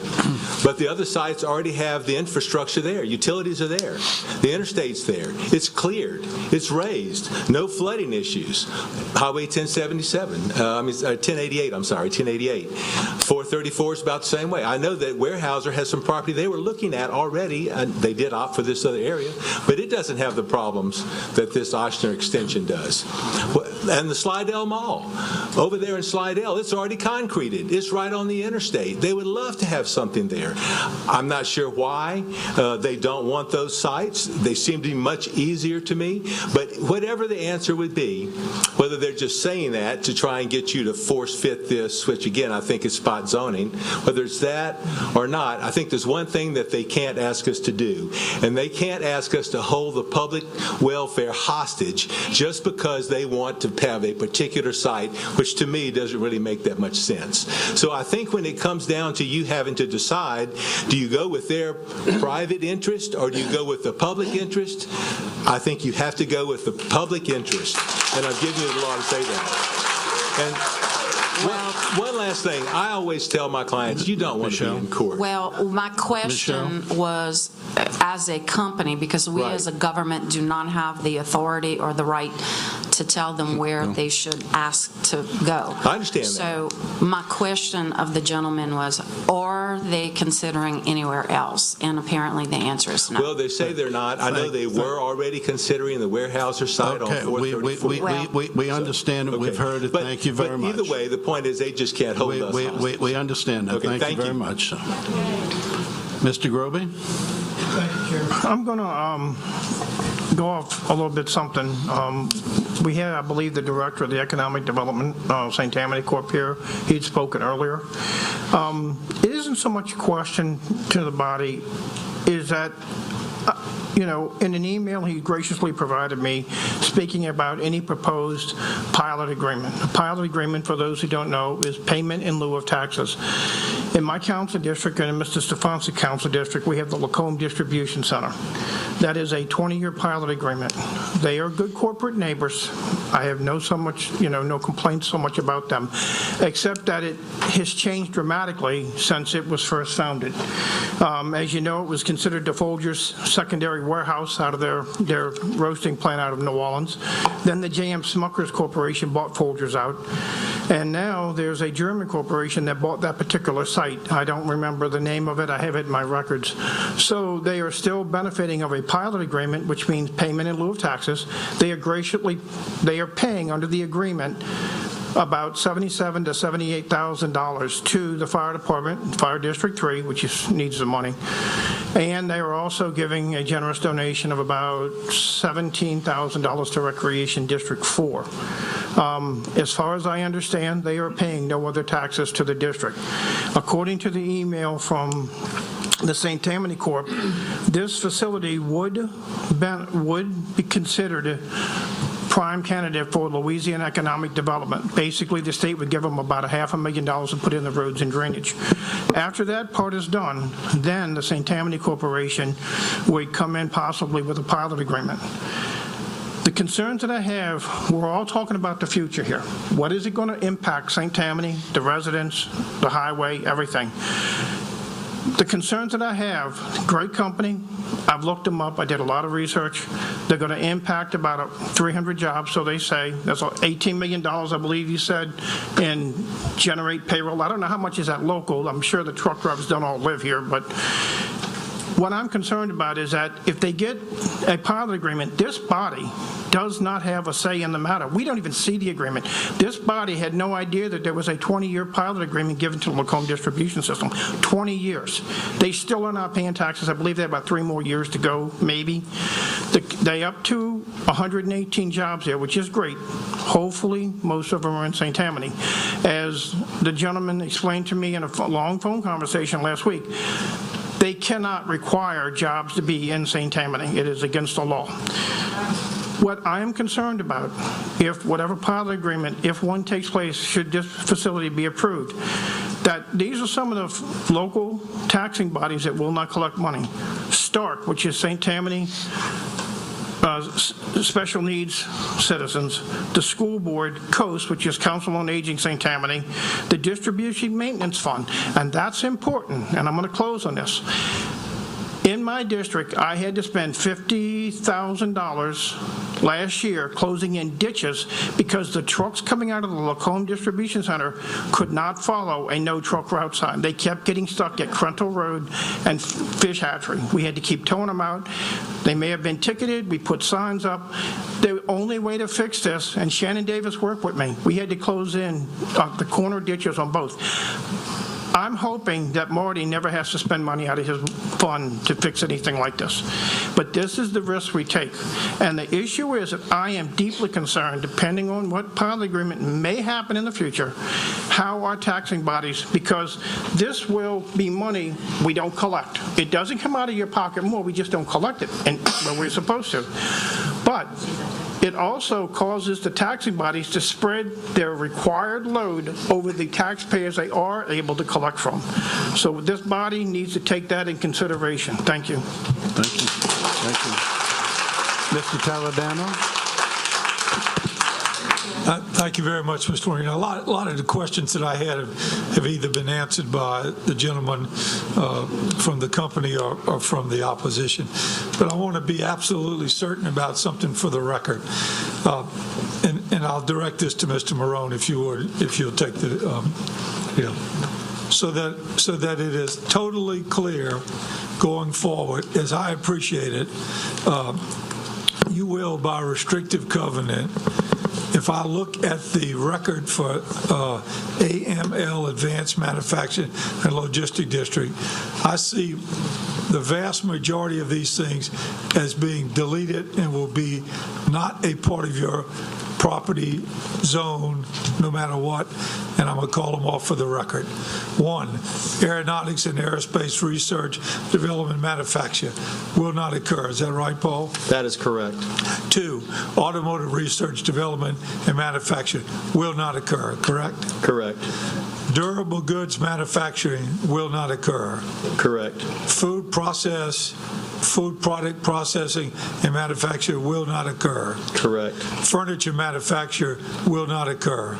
But the other sites already have the infrastructure there. Utilities are there. The interstate's there. It's cleared. It's raised. No flooding issues. Highway 1088, 434 is about the same way. I know that Weyerhaeuser has some property they were looking at already, and they did opt for this other area, but it doesn't have the problems that this Ochsner extension does. And the Slidell Mall, over there in Slidell, it's already concreted. It's right on the interstate. They would love to have something there. I'm not sure why they don't want those sites. They seem to be much easier to me. But whatever the answer would be, whether they're just saying that to try and get you to force fit this, which again I think is spot zoning, whether it's that or not, I think there's one thing that they can't ask us to do, and they can't ask us to hold the public welfare hostage just because they want to have a particular site, which to me doesn't really make that much sense. So I think when it comes down to you having to decide, do you go with their private interest or do you go with the public interest? I think you have to go with the public interest, and I've given you the law to say that. And one last thing, I always tell my clients, you don't want to be in court. Well, my question was, as a company, because we as a government do not have the authority or the right to tell them where they should ask to go. I understand that. So my question of the gentleman was, are they considering anywhere else? And apparently the answer is no. Well, they say they're not. I know they were already considering the Weyerhaeuser site on 434. We understand it. We've heard it. Thank you very much. Either way, the point is they just can't hold us hostage. We understand that. Okay, Thank you very much. Mr. Groby? I'm going to go off a little bit something. We had, I believe, the director of the Economic Development, St. Tammany Corp. here. He'd spoken earlier. It isn't so much a question to the body, is that in an email he graciously provided me speaking about any proposed pilot agreement. A pilot agreement, for those who don't know, is payment in lieu of taxes. In my council district and in Mr. Stefanski's council district, we have the Lacombe Distribution Center. That is a 20-year pilot agreement. They are good corporate neighbors. I have no complaints so much about them, except that it has changed dramatically since it was first founded. As you know, it was considered the Folgers secondary warehouse out of their roasting plant out of New Orleans. Then the J.M. Smuckers Corporation bought Folgers out. And now there's a German corporation that bought that particular site. I don't remember the name of it. I have it in my records. So they are still benefiting of a pilot agreement, which means payment in lieu of taxes. They are paying under the agreement about $77,000 to $78,000 to the fire department, Fire District 3, which needs the money. And they are also giving a generous donation of about $17,000 to Recreation District 4. As far as I understand, they are paying no other taxes to the district. According to the email from the St. Tammany Corp., this facility would be considered a prime candidate for Louisiana economic development. Basically, the state would give them about $500,000 to put in the roads and drainage. After that part is done, then the St. Tammany Corporation would come in possibly with a pilot agreement. The concerns that I have, we're all talking about the future here. What is it going to impact St. Tammany, the residents, the highway, everything? The concerns that I have, great company, I've looked them up, I did a lot of research. They're going to impact about 300 jobs, so they say. That's $18 million, I believe you said, and generate payroll. I don't know how much is that local. I'm sure the truck drivers don't all live here, but what I'm concerned about is that if they get a pilot agreement, this body does not have a say in the matter. We don't even see the agreement. This body had no idea that there was a 20-year pilot agreement given to the Lacombe distribution system. 20 years. They still are not paying taxes. I believe they have about 3 more years to go, maybe. They up to 118 jobs there, which is great. Hopefully, most of them are in St. Tammany. As the gentleman explained to me in a long phone conversation last week, they cannot require jobs to be in St. Tammany. It is against the law. What I am concerned about, if whatever pilot agreement, if one takes place, should this facility be approved, that these are some of the local taxing bodies that will not collect money. Stark, which is St. Tammany Special Needs Citizens, the school board, COAST, which is Council on Aging St. Tammany, the Distribution Maintenance Fund, and that's important, and I'm going to close on this. In my district, I had to spend $50,000 last year closing in ditches because the trucks coming out of the Lacombe Distribution Center could not follow a no-truck route sign. They kept getting stuck at Crental Road and Fish Hatchery. We had to keep towing them out. They may have been ticketed. We put signs up. The only way to fix this, and Shannon Davis worked with me, we had to close in the corner ditches on both. I'm hoping that Marty never has to spend money out of his fund to fix anything like this. But this is the risk we take. And the issue is that I am deeply concerned, depending on what pilot agreement may happen in the future, how our taxing bodies, because this will be money we don't collect. It doesn't come out of your pocket more, we just don't collect it and where we're supposed to. But it also causes the taxing bodies to spread their required load over the taxpayers they are able to collect from. So this body needs to take that in consideration. Thank you. Thank you. Thank you. Mr. Taladano? Thank you very much, Mr. Moreno. A lot of the questions that I had have either been answered by the gentleman from the company or from the opposition. But I want to be absolutely certain about something for the record. And and I'll direct this to Mr. Marone if you'll take the, so that it is totally clear going forward, as I appreciate it, you will, by restrictive covenant, if I look at the record for AML, Advanced Manufacturing and Logistic District, I see the vast majority of these things as being deleted and will be not a part of your property zone no matter what, and I'm going to call them off for the record. 1, aeronautics and aerospace research, development, manufacture will not occur. Is that right, Paul? That is correct. 2, automotive research, development, and manufacture will not occur, correct? Correct. Durable goods manufacturing will not occur. Correct. Food product processing and manufacture will not occur. Correct. Furniture manufacture will not occur.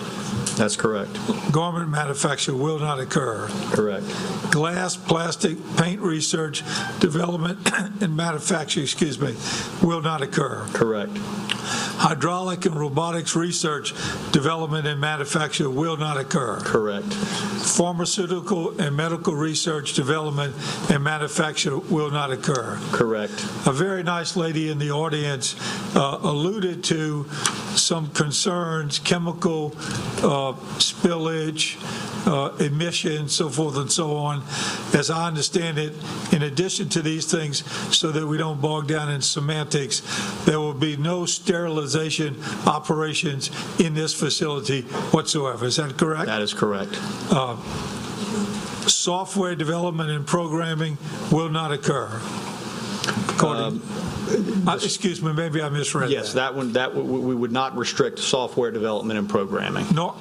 That's correct. Garment manufacture will not occur. Correct. Glass, plastic, paint research, development, and manufacture, will not occur. Correct. Hydraulic and robotics research, development, and manufacture will not occur. Correct. Pharmaceutical and medical research, development, and manufacture will not occur. Correct. A very nice lady in the audience alluded to some concerns, chemical spillage, emissions, so forth and so on. As I understand it, in addition to these things, so that we don't bog down in semantics, there will be no sterilization operations in this facility whatsoever. Is that correct? That is correct. Software development and programming will not occur. Excuse me, maybe I misread yes, that. we would not restrict software development and programming. No,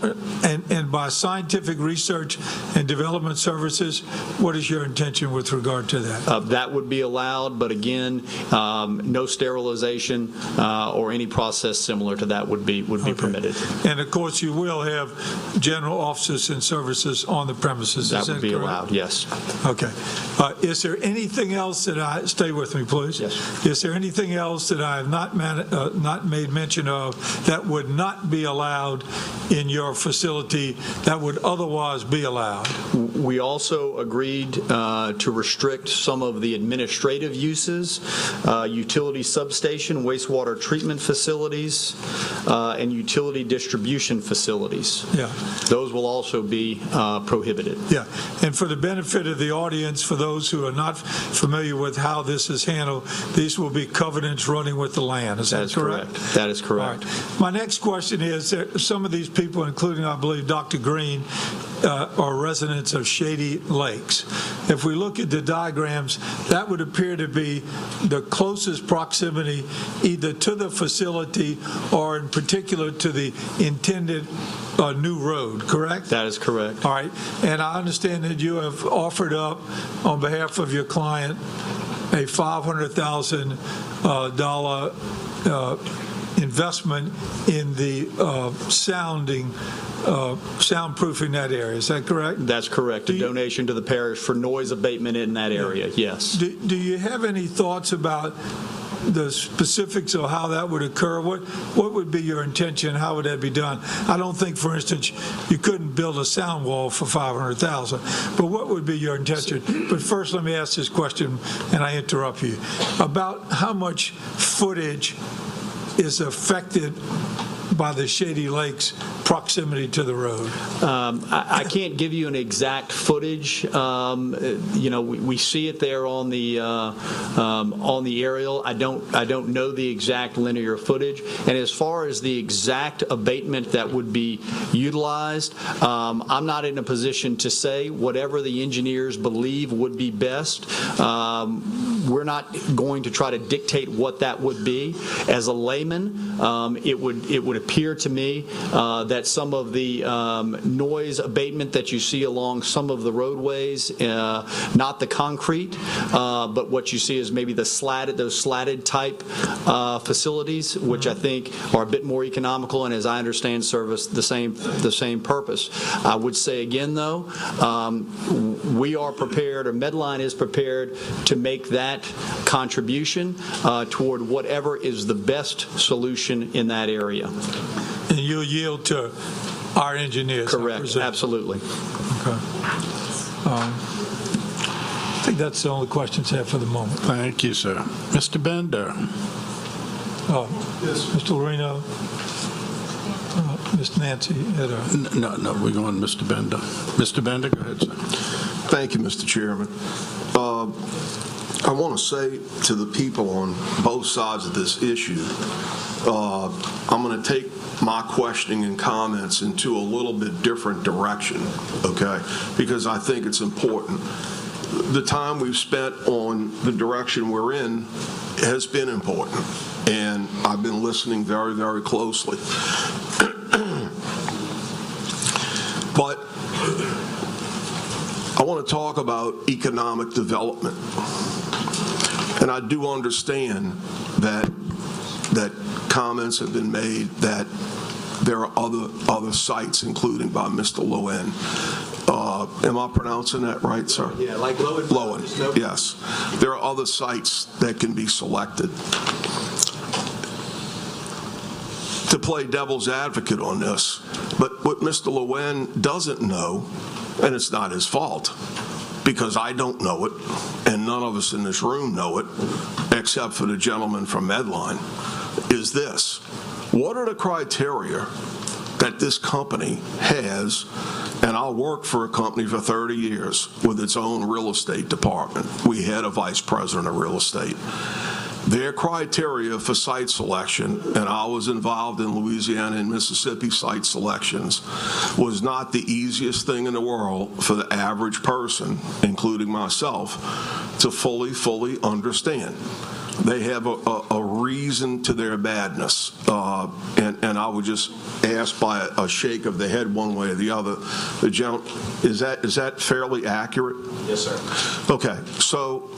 and by scientific research and development services, what is your intention with regard to that? That would be allowed, but again, no sterilization or any process similar to that would be permitted. And of course, you will have general offices and services on the premises. That would be allowed, yes. Okay. Is there anything else that stay with me, please? Yes. Is there anything else that I have not made mention of that would not be allowed in your facility that would otherwise be allowed? We also agreed to restrict some of the administrative uses, utility substation, wastewater treatment facilities, and utility distribution facilities. Yeah. Those will also be prohibited. Yeah, and for the benefit of the audience, for those who are not familiar with how this is handled, these will be covenants running with the land. Is that correct? That is correct. All right. My next question is, some of these people, including, I believe, Dr. Green, are residents of Shady Lakes. If we look at the diagrams, that would appear to be the closest proximity either to the facility or in particular to the intended new road, correct? That is correct. All right. And I understand that you have offered up, on behalf of your client, a $500,000 investment in the soundproofing that area. Is that correct? That's correct. A donation to the parish for noise abatement in that area, yes. Do you have any thoughts about the specifics of how that would occur? What would be your intention? How would that be done? I don't think, for instance, you couldn't build a sound wall for $500,000, but what would be your intention? But first, let me ask this question, and I interrupt you, about how much footage is affected by the Shady Lakes proximity to the road? I can't give you an exact footage. We see it there on the aerial. I don't know the exact linear footage. And as far as the exact abatement that would be utilized, I'm not in a position to say. Whatever the engineers believe would be best, we're not going to try to dictate what that would be. As a layman, it would appear to me that some of the noise abatement that you see along some of the roadways, not the concrete, but what you see is maybe those slatted type facilities, which I think are a bit more economical and, as I understand, service the same purpose. I would say again, though, we are prepared, or Medline is prepared, to make that contribution toward whatever is the best solution in that area. and you'll yield to our engineers. Correct, absolutely. Okay. I think that's the only questions I have for the moment. Thank you, sir. Mr. Bender. Yes. Mr. Lorino, Ms. Nancy. No, we're going Mr. Bender. Mr. Bender, go ahead, sir. Thank you, Mr. Chairman. I want to say to the people on both sides of this issue, I'm going to take my questioning and comments into a little bit different direction, okay? Because I think it's important. The time we've spent on the direction we're in has been important, and I've been listening very, very closely. But I want to talk about economic development. And I do understand that comments have been made that there are other sites, including by Mr. Lowen. Am I pronouncing that right, sir? Yeah, like Lowen. Lowen, yes. There are other sites that can be selected. To play devil's advocate on this, but what Mr. Lowen doesn't know, and it's not his fault, because I don't know it, and none of us in this room know it, except for the gentleman from Medline, is this. What are the criteria that this company has, and I'll work for a company for 30 years with its own real estate department. We had a vice president of real estate. Their criteria for site selection, and I was involved in Louisiana and Mississippi site selections, was not the easiest thing in the world for the average person, including myself, to fully understand. They have a reason to their badness, and I would just ask by a shake of the head one way or the other. The gentleman, is that fairly accurate? Yes, sir. Okay, so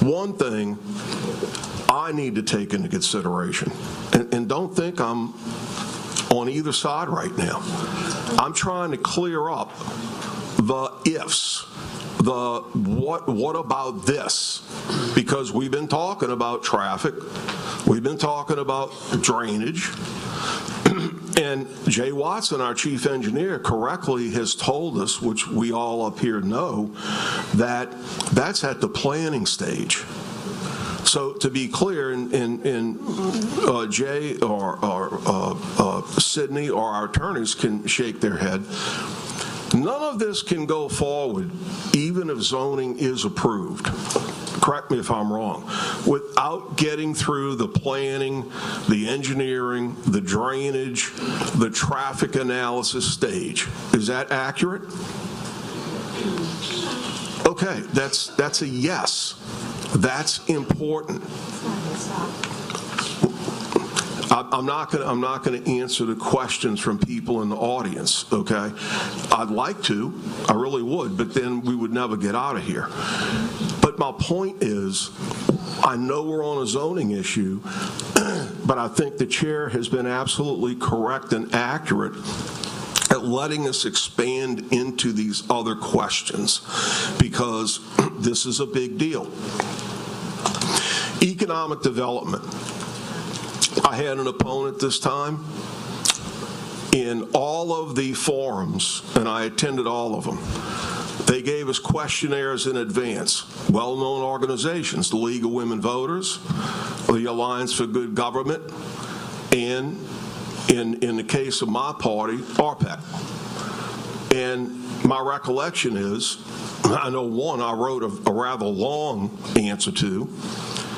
one thing I need to take into consideration, and don't think I'm on either side right now. I'm trying to clear up the ifs, the what about this? Because we've been talking about traffic, we've been talking about drainage, and Jay Watson, our chief engineer, correctly has told us, which we all up here know, that that's at the planning stage. So to be clear, and Jay or Sydney or our attorneys can shake their head, none of this can go forward, even if zoning is approved. Correct me if I'm wrong, without getting through the planning, the engineering, the drainage, the traffic analysis stage. Is that accurate? Okay, that's a yes. That's important. I'm not going to answer the questions from people in the audience, okay? I'd like to, I really would, but then we would never get out of here. But my point is, I know we're on a zoning issue, but I think the chair has been absolutely correct and accurate at letting us expand into these other questions, because this is a big deal. Economic development. I had an opponent this time in all of the forums, and I attended all of them. They gave us questionnaires in advance. Well-known organizations, the League of Women Voters, the Alliance for Good Government, and in the case of my party, RPEC. And my recollection is, I know one I wrote a rather long answer to,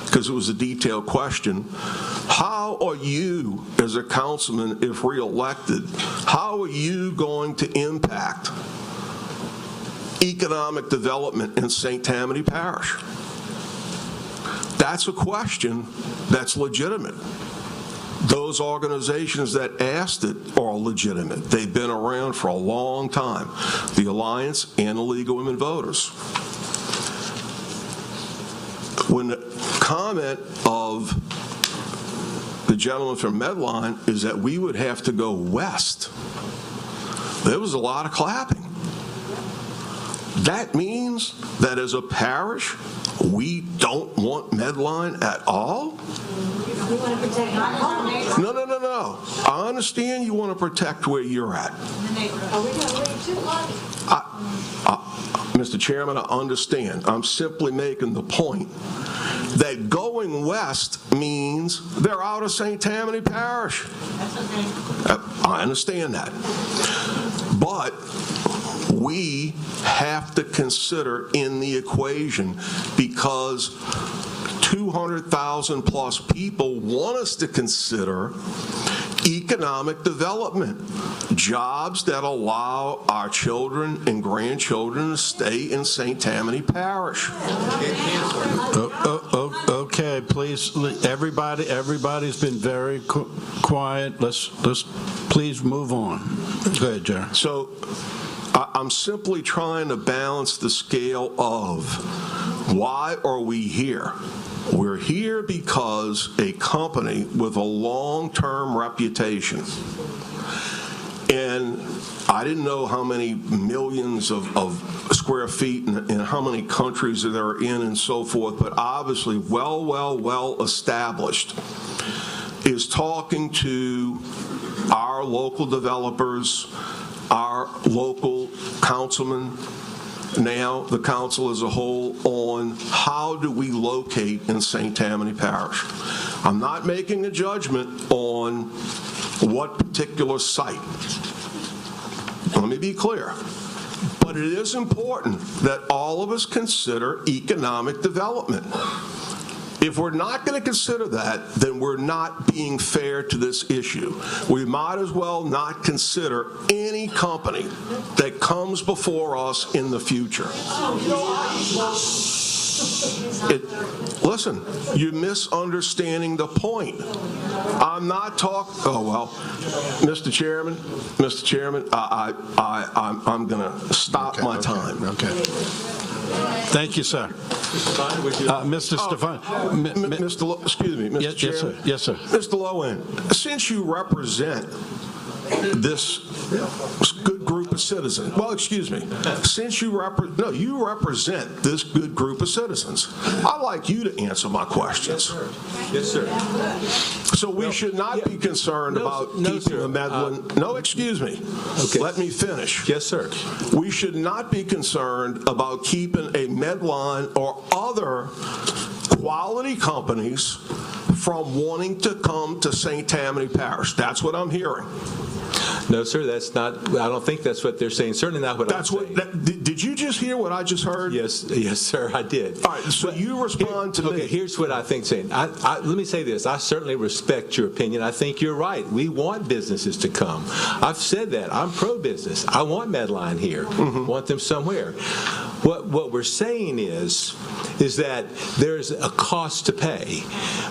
because it was a detailed question. How are you, as a councilman, if reelected, how are you going to impact economic development in St. Tammany Parish? That's a question that's legitimate. Those organizations that asked it are legitimate. They've been around for a long time, the Alliance and the League of Women Voters. When the comment of the gentleman from Medline is that we would have to go west, there was a lot of clapping. That means that as a parish, we don't want Medline at all? We want to protect our homes. No. I understand you want to protect where you're at. Are we going to read too much? Mr. Chairman, I understand. I'm simply making the point that going west means they're out of St. Tammany Parish. I understand that. But we have to consider in the equation, because 200,000 plus people want us to consider economic development, jobs that allow our children and grandchildren to stay in St. Tammany Parish. Okay, please, everybody's been very quiet. Let's please move on. Go ahead, Jerry. So I'm simply trying to balance the scale of why are we here? We're here because a company with a long-term reputation, and I didn't know how many millions of square feet and how many countries they're in and so forth, but obviously well established, is talking to our local developers, our local councilmen, now the council as a whole, on how do we locate in St. Tammany Parish. I'm not making a judgment on what particular site. Let me be clear. But it is important that all of us consider economic development. If we're not going to consider that, then we're not being fair to this issue. We might as well not consider any company that comes before us in the future. Listen, you're misunderstanding the point. I'm not talking. Oh well, Mr. Chairman, I'm going to stop my time. Okay. Thank you, sir. Mr. Stefan. Excuse me, Mr. Chairman. Yes, sir. Mr. Lowen, since you represent this good group of citizens, well, excuse me, since you represent this good group of citizens, I'd like you to answer my questions. Yes, sir. So we should not be concerned about keeping a Medline. No, excuse me. Okay. Let me finish. Yes, sir. We should not be concerned about keeping a Medline or other quality companies from wanting to come to St. Tammany Parish. That's what I'm hearing. No, sir, that's not, I don't think that's what they're saying. Certainly not what I'm saying. Did you just hear what I just heard? Yes, sir, I did. All right, so you respond to me. Okay, here's what I think, saying. Let me say this. I certainly respect your opinion. I think you're right. We want businesses to come. I've said that. I'm pro-business. I want Medline here. Want them somewhere. What we're saying is that there's a cost to pay.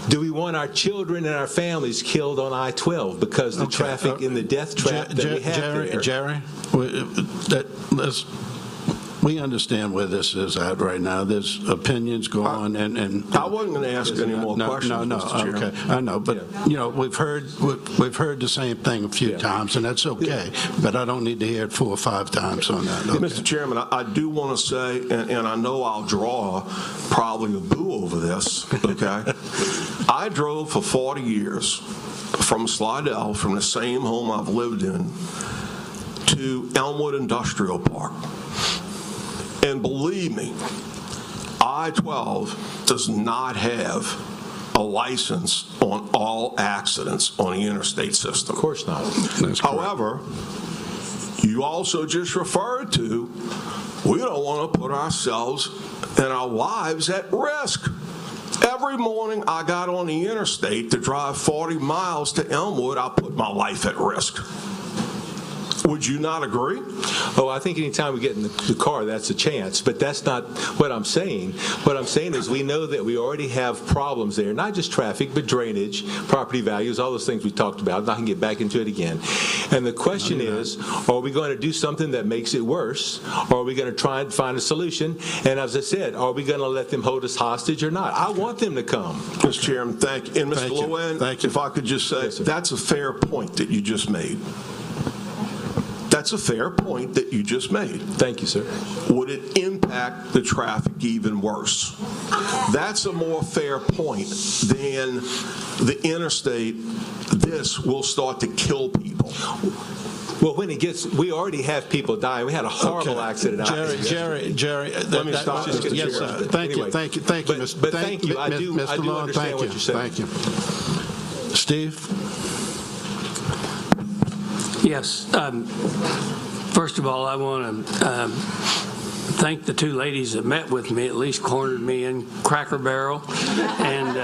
Do we want our children and our families killed on I-12 because the traffic in the death trap that we have there? Jerry, we understand where this is at right now. There's opinions go on, and I wasn't going to ask any more questions. No, okay, I know, but we've heard the same thing a few times, and that's okay. But I don't need to hear it 4 or 5 times on that. Okay. Mr. Chairman, I do want to say, and I know I'll draw probably a boo over this. Okay, I drove for 40 years from Slidell, from the same home I've lived in, to Elmwood Industrial Park. And believe me, I-12 does not have a license on all accidents on the interstate system. Of course not. However, you also just referred to, we don't want to put ourselves and our lives at risk. Every morning I got on the interstate to drive 40 miles to Elmwood, I put my life at risk. Would you not agree? Oh, I think anytime we get in the car, that's a chance. But that's not what I'm saying. What I'm saying is we know that we already have problems there, not just traffic, but drainage, property values, all those things we talked about. And I can get back into it again. And the question is, are we going to do something that makes it worse? Or are we going to try and find a solution? And as I said, are we going to let them hold us hostage or not? I want them to come. Mr. Chairman, thank you. And Mr. Lowen, if I could just say, that's a fair point that you just made. That's a fair point that you just made. Thank you, sir. Would it impact the traffic even worse? That's a more fair point than the interstate. This will start to kill people. Well, when it gets, we already have people dying. We had a horrible accident out there. Jerry, let me stop. Yes, sir. Thank you, thank you, Mr. But thank you. I do understand what you're saying. Thank you. Steve? Yes. First of all, I want to thank the two ladies that met with me, at least cornered me in Cracker Barrel, and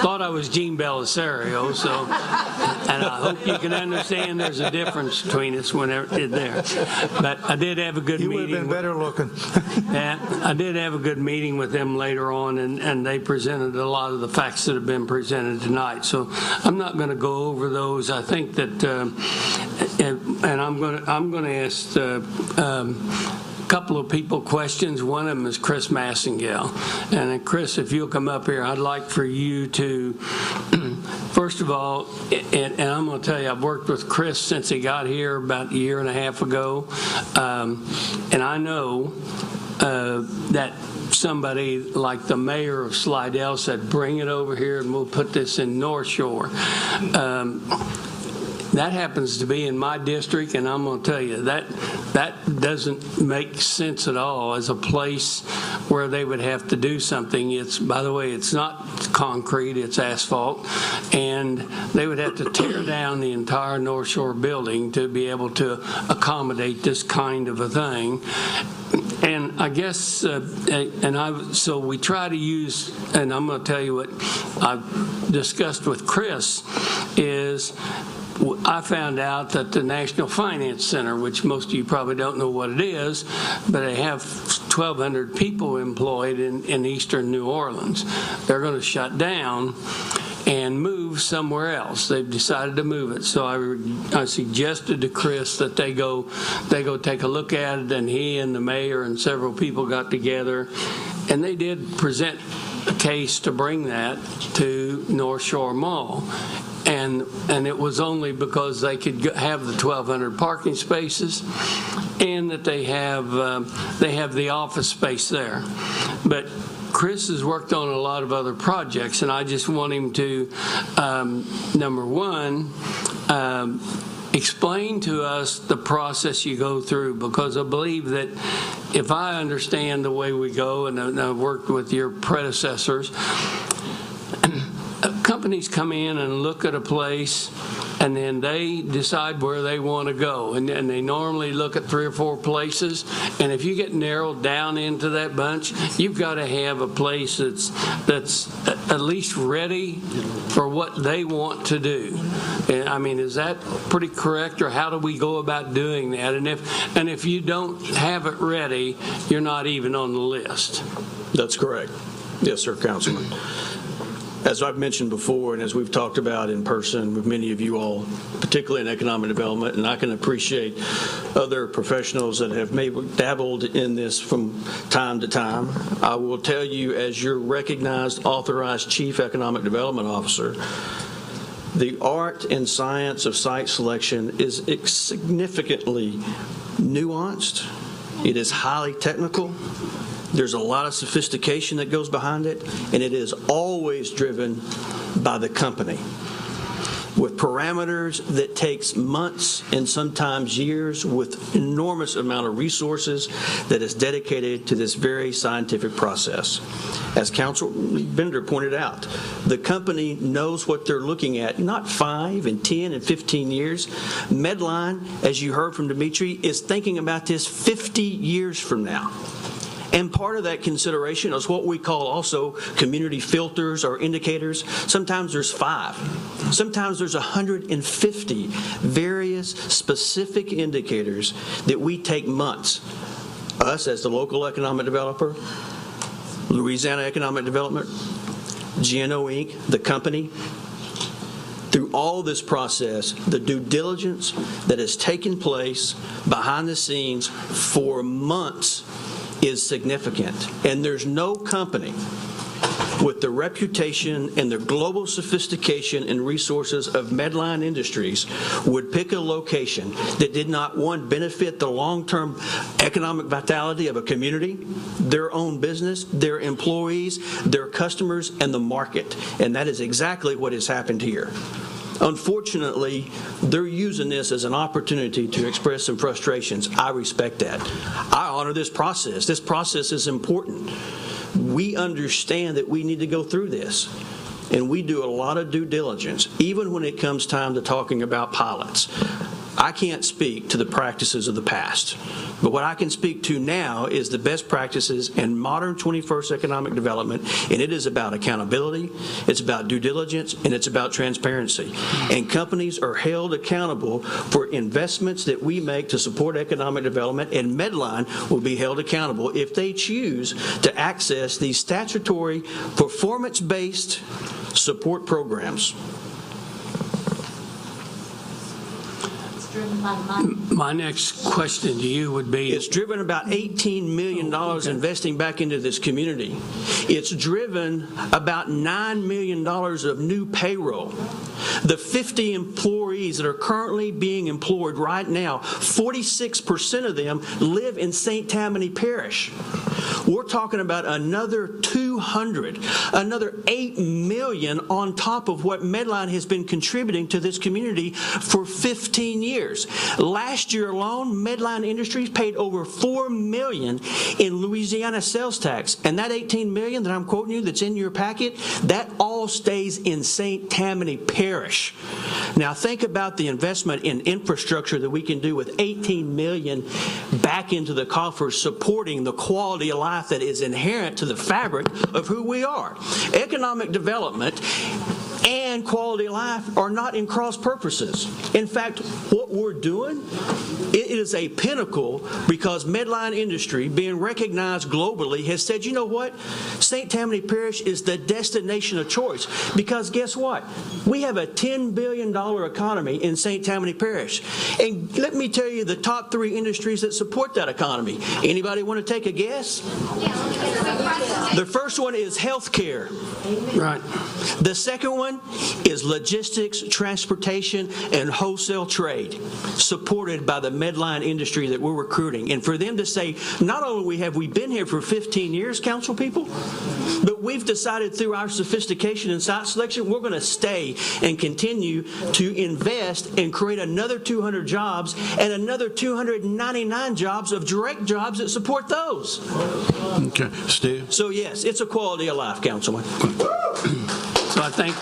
thought I was Gene Belisario, so, and I hope you can understand there's a difference between us whenever there. But I did have a good meeting. You would have been better looking. And I did have a good meeting with them later on, and they presented a lot of the facts that have been presented tonight. So I'm not going to go over those. I think that, and I'm going to ask couple of people questions. One of them is Chris Massengale. And then Chris, if you'll come up here, I'd like for you to, first of all, and I'm going to tell you, I've worked with Chris since he got here about a year and a half ago. And I know that somebody like the mayor of Slidell said, bring it over here and we'll put this in North Shore. That happens to be in my district, and I'm going to tell you, that doesn't make sense at all as a place where they would have to do something. It's, by the way, it's not concrete, it's asphalt, and they would have to tear down the entire North Shore building to be able to accommodate this kind of a thing. And I guess, so we try to use, and I'm going to tell you what I've discussed with Chris is, I found out that the National Finance Center, which most of you probably don't know what it is, but they have 1,200 people employed in eastern New Orleans. They're going to shut down and move somewhere else. They've decided to move it. So I suggested to Chris that they go take a look at it, and he and the mayor and several people got together, and they did present a case to bring that to North Shore Mall. And it was only because they could have the 1,200 parking spaces, and that they have the office space there. But Chris has worked on a lot of other projects, and I just want him to, number one, explain to us the process you go through, because I believe that if I understand the way we go, and I've worked with your predecessors, companies come in and look at a place, and then they decide where they want to go, and they normally look at 3 or 4 places, and if you get narrowed down into that bunch, you've got to have a place that's at least ready for what they want to do. And, I mean, is that pretty correct, or how do we go about doing that? And if you don't have it ready, you're not even on the list. That's correct. Yes, sir, Councilman. As I've mentioned before, and as we've talked about in person with many of you all, particularly in economic development, and I can appreciate other professionals that have maybe dabbled in this from time to time, I will tell you, as your recognized, authorized Chief Economic Development Officer, the art and science of site selection is significantly nuanced. It is highly technical. There's a lot of sophistication that goes behind it, and it is always driven by the company, with parameters that takes months and sometimes years, with enormous amount of resources that is dedicated to this very scientific process. As Councilman Bender pointed out, the company knows what they're looking at, not 5 and 10 and 15 years. Medline, as you heard from Dimitri, is thinking about this 50 years from now. And part of that consideration is what we call also community filters or indicators. Sometimes there's 5. Sometimes there's 150 various specific indicators that we take months. Us as the local economic developer, Louisiana Economic Development, GNO Inc., the company, through all this process, the due diligence that has taken place behind the scenes for months is significant. And there's no company with the reputation and the global sophistication and resources of Medline Industries would pick a location that did not, one, benefit the long-term economic vitality of a community, their own business, their employees, their customers, and the market. And that is exactly what has happened here. Unfortunately, they're using this as an opportunity to express some frustrations. I respect that. I honor this process. This process is important. We understand that we need to go through this, and we do a lot of due diligence, even when it comes time to talking about pilots. I can't speak to the practices of the past, but what I can speak to now is the best practices in modern 21st economic development, and it is about accountability, it's about due diligence, and it's about transparency. And companies are held accountable for investments that we make to support economic development, and Medline will be held accountable if they choose to access these statutory performance-based support programs. My next question to you would be... It's driven about $18 million investing back into this community. It's driven about $9 million of new payroll. The 50 employees that are currently being employed right now, 46% of them live in St. Tammany Parish. We're talking about another 200, another $8 million on top of what Medline has been contributing to this community for 15 years. Last year alone, Medline Industries paid over $4 million in Louisiana sales tax. And that $18 million that I'm quoting you that's in your packet, that all stays in St. Tammany Parish. Now think about the investment in infrastructure that we can do with $18 million back into the coffers, supporting the quality of life that is inherent to the fabric of who we are. Economic development and quality of life are not in cross purposes. In fact, what we're doing, it is a pinnacle, because Medline Industry, being recognized globally, has said, you know what? St. Tammany Parish is the destination of choice. Because guess what? We have a $10 billion economy in St. Tammany Parish. And let me tell you the top 3 industries that support that economy. Anybody want to take a guess? The first one is healthcare. Right. The second one is logistics, transportation, and wholesale trade, supported by the Medline Industry that we're recruiting. And for them to say, not only have we been here for 15 years, council people, but we've decided through our sophistication and site selection, we're going to stay and continue to invest and create another 200 jobs and another 299 jobs of direct jobs that support those. Okay, Steve? So yes, it's a quality of life, Councilman. So I think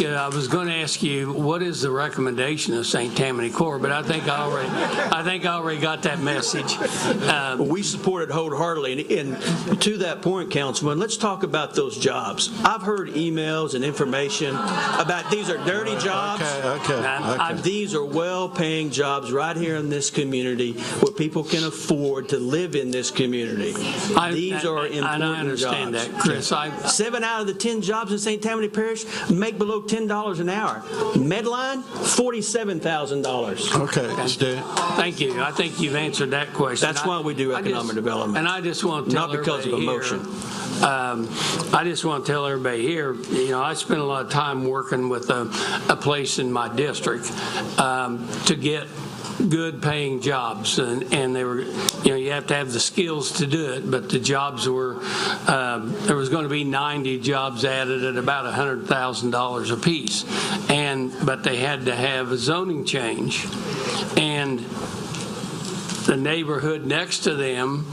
I was going to ask you, what is the recommendation of St. Tammany Corps? But I think I already got that message. We support it wholeheartedly. And to that point, Councilman, let's talk about those jobs. I've heard emails and information about these are dirty jobs. Okay. These are well-paying jobs right here in this community where people can afford to live in this community. These are important and I understand jobs. that, Chris. 7 out of the 10 jobs in St. Tammany Parish make below $10 an hour. Medline, $47,000. Okay, Steve. Thank you. I think you've answered that question. That's why we do economic development. And I just want to tell not because of emotion. I just want to tell everybody here, I spent a lot of time working with a place in my district to get good paying jobs, and they were, you have to have the skills to do it, but the jobs were, there was going to be 90 jobs added at about $100,000 apiece, but they had to have a zoning change, and the neighborhood next to them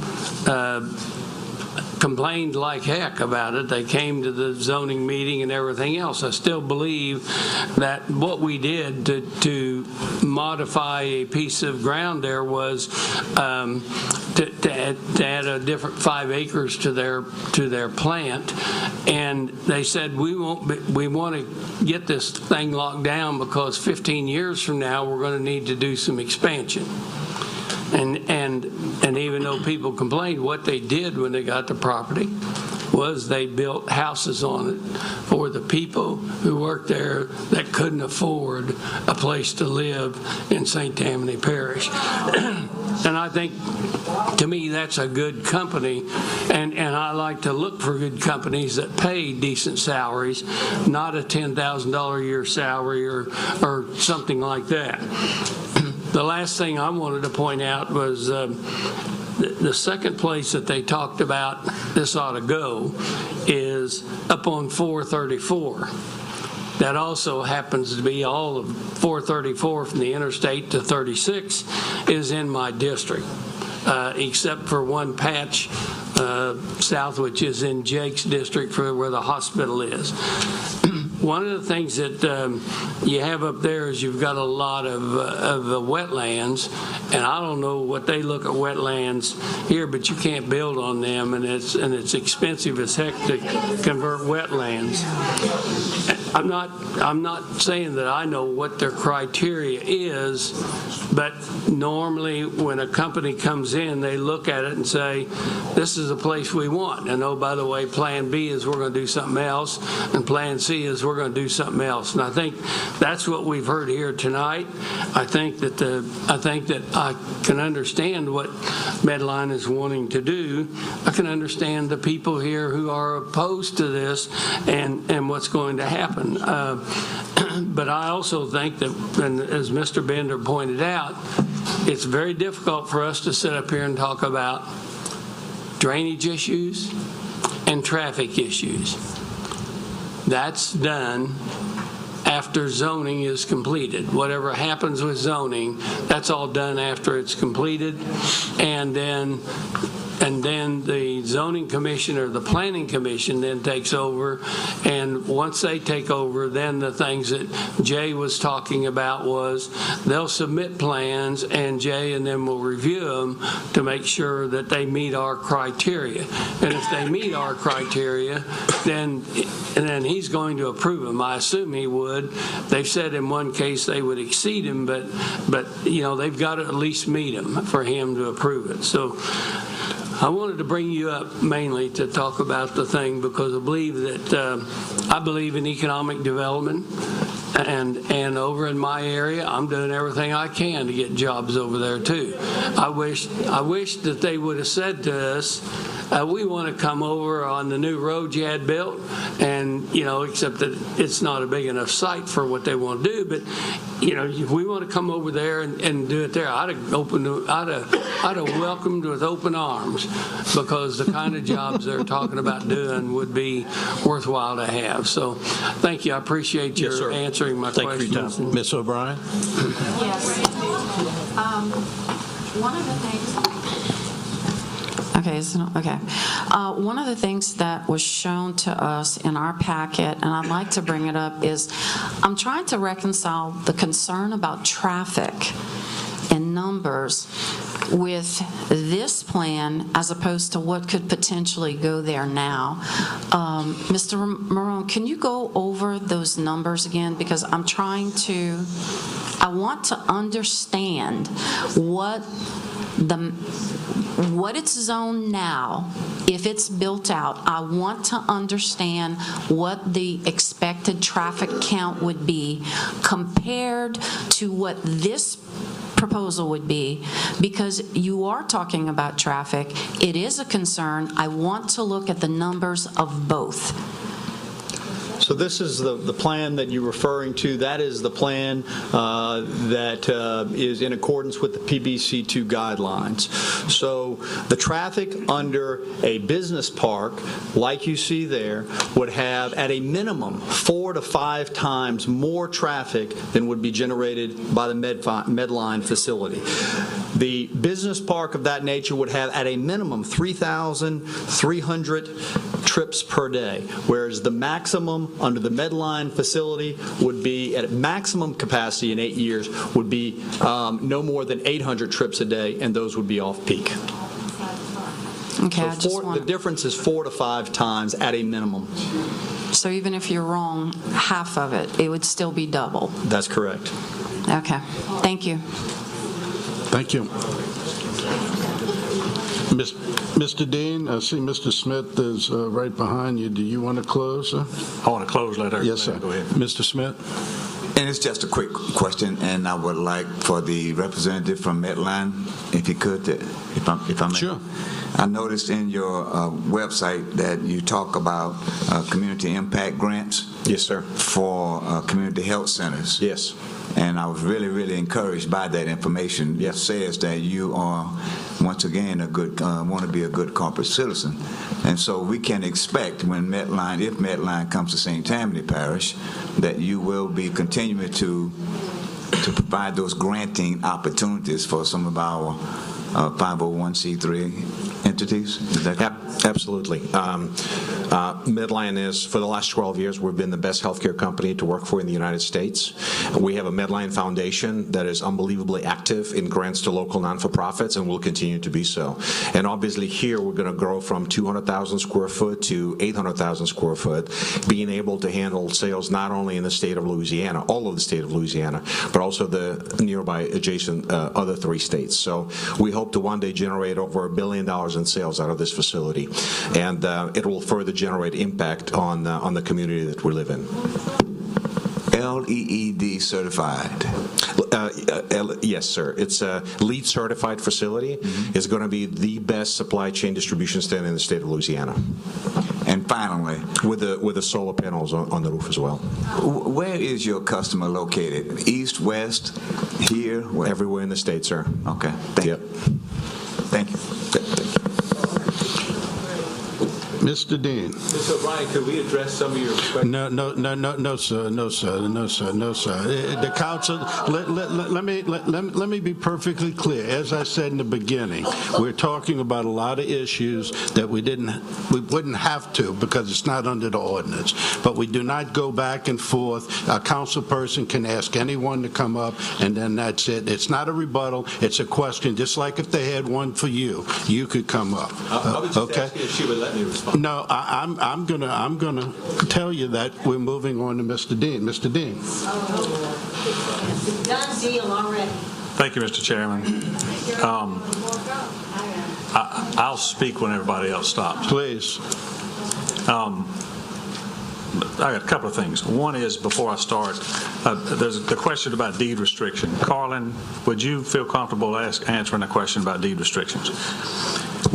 complained like heck about it. They came to the zoning meeting and everything else. I still believe that what we did to modify a piece of ground there was to add a different 5 acres to their plant, and they said we want to get this thing locked down because 15 years from now we're going to need to do some expansion. And even though people complained, what they did when they got the property was they built houses on it for the people who worked there that couldn't afford a place to live in St. Tammany Parish. And I think, to me, that's a good company, and I like to look for good companies that pay decent salaries, not a $10,000 a year salary or something like that. The last thing I wanted to point out was the second place that they talked about this ought to go is up on 434. That also happens to be all of 434 from the interstate to 36 is in my district, except for one patch south, which is in Jake's district for where the hospital is. One of the things that you have up there is you've got a lot of wetlands, and I don't know what they look at wetlands here, but you can't build on them, and it's expensive as heck to convert wetlands. I'm not saying that I know what their criteria is, but normally when a company comes in, they look at it and say, this is a place we want. And oh, by the way, Plan B is we're going to do something else, and Plan C is we're going to do something else. And I think that's what we've heard here tonight. I think that I can understand what Medline is wanting to do. I can understand the people here who are opposed to this and what's going to happen. But I also think that, and as Mr. Bender pointed out, it's very difficult for us to sit up here and talk about drainage issues and traffic issues. That's done after zoning is completed. Whatever happens with zoning, that's all done after it's completed, and then the zoning commission or the planning commission then takes over, and once they take over, then the things that Jay was talking about was they'll submit plans, and Jay and them will review them to make sure that they meet our criteria. And if they meet our criteria, then he's going to approve them. I assume he would. They've said in one case they would exceed him, but you know, they've got to at least meet him for him to approve it. So I wanted to bring you up mainly to talk about the thing because I believe in economic development, and over in my area, I'm doing everything I can to get jobs over there too. I wish that they would have said to us, we want to come over on the new road you had built, and you know, except that it's not a big enough site for what they want to do. But you know, if we want to come over there and do it there, I'd have welcomed with open arms, because the kind of jobs they're talking about doing would be worthwhile to have. So, thank you. I appreciate your answering my questions. Thank you for your time. Ms. O'Brien? Yes. One of the things. One of the things that was shown to us in our packet, and I'd like to bring it up, is I'm trying to reconcile the concern about traffic and numbers with this plan as opposed to what could potentially go there now. Mr. Marone, can you go over those numbers again? Because I want to understand what it's zoned now. If it's built out, I want to understand what the expected traffic count would be compared to what this proposal would be, because you are talking about traffic. It is a concern. I want to look at the numbers of both. So this is the plan that you're referring to. That is the plan that is in accordance with the PBC2 guidelines. So the traffic under a business park, like you see there, would have at a minimum 4 to 5 times more traffic than would be generated by the Medline facility. The business park of that nature would have at a minimum 3,300 trips per day, whereas the maximum under the Medline facility would be at maximum capacity in 8 years would be no more than 800 trips a day, and those would be off-peak. Okay, So the difference is 4 to 5 times at a minimum. So even if you're wrong half of it, it would still be double. That's correct. Okay, thank you. Thank you. Mr. Dean, I see Mr. Smith is right behind you. Do you want to close? I want to close. Let her. Yes, sir. Go ahead. Mr. Smith? And it's just a quick question, and I would like for the representative from Medline, if he could, if I may. Sure. I noticed in your website that you talk about community impact grants. Yes, sir. For community health centers. Yes. And I was really, really encouraged by that information. It says that you are, once again, want to be a good corporate citizen. And so we can expect when Medline, if Medline comes to St. Tammany Parish, that you will be continuing to provide those granting opportunities for some of our 501c3 entities. Is that correct? Absolutely. Medline is, for the last 12 years, we've been the best healthcare company to work for in the United States. We have a Medline Foundation that is unbelievably active in grants to local non-for-profits and will continue to be so. And obviously here we're going to grow from 200,000 square foot to 800,000 square foot, being able to handle sales not only in the state of Louisiana, all of the state of Louisiana, but also the nearby adjacent other 3 states. So we hope to one day generate over $1 billion in sales out of this facility, and it will further generate impact on the community that we live in. LEED certified. Yes, sir. It's a LEED certified facility. It's going to be the best supply chain distribution center in the state of Louisiana. And finally, with the solar panels on the roof as well. Where is your customer located? East, west, here? Where? Everywhere in the state, sir. Okay. Thank you. Thank you. Mr. Dean. Mr. O'Brien, could we address some of your questions? No, sir. The council, let me be perfectly clear. As I said in the beginning, we're talking about a lot of issues that we wouldn't have to because it's not under the ordinance. But we do not go back and forth. A council person can ask anyone to come up, and then that's it. It's not a rebuttal. It's a question. Just like if they had one for you, you could come up. I was just asking if she would let me respond. No, I'm gonna tell you that we're moving on to Mr. Dean. Mr. Dean. Done deal already. Thank you, Mr. Chairman. I'll speak when everybody else stops. Please. I got a couple of things. One is, before I start, there's the question about deed restriction. Carlin, would you feel comfortable answering a question about deed restrictions?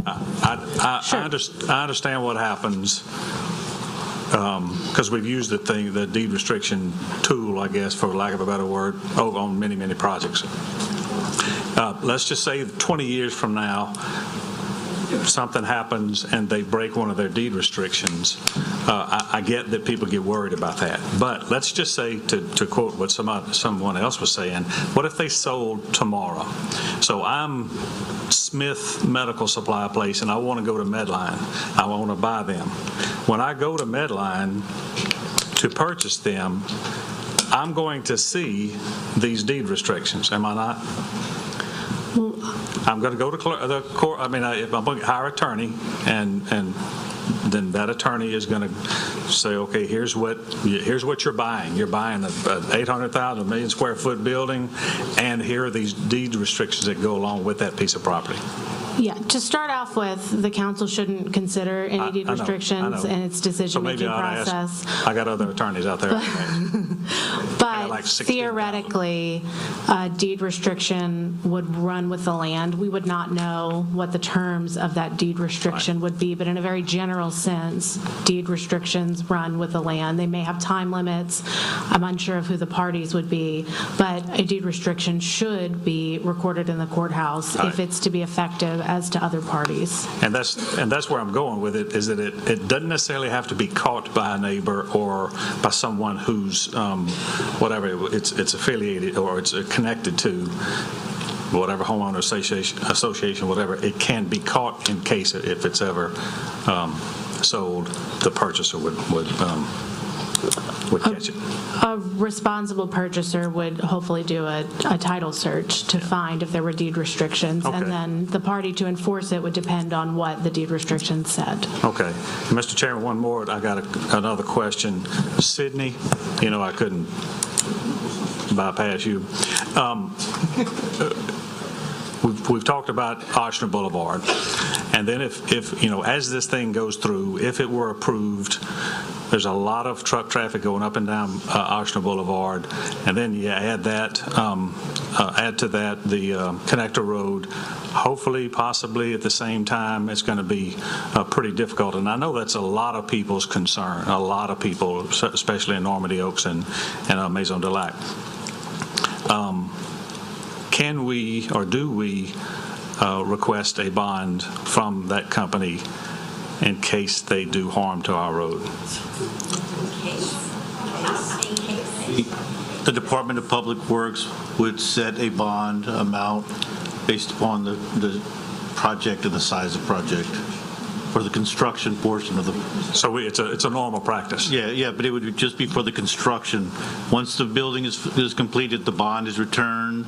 I understand what happens because we've used the deed restriction tool, I guess, for lack of a better word, on many, many projects. Let's just say 20 years from now, something happens and they break one of their deed restrictions. I get that people get worried about that. But let's just say, to quote what someone else was saying, what if they sold tomorrow? So I'm Smith Medical Supply Place and I want to go to Medline. I want to buy them. When I go to Medline to purchase them, I'm going to see these deed restrictions, am I not? I'm going to go to the court. I mean, if I'm going to hire an attorney, and then that attorney is going to say, okay, here's what you're buying. You're buying an 800,000, million square foot building, and here are these deed restrictions that go along with that piece of property. Yeah, to start off with, the council shouldn't consider any deed restrictions in its decision-making process. I got other attorneys out there. But theoretically, a deed restriction would run with the land. We would not know what the terms of that deed restriction would be, but in a very general sense, deed restrictions run with the land. They may have time limits. I'm unsure of who the parties would be, but a deed restriction should be recorded in the courthouse if it's to be effective as to other parties. And that's where I'm going with it, is that it doesn't necessarily have to be caught by a neighbor or by someone who's whatever it's affiliated or it's connected to, whatever homeowner association, whatever. It can be caught in case if it's ever sold, the purchaser would catch it. A responsible purchaser would hopefully do a title search to find if there were deed restrictions, and then the party to enforce it would depend on what the deed restrictions said. Okay. Mr. Chairman, one more. I got another question. Sydney, I couldn't bypass you. We've talked about Ochsner Boulevard, and then if as this thing goes through, if it were approved, There's a lot of truck traffic going up and down Oshner Boulevard, and then you add to that the connector road. Hopefully, possibly at the same time, it's going to be pretty difficult. And I know that's a lot of people's concern, a lot of people, especially in Normandy Oaks and Maison de Lac. Can we or do we request a bond from that company in case they do harm to our road? The Department of Public Works would set a bond amount based upon the project and the size of the project, for the construction portion of the... So it's a normal practice? Yeah, but it would just be for the construction. Once the building is completed, the bond is returned,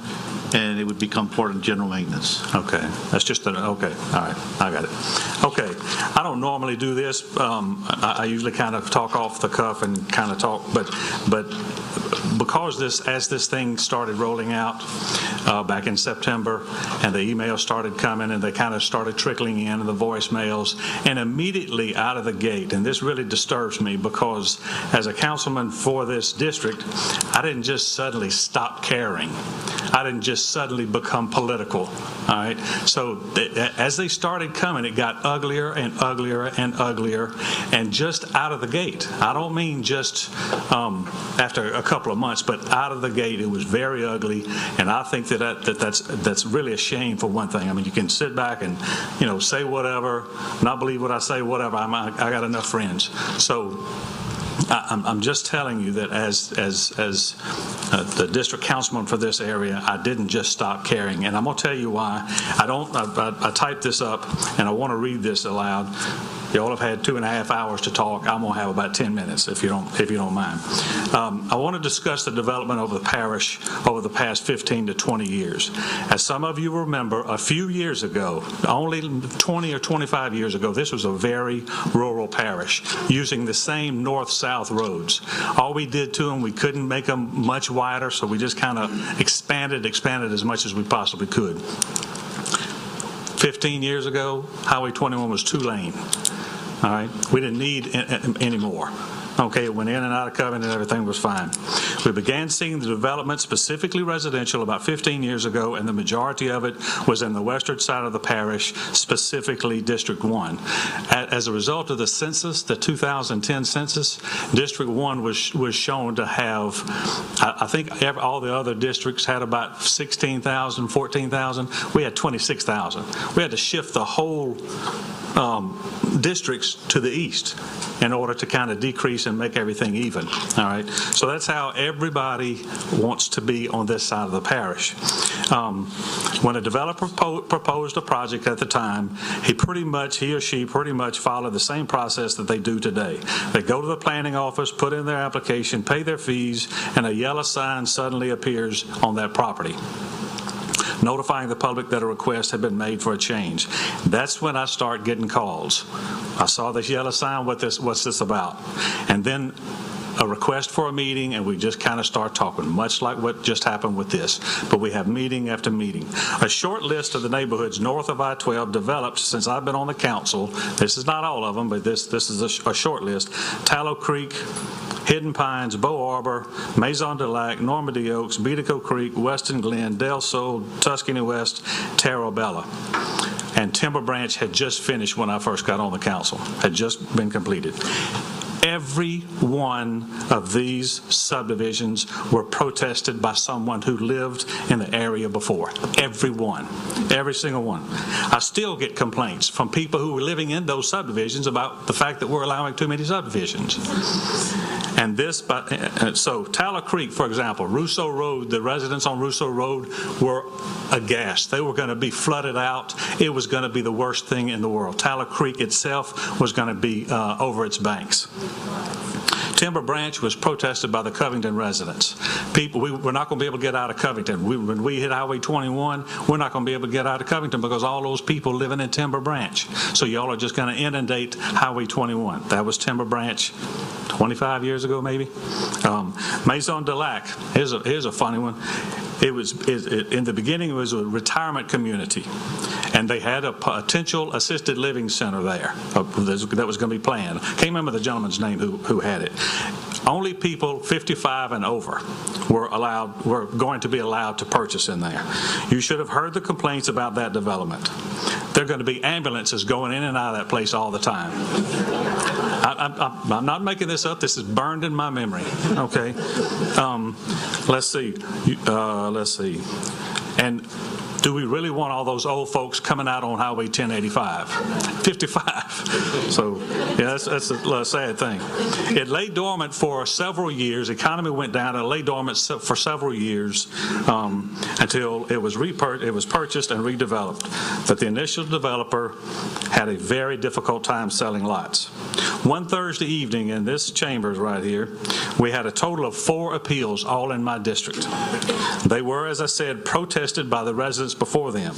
and it would become part of general maintenance. Okay, that's just okay, all right, I got it. Okay, I don't normally do this. I usually kind of talk off the cuff and kind of talk, but because as this thing started rolling out back in September, and the emails started coming, and they kind of started trickling in, and the voicemails, and immediately out of the gate, and this really disturbs me because as a councilman for this district, I didn't just suddenly stop caring. I didn't just suddenly become political, all right? So as they started coming, it got uglier and uglier and uglier, and just out of the gate. I don't mean just after a couple of months, but out of the gate, it was very ugly, and I think that's really a shame for one thing. I mean, you can sit back and, say whatever, not believe what I say, whatever. I got enough friends. So I'm just telling you that as the district councilman for this area, I didn't just stop caring, and I'm going to tell you why. I typed this up, and I want to read this aloud. Y'all have had 2.5 hours to talk. I'm going to have about 10 minutes, if you don't mind. I want to discuss the development of the parish over the past 15 to 20 years. As some of you remember, a few years ago, only 20 or 25 years ago, this was a very rural parish using the same north-south roads. All we did to them, we couldn't make them much wider, so we just kind of expanded as much as we possibly could. 15 years ago, Highway 21 was 2-lane. All right, we didn't need any more. Okay, it went in and out of Covington, everything was fine. We began seeing the development, specifically residential, about 15 years ago, and the majority of it was in the western side of the parish, specifically District 1. As a result of the census, the 2010 census, District 1 was shown to have, I think all the other districts had about 16,000, 14,000. We had 26,000. We had to shift the whole districts to the east in order to kind of decrease and make everything even. All right, so that's how everybody wants to be on this side of the parish. When a developer proposed a project at the time, he or she pretty much followed the same process that they do today. They go to the planning office, put in their application, pay their fees, and a yellow sign suddenly appears on that property, notifying the public that a request had been made for a change. That's when I start getting calls. I saw this yellow sign, what's this about? And then a request for a meeting, and we just kind of start talking, much like what just happened with this. But we have meeting after meeting. A short list of the neighborhoods north of I-12 developed since I've been on the council. This is not all of them, but this is a short list. Tallow Creek, Hidden Pines, Beau Arbor, Maison de Lac, Normandy Oaks, Beatico Creek, Weston Glen, Del Sol, Tuscany West, Tarabella. And Timber Branch had just finished when I first got on the council, had just been completed. Every one of these subdivisions were protested by someone who lived in the area before. Every one. Every single one. I still get complaints from people who were living in those subdivisions about the fact that we're allowing too many subdivisions. And so Tallow Creek, for example, Rousseau Road, the residents on Rousseau Road were aghast. They were going to be flooded out. It was going to be the worst thing in the world. Tallow Creek itself was going to be over its banks. Timber Branch was protested by the Covington residents. We're not going to be able to get out of Covington. When we hit Highway 21, we're not going to be able to get out of Covington because all those people living in Timber Branch. So y'all are just going to inundate Highway 21. That was Timber Branch 25 years ago, maybe. Maison de Lac, here's a funny one. In the beginning, it was a retirement community. and they had a potential assisted living center there that was going to be planned. Can't remember the gentleman's name who had it. Only people 55 and over were going to be allowed to purchase in there. You should have heard the complaints about that development. There are going to be ambulances going in and out of that place all the time. I'm not making this up. This is burned in my memory. Okay. Let's see. And do we really want all those old folks coming out on Highway 1085? 55. So, yeah, that's a sad thing. It lay dormant for several years. The economy went down. It lay dormant for several years until it was purchased and redeveloped. But the initial developer had a very difficult time selling lots. One Thursday evening in this chambers right here, we had a total of 4 appeals, all in my district. They were, as I said, protested by the residents before them.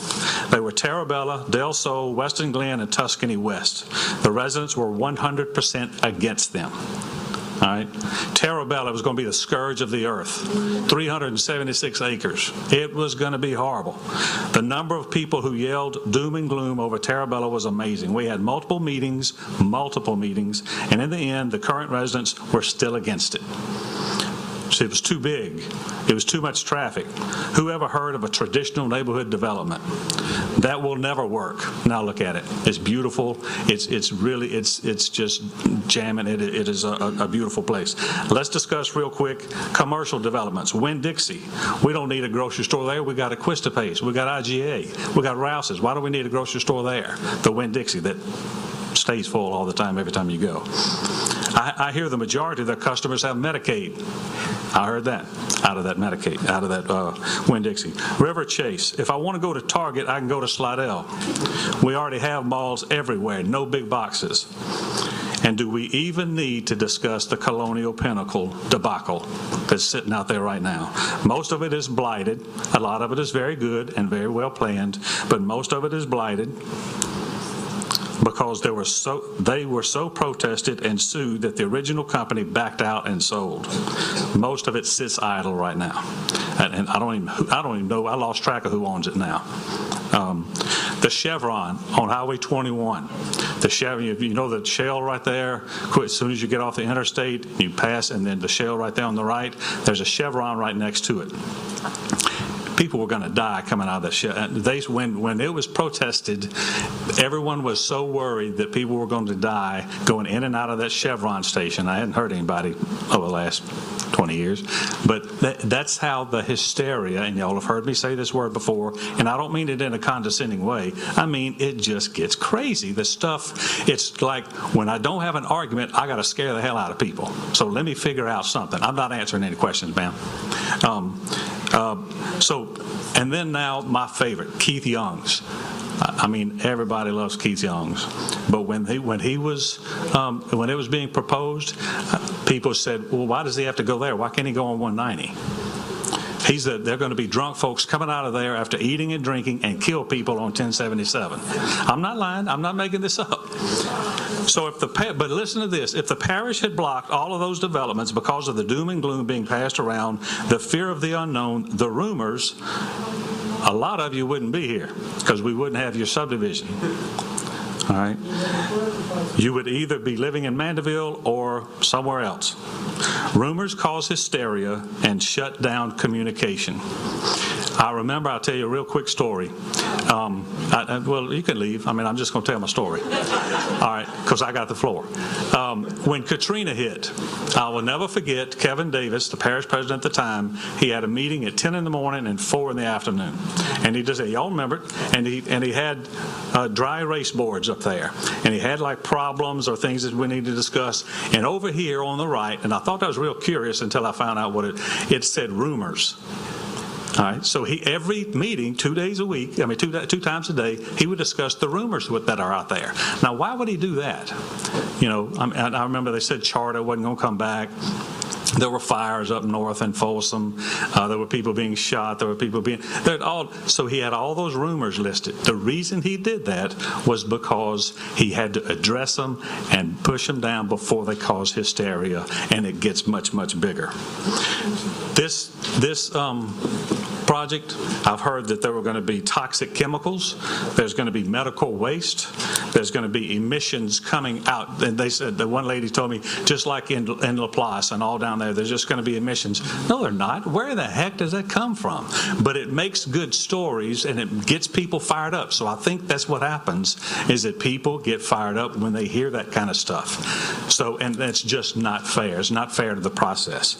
They were Terabella, Del Sol, Western Glen, and Tuscany West. The residents were 100% against them. All right. Terabella was going to be the scourge of the earth. 376 acres. It was going to be horrible. The number of people who yelled doom and gloom over Terabella was amazing. We had multiple meetings, and in the end, the current residents were still against it. So it was too big. It was too much traffic. Who ever heard of a traditional neighborhood development? That will never work. Now look at it. It's beautiful. It's just jamming. It is a beautiful place. Let's discuss real quick commercial developments. Winn-Dixie. We don't need a grocery store there. We got a Quistapace. We got IGA. We got Rouse's. Why do we need a grocery store there? The Winn-Dixie that stays full all the time every time you go. I hear the majority of their customers have Medicaid. I heard that out of that Medicaid, out of that Winn-Dixie. River Chase. If I want to go to Target, I can go to Slidell. We already have malls everywhere, no big boxes. And do we even need to discuss the Colonial Pinnacle debacle that's sitting out there right now? Most of it is blighted. A lot of it is very good and very well planned, but most of it is blighted because they were so protested and sued that the original company backed out and sold. Most of it sits idle right now, and I don't even know. I lost track of who owns it now. The Chevron on Highway 21. The Chevron, you know the shell right there. As soon as you get off the interstate, you pass, and then the shell right there on the right. There's a Chevron right next to it. People were going to die coming out of that shit. When it was protested, everyone was so worried that people were going to die going in and out of that Chevron station. I hadn't heard anybody over the last 20 years, but that's how the hysteria, and y'all have heard me say this word before, and I don't mean it in a condescending way. I mean, it just gets crazy. The stuff, it's like when I don't have an argument, I got to scare the hell out of people. So let me figure out something. I'm not answering any questions, ma'am. And then now my favorite, Keith Young's. I mean, everybody loves Keith Young's, but when it was being proposed, people said, "Well, why does he have to go there? Why can't he go on 190?" They're going to be drunk folks coming out of there after eating and drinking and kill people on 1077. I'm not lying. I'm not making this up. So but listen to this. If the parish had blocked all of those developments because of the doom and gloom being passed around, the fear of the unknown, the rumors, a lot of you wouldn't be here because we wouldn't have your subdivision. All right? You would either be living in Mandeville or somewhere else. Rumors cause hysteria and shut down communication. I'll tell you a real quick story. Well, you can leave. I mean, I'm just going to tell my story. All right, because I got the floor. When Katrina hit, I will never forget Kevin Davis, the parish president at the time. He had a meeting at 10 in the morning and 4 in the afternoon. And he just said, y'all remember it? And he had dry erase boards up there. And he had like problems or things that we need to discuss. And over here on the right, and I thought that was real curious until I found out what it said rumors. All right, so every meeting, 2 days a week, two times a day, he would discuss the rumors that are out there. Now, why would he do that? I remember they said Charter wasn't going to come back. There were fires up north in Folsom. There were people being shot. So he had all those rumors listed. The reason he did that was because he had to address them and push them down before they cause hysteria, and it gets much, much bigger. This project. I've heard that there were going to be toxic chemicals. There's going to be medical waste. There's going to be emissions coming out. And they said, the one lady told me, just like in Laplace and all down there, there's just going to be emissions. No, they're not. Where the heck does that come from? But it makes good stories, and it gets people fired up. So I think that's what happens, is that people get fired up when they hear that kind of stuff. So, and that's just not fair. It's not fair to the process.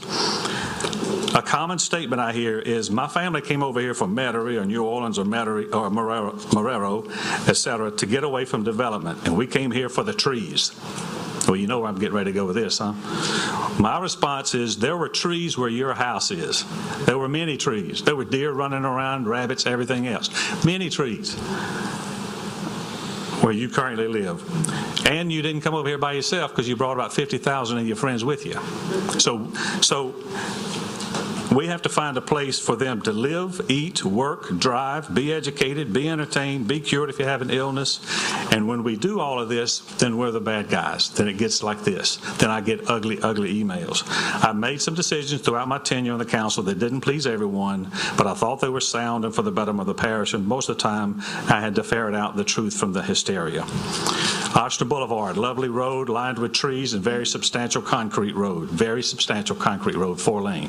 A common statement I hear is, my family came over here from Metairie or New Orleans or Metairie or Marrero, et cetera, to get away from development, and we came here for the trees. Well, you know where I'm getting ready to go with this, huh? My response is, there were trees where your house is. There were many trees. There were deer running around, rabbits, everything else. Many trees where you currently live. And you didn't come over here by yourself, because you brought about 50,000 of your friends with you. So we have to find a place for them to live, eat, work, drive, be educated, be entertained, be cured if you have an illness. And when we do all of this, then we're the bad guys. Then it gets like this. Then I get ugly, ugly emails. I made some decisions throughout my tenure on the council that didn't please everyone, but I thought they were sound and for the betterment of the parish, and most of the time I had to ferret out the truth from the hysteria. Ochsner Boulevard, lovely road lined with trees and very substantial concrete road. Very substantial concrete road, 4-lane.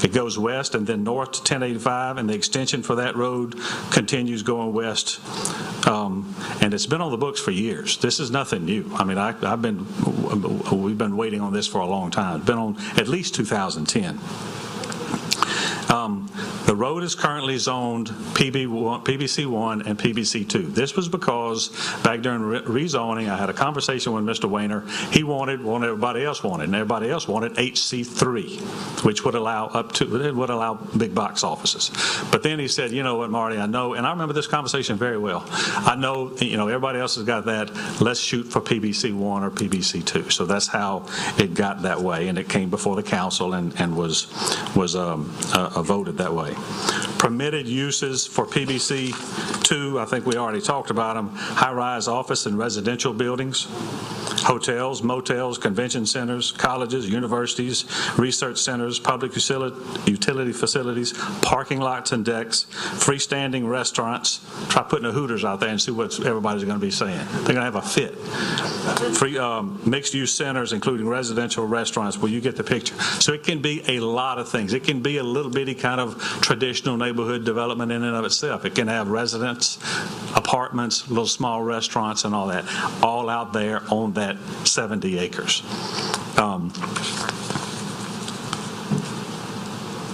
It goes west and then north to 1085, and the extension for that road continues going west. And it's been on the books for years. This is nothing new. I mean, we've been waiting on this for a long time. It's been on at least 2010. The road is currently zoned PBC1 and PBC2. This was because back during rezoning, I had a conversation with Mr. Weiner. He wanted what everybody else wanted, and everybody else wanted HC3, which would allow big box offices. But then he said, you know what, Marty, I know, and I remember this conversation very well. I know, everybody else has got that. Let's shoot for PBC1 or PBC2. So that's how it got that way, and it came before the council and was voted that way. Permitted uses for PBC2, I think we already talked about them. High-rise office and residential buildings, hotels, motels, convention centers, colleges, universities, research centers, public utility facilities, parking lots and decks, freestanding restaurants. Try putting the Hooters out there and see what everybody's going to be saying. They're going to have a fit. Mixed-use centers, including residential restaurants. Well, you get the picture. So it can be a lot of things. It can be a little bitty kind of traditional neighborhood development in and of itself. It can have residents, apartments, little small restaurants, and all that, all out there on that 70 acres.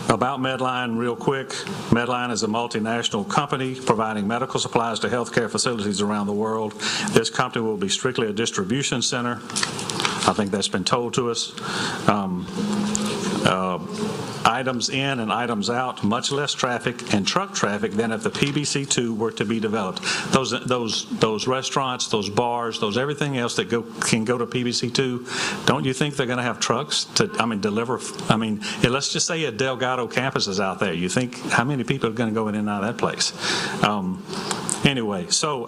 About Medline real quick. Medline is a multinational company providing medical supplies to healthcare facilities around the world. This company will be strictly a distribution center. I think that's been told to us. Items in and items out, much less traffic and truck traffic than if the PBC2 were to be developed. Those restaurants, those bars, everything else that can go to PBC2, don't you think they're going to have trucks to, deliver? Let's just say a Delgado campus is out there. You think how many people are going to go in and out of that place? Anyway, so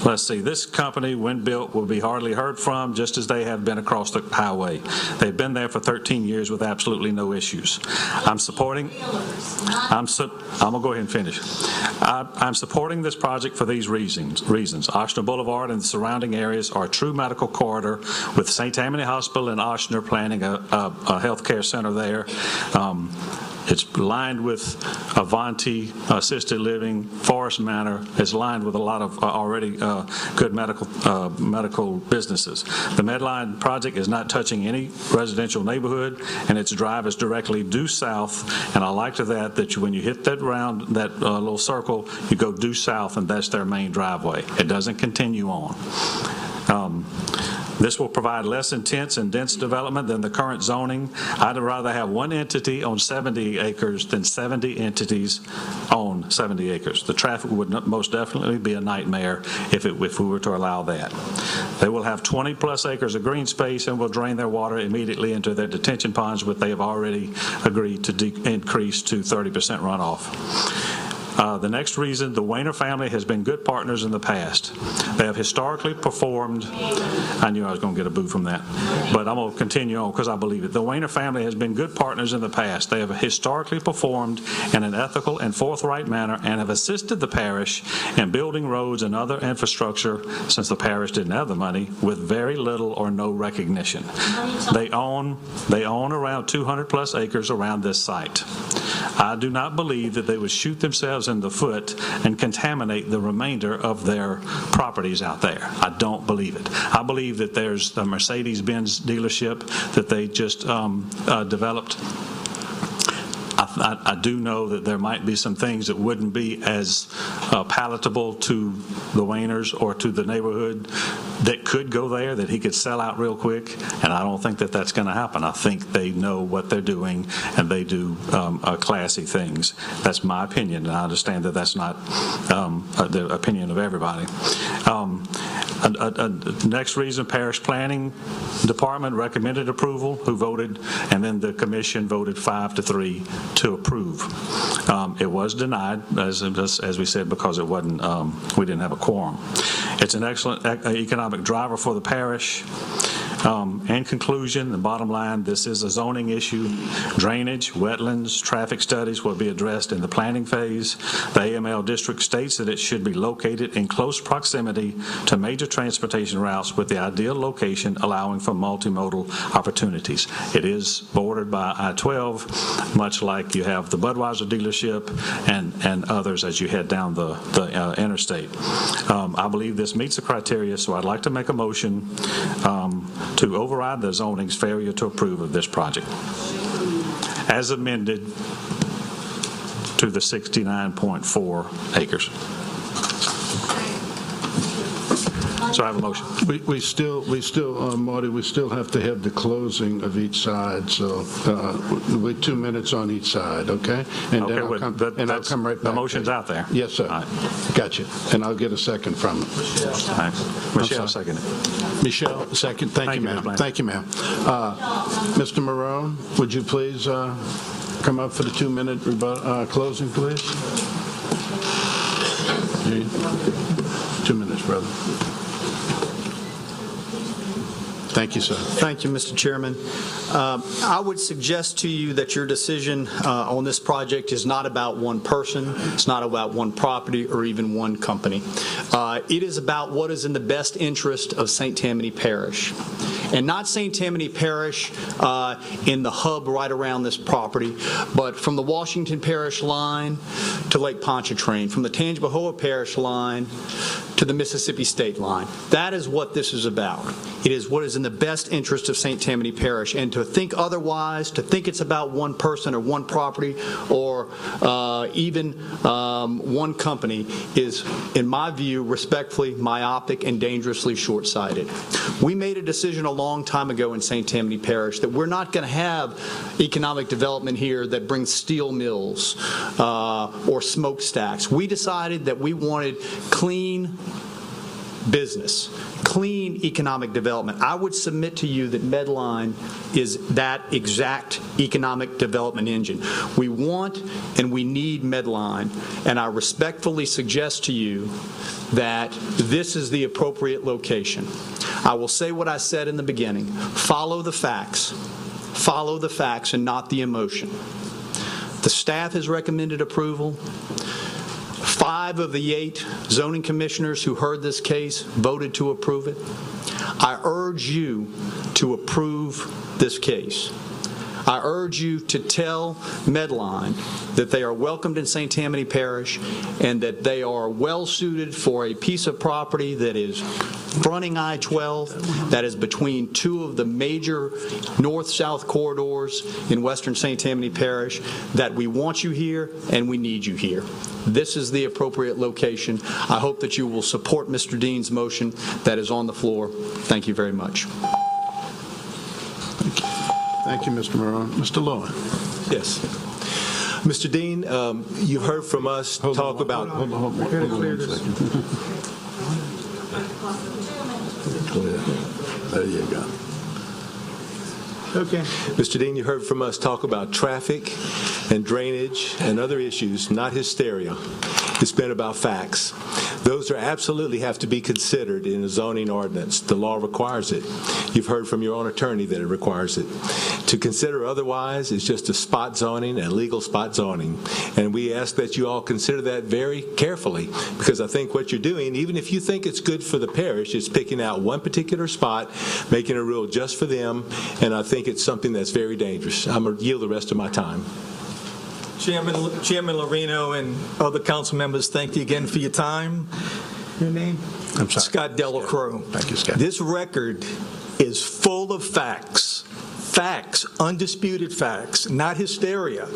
let's see, this company, when built, will be hardly heard from, just as they have been across the highway. They've been there for 13 years with absolutely no issues. I'm going to go ahead and finish. I'm supporting this project for these reasons. Ochsner Boulevard and the surrounding areas are a true medical corridor, with St. Tammany Hospital and Ochsner planning a health care center there. It's lined with Avanti, assisted living, Forest Manor. It's lined with a lot of already good medical businesses. The Medline project is not touching any residential neighborhood, and its drive is directly due south. And I like that when you hit that little circle, you go due south, and that's their main driveway. It doesn't continue on. This will provide less intense and dense development than the current zoning. I'd rather have one entity on 70 acres than 70 entities on 70 acres. The traffic would most definitely be a nightmare if we were to allow that. They will have 20-plus acres of green space and will drain their water immediately into their detention ponds, which they have already agreed to increase to 30% runoff. The next reason, the Weiner family has been good partners in the past. They have historically performed, I knew I was going to get a boo from that, but I'm going to continue on because I believe it. The Weiner family has been good partners in the past. They have historically performed in an ethical and forthright manner and have assisted the parish in building roads and other infrastructure since the parish didn't have the money with very little or no recognition. They own around 200 plus acres around this site. I do not believe that they would shoot themselves in the foot and contaminate the remainder of their properties out there. I don't believe it. I believe that there's a Mercedes-Benz dealership that they just developed. I do know that there might be some things that wouldn't be as palatable to the Wainers or to the neighborhood that could go there, that he could sell out real quick, and I don't think that that's going to happen. I think they know what they're doing, and they do classy things. That's my opinion, and I understand that that's not the opinion of everybody. Next reason, Parish Planning Department recommended approval, who voted, and then the commission voted 5-3 to approve. It was denied, as we said, because it wasn't. We didn't have a quorum. It's an excellent economic driver for the parish. In conclusion, the bottom line, this is a zoning issue. Drainage, wetlands, traffic studies will be addressed in the planning phase. The AML district states that it should be located in close proximity to major transportation routes with the ideal location allowing for multimodal opportunities. It is bordered by I-12, much like you have the Budweiser dealership and others as you head down the interstate. I believe this meets the criteria, so I'd like to make a motion to override the zoning's failure to approve of this project as amended to the 69.4 acres. So I have a motion. We still, Marty, we still have to have the closing of each side, so we're 2 minutes on each side, okay? And then I'll come right back. The motion's out there. Yes, sir. Right. Gotcha. And I'll get a second from it. Right. Michelle, second it. Michelle, second. Thank you, ma'am. Thank you, ma'am. Mr. Marone, would you please come up for the 2-minute closing, please? 2 minutes, brother. Thank you, sir. Thank you, Mr. Chairman. I would suggest to you that your decision on this project is not about one person, it's not about one property or even one company. It is about what is in the best interest of St. Tammany Parish. And not St. Tammany Parish in the hub right around this property, but from the Washington Parish line to Lake Pontchartrain, from the Tangipahoa Parish line to the Mississippi State line. That is what this is about. It is what is in the best interest of St. Tammany Parish. And to think otherwise, to think it's about one person or one property or even one company is, in my view, respectfully myopic and dangerously short-sighted. We made a decision a long time ago in St. Tammany Parish that we're not going to have economic development here that brings steel mills or smokestacks. We decided that we wanted clean business, clean economic development. I would submit to you that Medline is that exact economic development engine. We want and we need Medline, and I respectfully suggest to you that this is the appropriate location. I will say what I said in the beginning. Follow the facts. Follow the facts and not the emotion. The staff has recommended approval. 5 of the 8 zoning commissioners who heard this case voted to approve it. I urge you to approve this case. I urge you to tell Medline that they are welcomed in St. Tammany Parish and that they are well suited for a piece of property that is fronting I-12, that is between 2 of the major north-south corridors in western St. Tammany Parish, that we want you here and we need you here. This is the appropriate location. I hope that you will support Mr. Dean's motion that is on the floor. Thank you very much. Thank you, Mr. Marone. Mr. Lowen. Yes. Mr. Dean, you heard from us talk about... Hold on. There you go. Okay. Mr. Dean, you heard from us talk about traffic and drainage and other issues, not hysteria. It's been about facts. Those are absolutely have to be considered in a zoning ordinance. The law requires it. You've heard from your own attorney that it requires it. To consider otherwise is just a spot zoning and legal spot zoning. And we ask that you all consider that very carefully, because I think what you're doing, even if you think it's good for the parish, is picking out one particular spot, making a rule just for them, and I think it's something that's very dangerous. I'm going to yield the rest of my time. Chairman Lorino and other council members, thank you again for your time. Your name? I'm sorry. Scott Delacroix. Thank you, Scott. This record is full of facts. Facts, undisputed facts, not hysteria.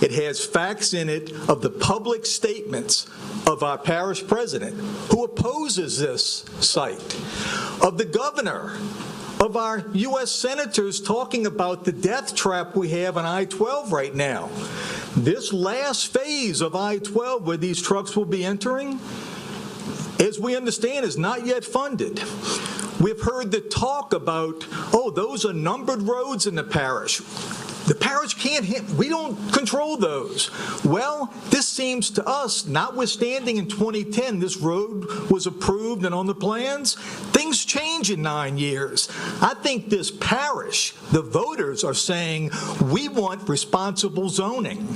It has facts in it of the public statements of our parish president, who opposes this site, of the governor, of our U.S. senators talking about the death trap we have on I-12 right now. This last phase of I-12 where these trucks will be entering, as we understand, is not yet funded. We've heard the talk about, oh, those are numbered roads in the parish. The parish can't we don't control those. Well, this seems to us, notwithstanding in 2010 this road was approved and on the plans, things change in 9 years. I think this parish, the voters are saying, we want responsible zoning.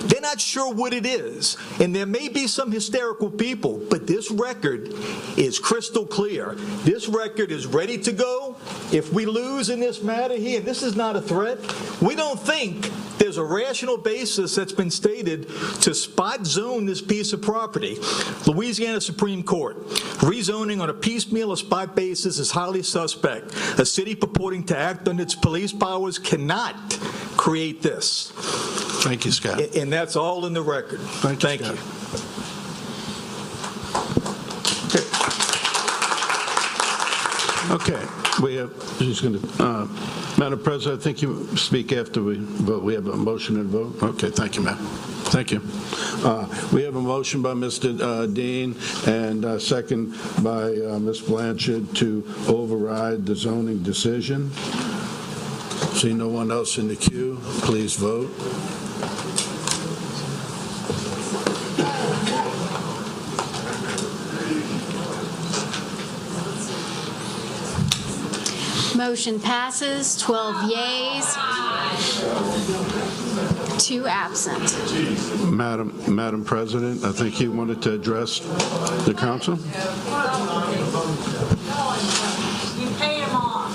They're not sure what it is, and there may be some hysterical people, but this record is crystal clear. This record is ready to go. If we lose in this matter here, this is not a threat. We don't think there's a rational basis that's been stated to spot zone this piece of property. Louisiana Supreme Court, rezoning on a piecemeal or spot basis is highly suspect. A city purporting to act on its police powers cannot create this. Thank you, Scott. And that's all in the record. Thank you. Okay, we have, she's going to, Madam President, I think you speak after we vote. We have a motion and vote? Okay, thank you, ma'am. Thank you. We have a motion by Mr. Dean and a second by Ms. Blanchard to override the zoning decision. See no one else in the queue, please vote. Motion passes, 12 yeas, 2 absent. Madam President, I think you wanted to address the council? You paid them off.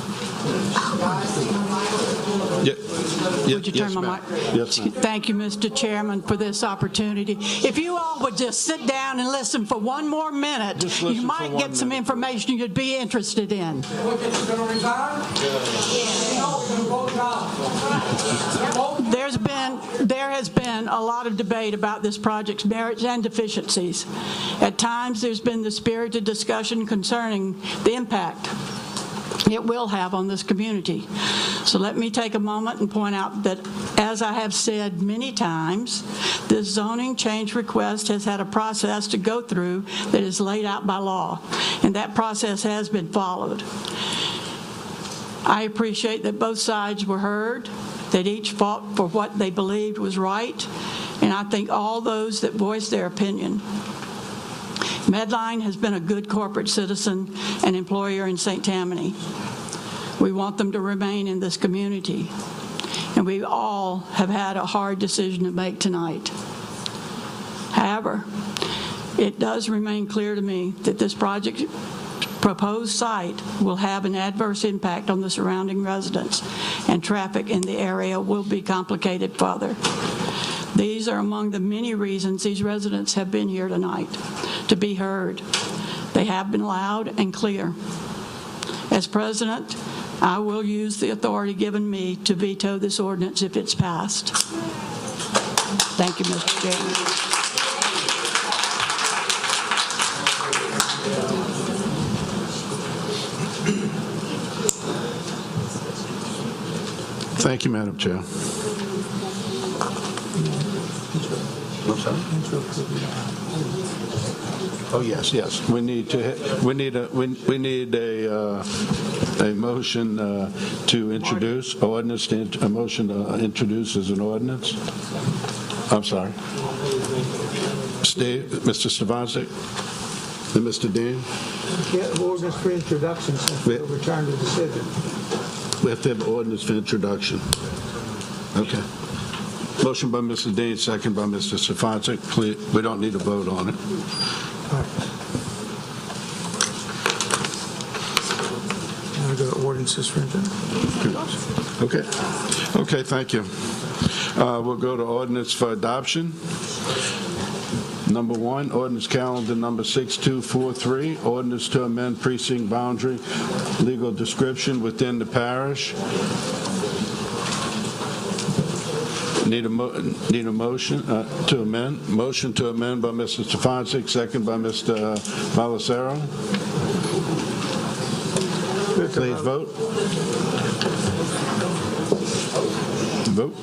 Would you turn my mic? Yes, ma'am. Thank you, Mr. Chairman, for this opportunity. If you all would just sit down and listen for one more minute, you might get some information you'd be interested in. There has been a lot of debate about this project's merits and deficiencies. At times, there's been the spirited discussion concerning the impact it will have on this community. So let me take a moment and point out that, as I have said many times, this zoning change request has had a process to go through that is laid out by law, and that process has been followed. I appreciate that both sides were heard, that each fought for what they believed was right, and I thank all those that voiced their opinion. Medline has been a good corporate citizen and employer in St. Tammany. We want them to remain in this community, and we all have had a hard decision to make tonight. However, it does remain clear to me that this project's proposed site will have an adverse impact on the surrounding residents, and traffic in the area will be complicated further. These are among the many reasons these residents have been here tonight, to be heard. They have been loud and clear. As president, I will use the authority given me to veto this ordinance if it's passed. Thank you, Mr. Chairman. Thank you, Madam Chair. Oh, yes. We need a motion to introduce ordinance, a motion to introduce as an ordinance. I'm sorry. Steve, Mr. Stavancic, and Mr. Dean? Get ordinance for introduction since we'll return to decision. We have to have ordinance for introduction. Okay. Motion by Mr. Dean, second by Mr. Stavancic. Please, we don't need a vote on it. Now go to ordinances for introduction. Okay, thank you. We'll go to ordinance for adoption. Number 1, ordinance calendar number 6243, ordinance to amend precinct boundary, legal description within the parish. Need a motion to amend. Motion to amend by Mr. Stavancic, second by Mr. Balacero. Please vote. Vote.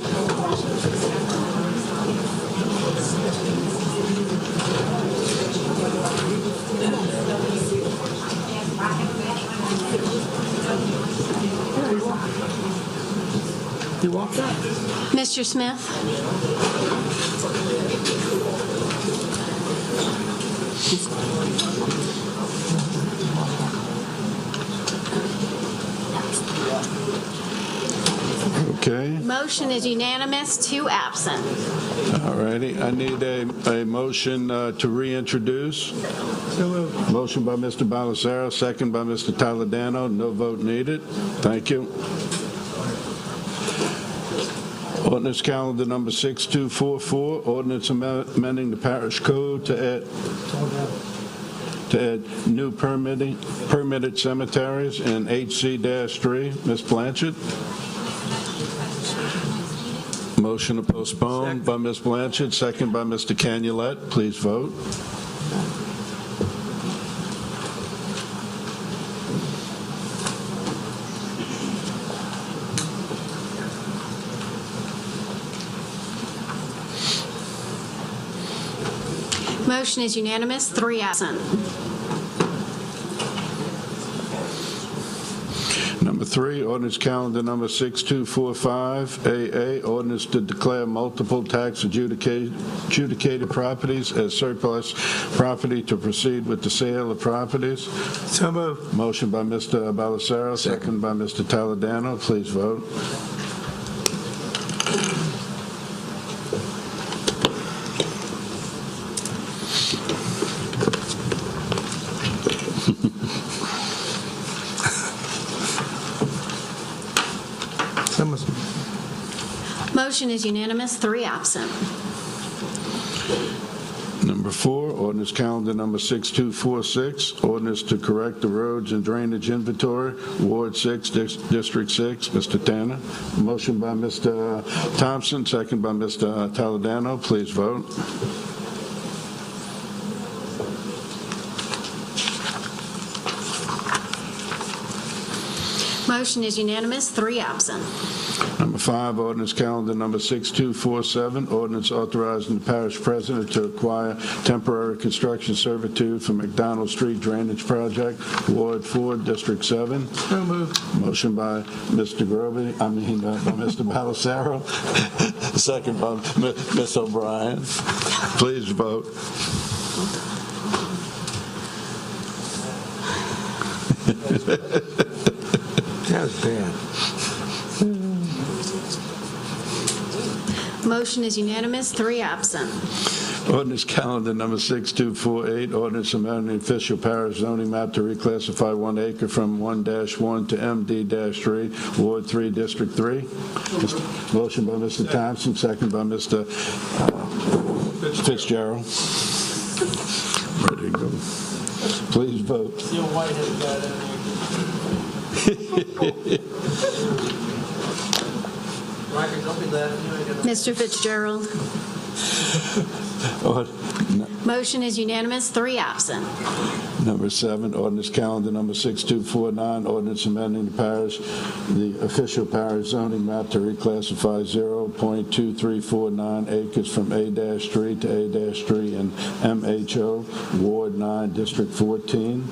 You walked out. Mr. Smith? Okay. Motion is unanimous, 2 absent. All righty. I need a motion to reintroduce. Motion by Mr. Balacero, second by Mr. Toledano. No vote needed. Thank you. Ordinance calendar number 6244, ordinance amending the parish code to add new permitted cemeteries in HC-3. Ms. Blanchard. Motion to postpone by Ms. Blanchard, second by Mr. Canulet. Please vote. Motion is unanimous, 3 absent. Number 3, ordinance calendar number 6245, AA, ordinance to declare multiple tax adjudicated properties as surplus property to proceed with the sale of properties. So moved. Motion by Mr. Balacero, second by Mr. Toledano. Please vote. Motion is unanimous, 3 absent. Number 4, ordinance calendar number 6246, ordinance to correct the roads and drainage inventory, Ward 6, District 6. Mr. Tanner. Motion by Mr. Thompson, second by Mr. Toledano. Please vote. Motion is unanimous, 3 absent. Number 5, ordinance calendar number 6247, ordinance authorizing the parish president to acquire temporary construction servitude for McDonald Street Drainage Project, Ward 4, District 7. So moved. Motion by Mr. by Mr. Balacero, second by Ms. O'Brien. Please vote. That was bad. Motion is unanimous, 3 absent. Ordinance calendar number 6248, ordinance amending the official parish zoning map to reclassify 1 acre from 1-1 to MD-3, Ward 3, District 3. Motion by Mr. Thompson, second by Mr. Fitzgerald. Ready to go. Please vote. Mr. Fitzgerald. Motion is unanimous, 3 absent. Number 7, ordinance calendar number 6249, ordinance amending the official parish zoning map to reclassify 0.2349 acres from A-3 to A-3 in MHO, Ward 9, District 14.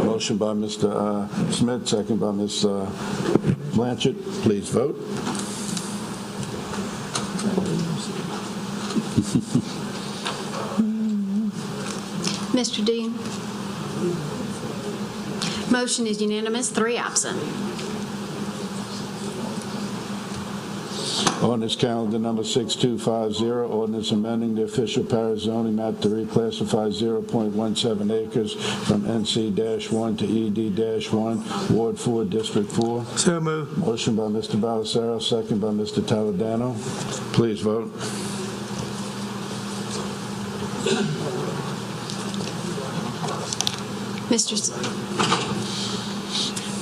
Motion by Mr. Smith, second by Ms. Blanchard. Please vote. Mr. Dean? Motion is unanimous, 3 absent. Ordinance calendar number 6250, ordinance amending the official parish zoning map to reclassify 0.17 acres from NC-1 to ED-1, Ward 4, District 4. So moved. Motion by Mr. Balisaro, second by Mr. Toledano. Please vote.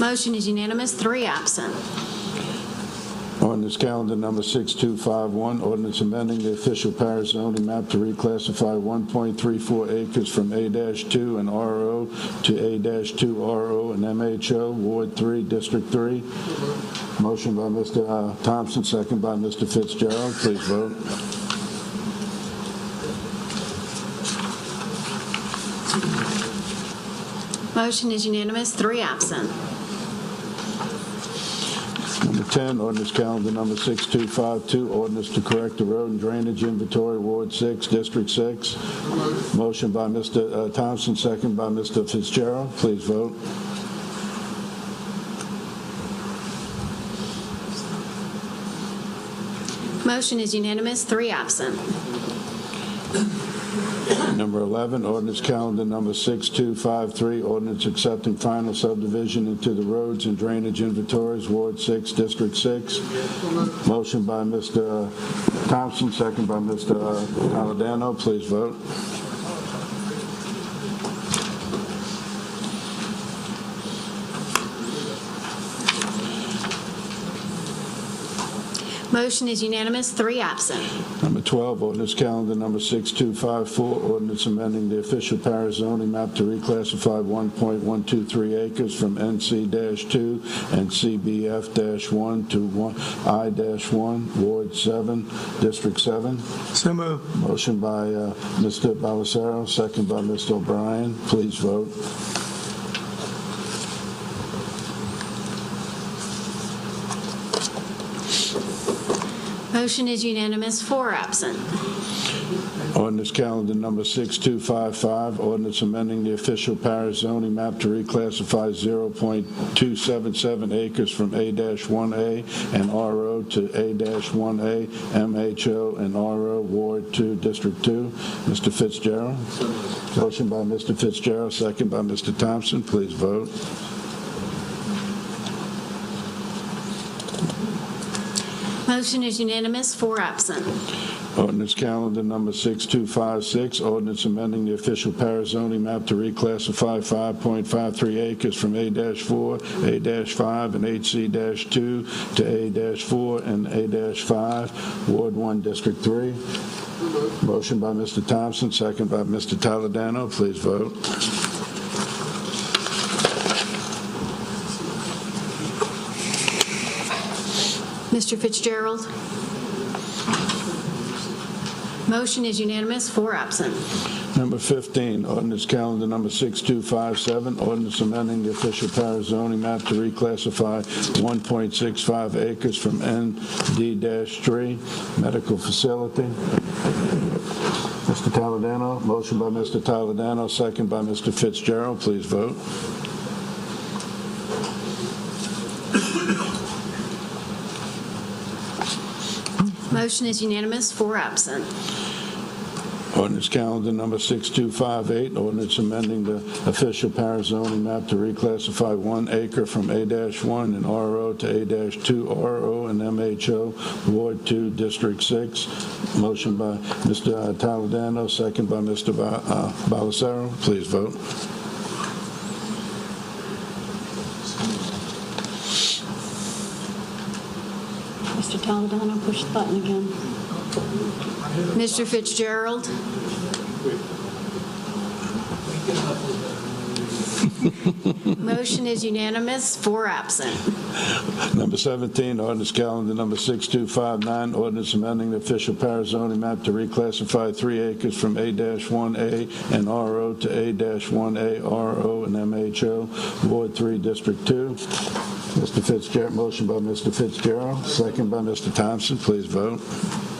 Motion is unanimous, 3 absent. Ordinance calendar number 6251, ordinance amending the official parish zoning map to reclassify 1.34 acres from A-2 and RO to A-2 RO and MHO, Ward 3, District 3. Motion by Mr. Thompson, second by Mr. Fitzgerald. Please vote. Motion is unanimous, 3 absent. Number 10, ordinance calendar number 6252, ordinance to correct the road and drainage inventory, Ward 6, District 6. Motion by Mr. Thompson, second by Mr. Fitzgerald. Please vote. Motion is unanimous, 3 absent. Number 11, ordinance calendar number 6253, ordinance accepting final subdivision into the roads and drainage inventories, Ward 6, District 6. Motion by Mr. Thompson, second by Mr. Toledano. Please vote. Motion is unanimous, 3 absent. Number 12, ordinance calendar number 6254, ordinance amending the official parish zoning map to reclassify 1.123 acres from NC-2 and CBF-1 to I-1, Ward 7, District 7. So moved. Motion by Mr. Balisaro, second by Mr. O'Brien. Please vote. Motion is unanimous, 4 absent. Ordinance calendar number 6255, ordinance amending the official parish zoning map to reclassify 0.277 acres from A-1A and RO to A-1A, MHO, and RO, Ward 2, District 2. Mr. Fitzgerald. Motion by Mr. Fitzgerald, second by Mr. Thompson. Please vote. Motion is unanimous, 4 absent. Ordinance calendar number 6256, ordinance amending the official parish zoning map to reclassify 5.53 acres from A-4, A-5, and HC-2 to A-4 and A-5, Ward 1, District 3. Motion by Mr. Thompson, second by Mr. Toledano. Please vote. Mr. Fitzgerald? Motion is unanimous, 4 absent. Number 15, ordinance calendar number 6257, ordinance amending the official parish zoning map to reclassify 1.65 acres from ND-3 medical facility. Mr. Toledano, motion by Mr. Toledano, second by Mr. Fitzgerald. Please vote. Motion is unanimous, 4 absent. Ordinance calendar number 6258, ordinance amending the official parish zoning map to reclassify 1 acre from A-1 and RO to A-2 RO and MHO, Ward 2, District 6. Motion by Mr. Toledano, second by Mr. Balisaro. Please vote. Mr. Toledano, push the button again. Mr. Fitzgerald? Motion is unanimous, 4 absent. Number 17, ordinance calendar number 6259, ordinance amending the official parish zoning map to reclassify 3 acres from A-1A and RO to A-1A RO and MHO, Ward 3, District 2. Mr. Fitzgerald, motion by Mr. Fitzgerald, second by Mr. Thompson. Please vote.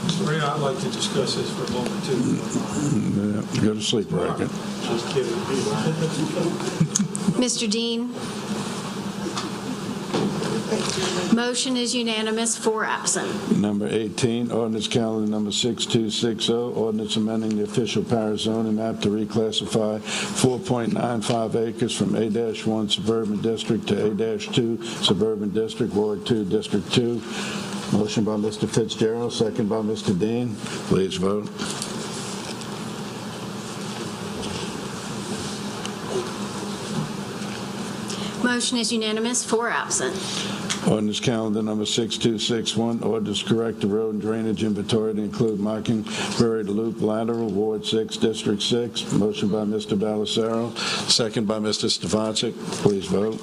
Serena, I'd like to discuss this for a moment, too. Yeah, go to sleep, Racket. Just kidding. Mr. Dean? Motion is unanimous, 4 absent. Number 18, ordinance calendar number 6260, ordinance amending the official parish zoning map to reclassify 4.95 acres from A-1 suburban district to A-2 suburban district, Ward 2, District 2. Motion by Mr. Fitzgerald, second by Mr. Dean. Please vote. Motion is unanimous, 4 absent. Ordinance calendar number 6261, ordinance correct the road and drainage inventory to include Mockingbird Loop lateral, Ward 6, District 6. Motion by Mr. Balisaro, second by Mr. Stefancic. Please vote.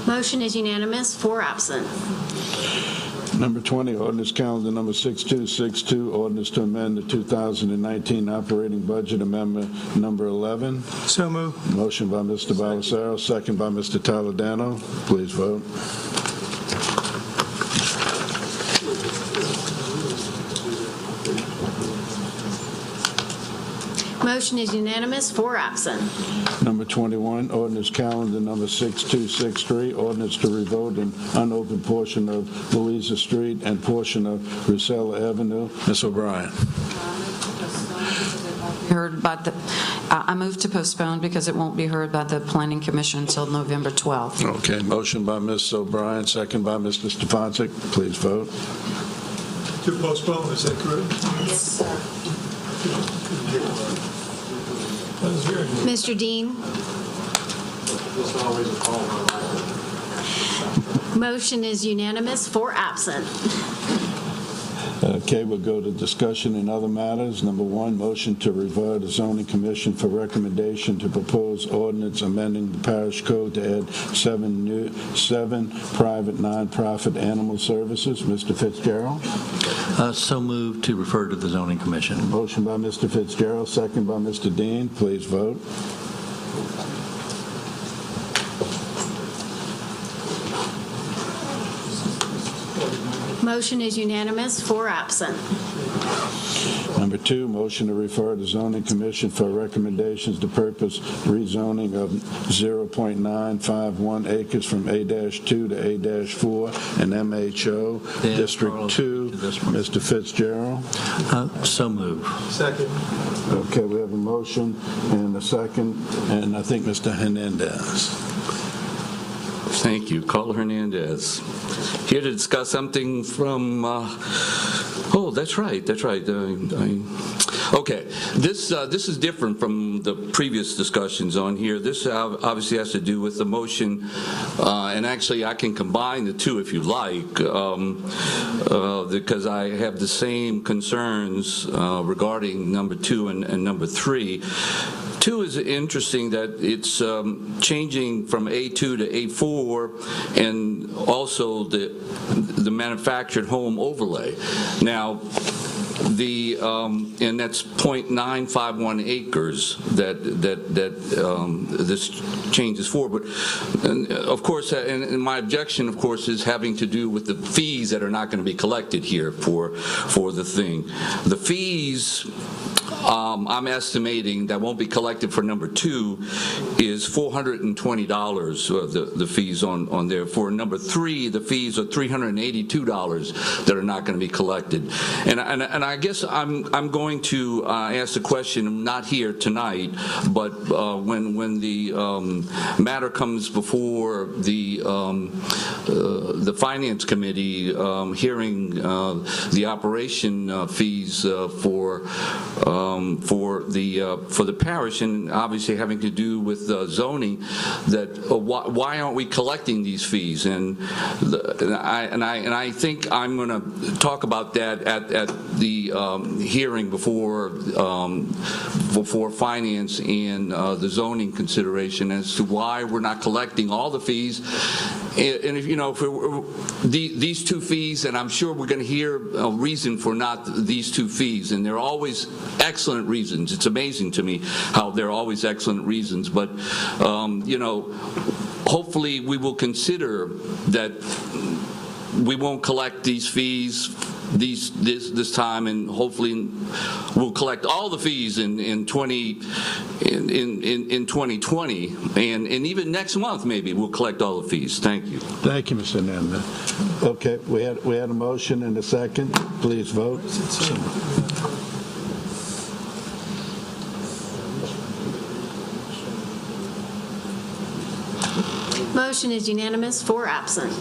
Motion is unanimous, 4 absent. Number 20, ordinance calendar number 6262, ordinance to amend the 2019 operating budget amendment number 11. So moved. Motion by Mr. Balisaro, second by Mr. Toledano. Please vote. Motion is unanimous, 4 absent. Number 21, ordinance calendar number 6263, ordinance to revote an unopened portion of Louisa Street and portion of Rusella Avenue. Ms. O'Brien. Heard by the, I move to postpone because it won't be heard by the Planning Commission until November 12th. Okay, motion by Ms. O'Brien, second by Mr. Stefancic. Please vote. To postpone, is that correct? Yes, sir. That is very good. Mr. Dean? Motion is unanimous, 4 absent. Okay, we'll go to discussion and other matters. Number 1, motion to refer to zoning commission for recommendation to propose ordinance amending the parish code to add 7 private nonprofit animal services. Mr. Fitzgerald. So moved to refer to the zoning commission. Motion by Mr. Fitzgerald, second by Mr. Dean. Please vote. Motion is unanimous, 4 absent. Number 2, motion to refer to zoning commission for recommendations to purpose rezoning of 0.951 acres from A-2 to A-4 and MHO, District 2. Mr. Fitzgerald. So moved. Second. Okay, we have a motion and a second, and I think Mr. Hernandez. Thank you. Carl Hernandez. Here to discuss something from, that's right. Okay, this is different from the previous discussions on here. This obviously has to do with the motion, and actually I can combine the two if you like, because I have the same concerns regarding number 2 and number 3. 2 is interesting that it's changing from A2 to A4 and also the manufactured home overlay. Now, and that's 0.951 acres that this change is for. But of course, and my objection, of course, is having to do with the fees that are not going to be collected here for the thing. The fees, I'm estimating that won't be collected for number 2 is $420, the fees on there. For number 3, the fees are $382 that are not going to be collected. And I guess I'm going to ask the question, not here tonight, but when the matter comes before the Finance Committee hearing the operation fees for the parish, and obviously having to do with zoning, that why aren't we collecting these fees? And I think I'm going to talk about that at the hearing before finance and the zoning consideration as to why we're not collecting all the fees. And if these 2 fees, and I'm sure we're going to hear a reason for not these 2 fees, and they're always excellent reasons. It's amazing to me how there are always excellent reasons, but, hopefully we will consider that we won't collect these fees this time, and hopefully we'll collect all the fees in 2020, and even next month maybe we'll collect all the fees. Thank you. Thank you, Mr. Nanda. Okay, we had a motion and a second. Please vote. Motion is unanimous, 4 absent.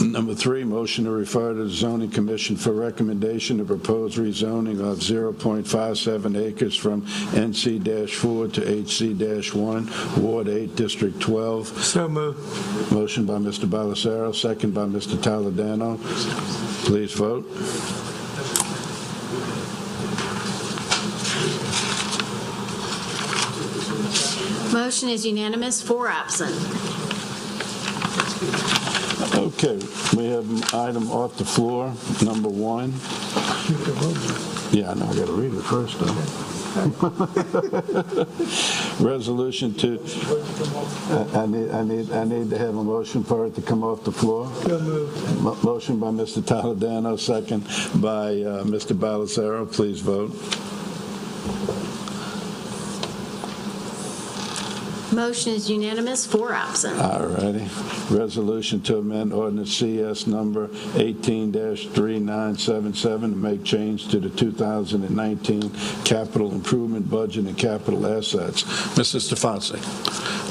Number 3, motion to refer to the Zoning Commission for recommendation to propose rezoning of 0.57 acres from NC-4 to HC-1, Ward 8, District 12. So moved. Motion by Mr. Balacero, second by Mr. Toledano. Please vote. Motion is unanimous, 4 absent. Okay, we have an item off the floor, number 1. Yeah, I know, I got to read it first, though. Resolution to, I need to have a motion for it to come off the floor. Motion by Mr. Toledano, second by Mr. Balacero. Please vote. Motion is unanimous, 4 absent. All righty. Resolution to amend ordinance CS number 18-3977 to make change to the 2019 capital improvement budget and capital assets. Mr. Stefanczyk.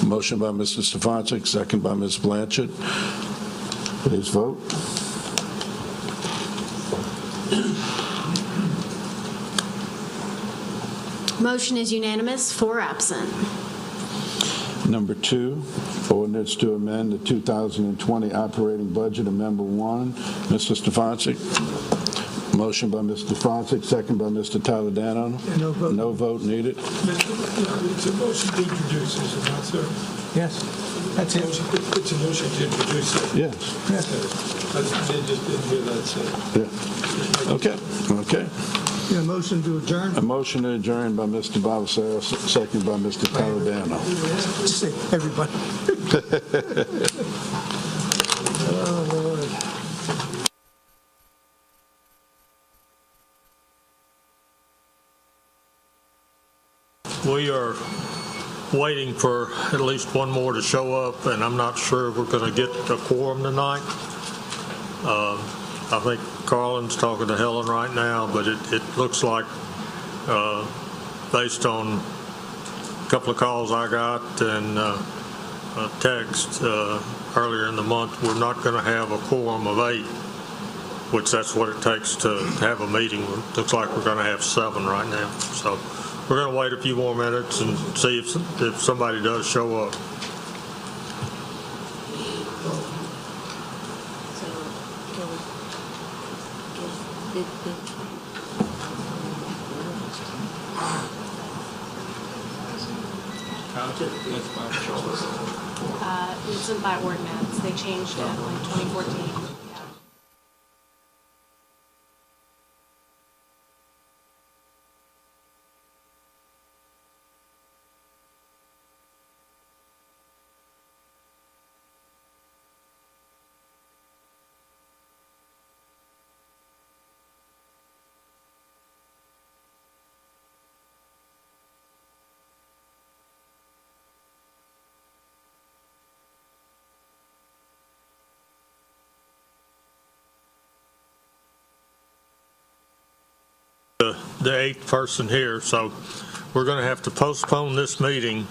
Motion by Mr. Stefanczyk, second by Ms. Blanchard. Please vote. Motion is unanimous, 4 absent. Number 2, ordinance to amend the 2020 operating budget, amendment 1. Mr. Stefanczyk. Motion by Mr. Stefanczyk, second by Mr. Toledano. No vote. No vote needed. It's a motion to introduce, is it not, sir? Yes, that's it. It's a motion to introduce it. Yes. I just didn't hear that said. Yeah. Okay. Yeah, motion to adjourn. A motion to adjourn by Mr. Balacero, second by Mr. Toledano. Say, everybody. Oh, Lord. We are waiting for at least one more to show up, and I'm not sure we're going to get a quorum tonight. I think Carlin's talking to Helen right now, but it looks like, based on a couple of calls I got and a text earlier in the month, we're not going to have a quorum of 8, which that's what it takes to have a meeting. It looks like we're going to have 7 right now. So we're going to wait a few more minutes and see if somebody does show up. It's by ordinance. They changed it in like 2014. The 8th person here, so we're going to have to postpone this meeting,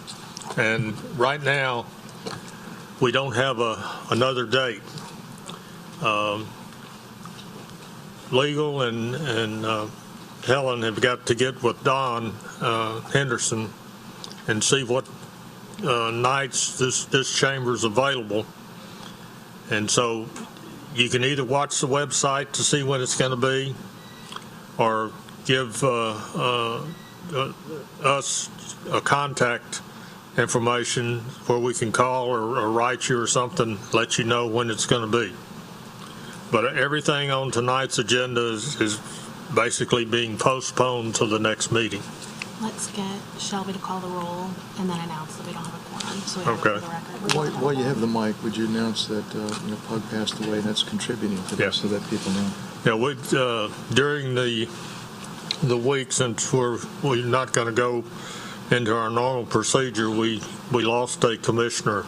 and right now we don't have another date. Legal and Helen have got to get with Don Henderson and see what nights this chamber's available, and so you can either watch the website to see when it's going to be, or give us a contact information where we can call or write you or something, let you know when it's going to be. But everything on tonight's agenda is basically being postponed to the next meeting. Let's get Shelby to call the roll and then announce that we don't have a quorum, so we have it for the record. While you have the mic, would you announce that Pug passed away and that's contributing to this so that people know? Yeah, we during the week, since we're not going to go into our normal procedure, we lost a commissioner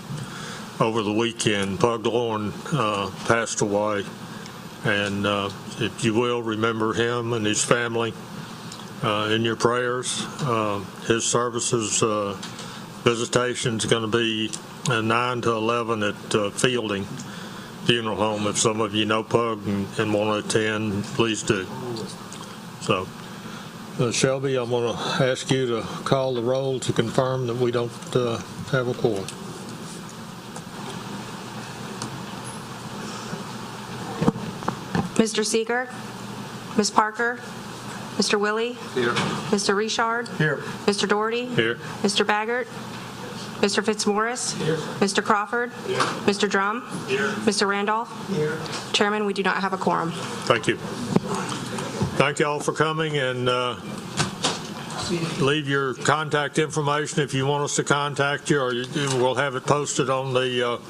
over the weekend. Pug Lauren passed away, and if you will, remember him and his family in your prayers. His services visitation is going to be 9 to 11 at Fielding Funeral Home. If some of you know Pug and want to attend, please do. So, Shelby, I'm going to ask you to call the roll to confirm that we don't have a quorum. Mr. Seeger, Ms. Parker, Mr. Willie, Here. Mr. Richard, Here. Mr. Doherty, Here. Mr. Baggert, Mr. Fitzmaurice, Here. Mr. Crawford, Here. Mr. Drum, Here. Mr. Randolph. Here. Chairman, we do not have a quorum. Thank you. Thank you all for coming, and leave your contact information if you want us to contact you, or we'll have it posted on the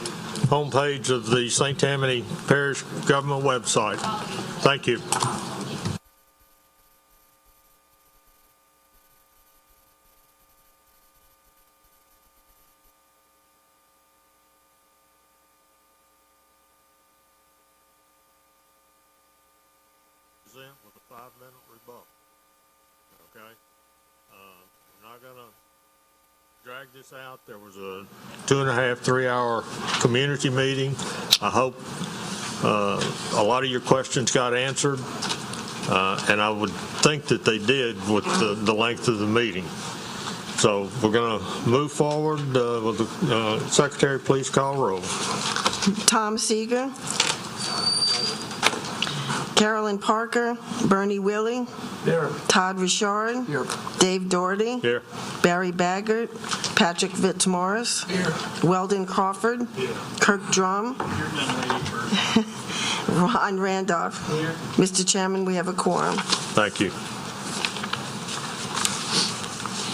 homepage of the St. Tammany Parish Government website. Thank you. With a 5-minute rebuttal. Okay? We're not going to drag this out. There was a 2.5, 3-hour community meeting. I hope a lot of your questions got answered, and I would think that they did with the length of the meeting. So we're going to move forward. Will the Secretary please call roll? Tom Seeger, Carolyn Parker, Bernie Willie, Here. Todd Richard, Dave Doherty, Here. Barry Baggert, Patrick Fitzmaurice, Weldon Crawford, Kirk Drum, Ron Randolph. Mr. Chairman, we have a quorum. Thank you.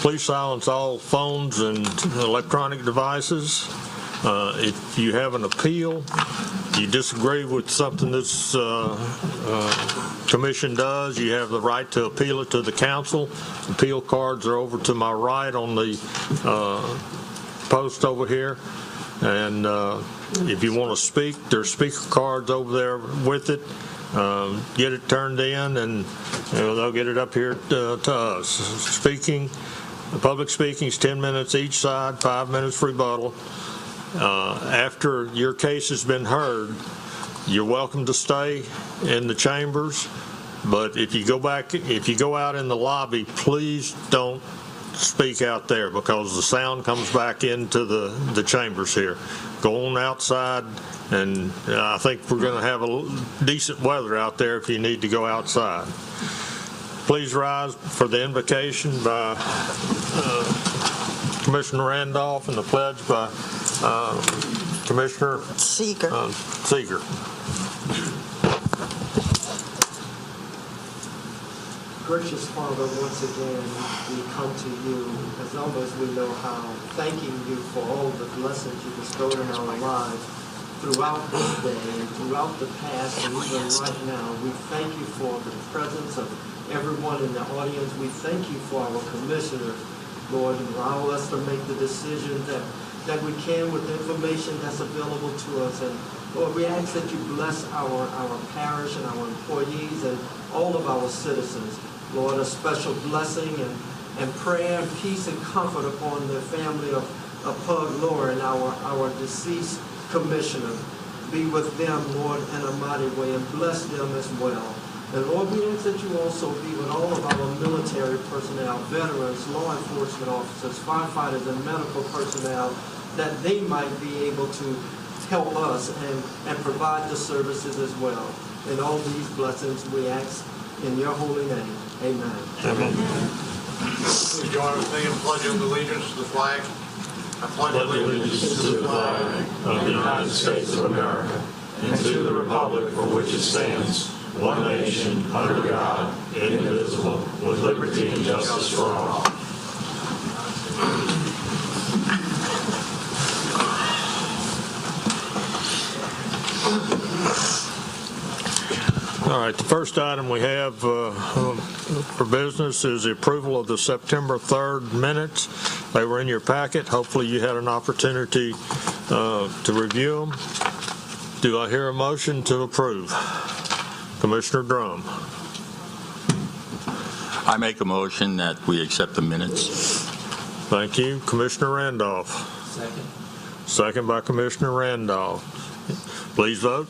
Please silence all phones and electronic devices. If you have an appeal, you disagree with something this commission does, you have the right to appeal it to the council. Appeal cards are over to my right on the post over here. And if you want to speak, there's speaker cards over there with it. Get it turned in, and they'll get it up here to us. Speaking, public speaking is 10 minutes each side, 5 minutes rebuttal. After your case has been heard, you're welcome to stay in the chambers, but if you go out in the lobby, please don't speak out there, because the sound comes back into the chambers here. Go on outside, and I think we're going to have a decent weather out there if you need to go outside. Please rise for the invocation by Commissioner Randolph and the pledge by Commissioner Seeger. Seeger. Gracious Father, once again, we come to you as long as we know how, thanking you for all the blessings you bestowed in our lives throughout this day and throughout the past and even right now. We thank you for the presence of everyone in the audience. We thank you for our commissioners, Lord, and allow us to make the decision that we can with the information that's available to us. And Lord, we ask that you bless our parish and our employees and all of our citizens. Lord, a special blessing and prayer and peace and comfort upon the family of Pug Lauren, our deceased commissioner. Be with them, Lord, in a mighty way, and bless them as well. And Lord, we ask that you also be with all of our military personnel, veterans, law enforcement officers, firefighters, and medical personnel, that they might be able to help us and provide the services as well. And all these blessings we ask in your holy name. Amen. Amen. Please join with me in pledging allegiance to the flag. I pledge allegiance to the flag of the United States of America and to the republic for which it stands, one nation, under God, indivisible, with liberty and justice for all. All right, the first item we have for business is the approval of the September 3rd minutes. They were in your packet. Hopefully you had an opportunity to review them. Do I hear a motion to approve? Commissioner Drum. I make a motion that we accept the minutes. Thank you. Commissioner Randolph. Second. Second by Commissioner Randolph. Please vote.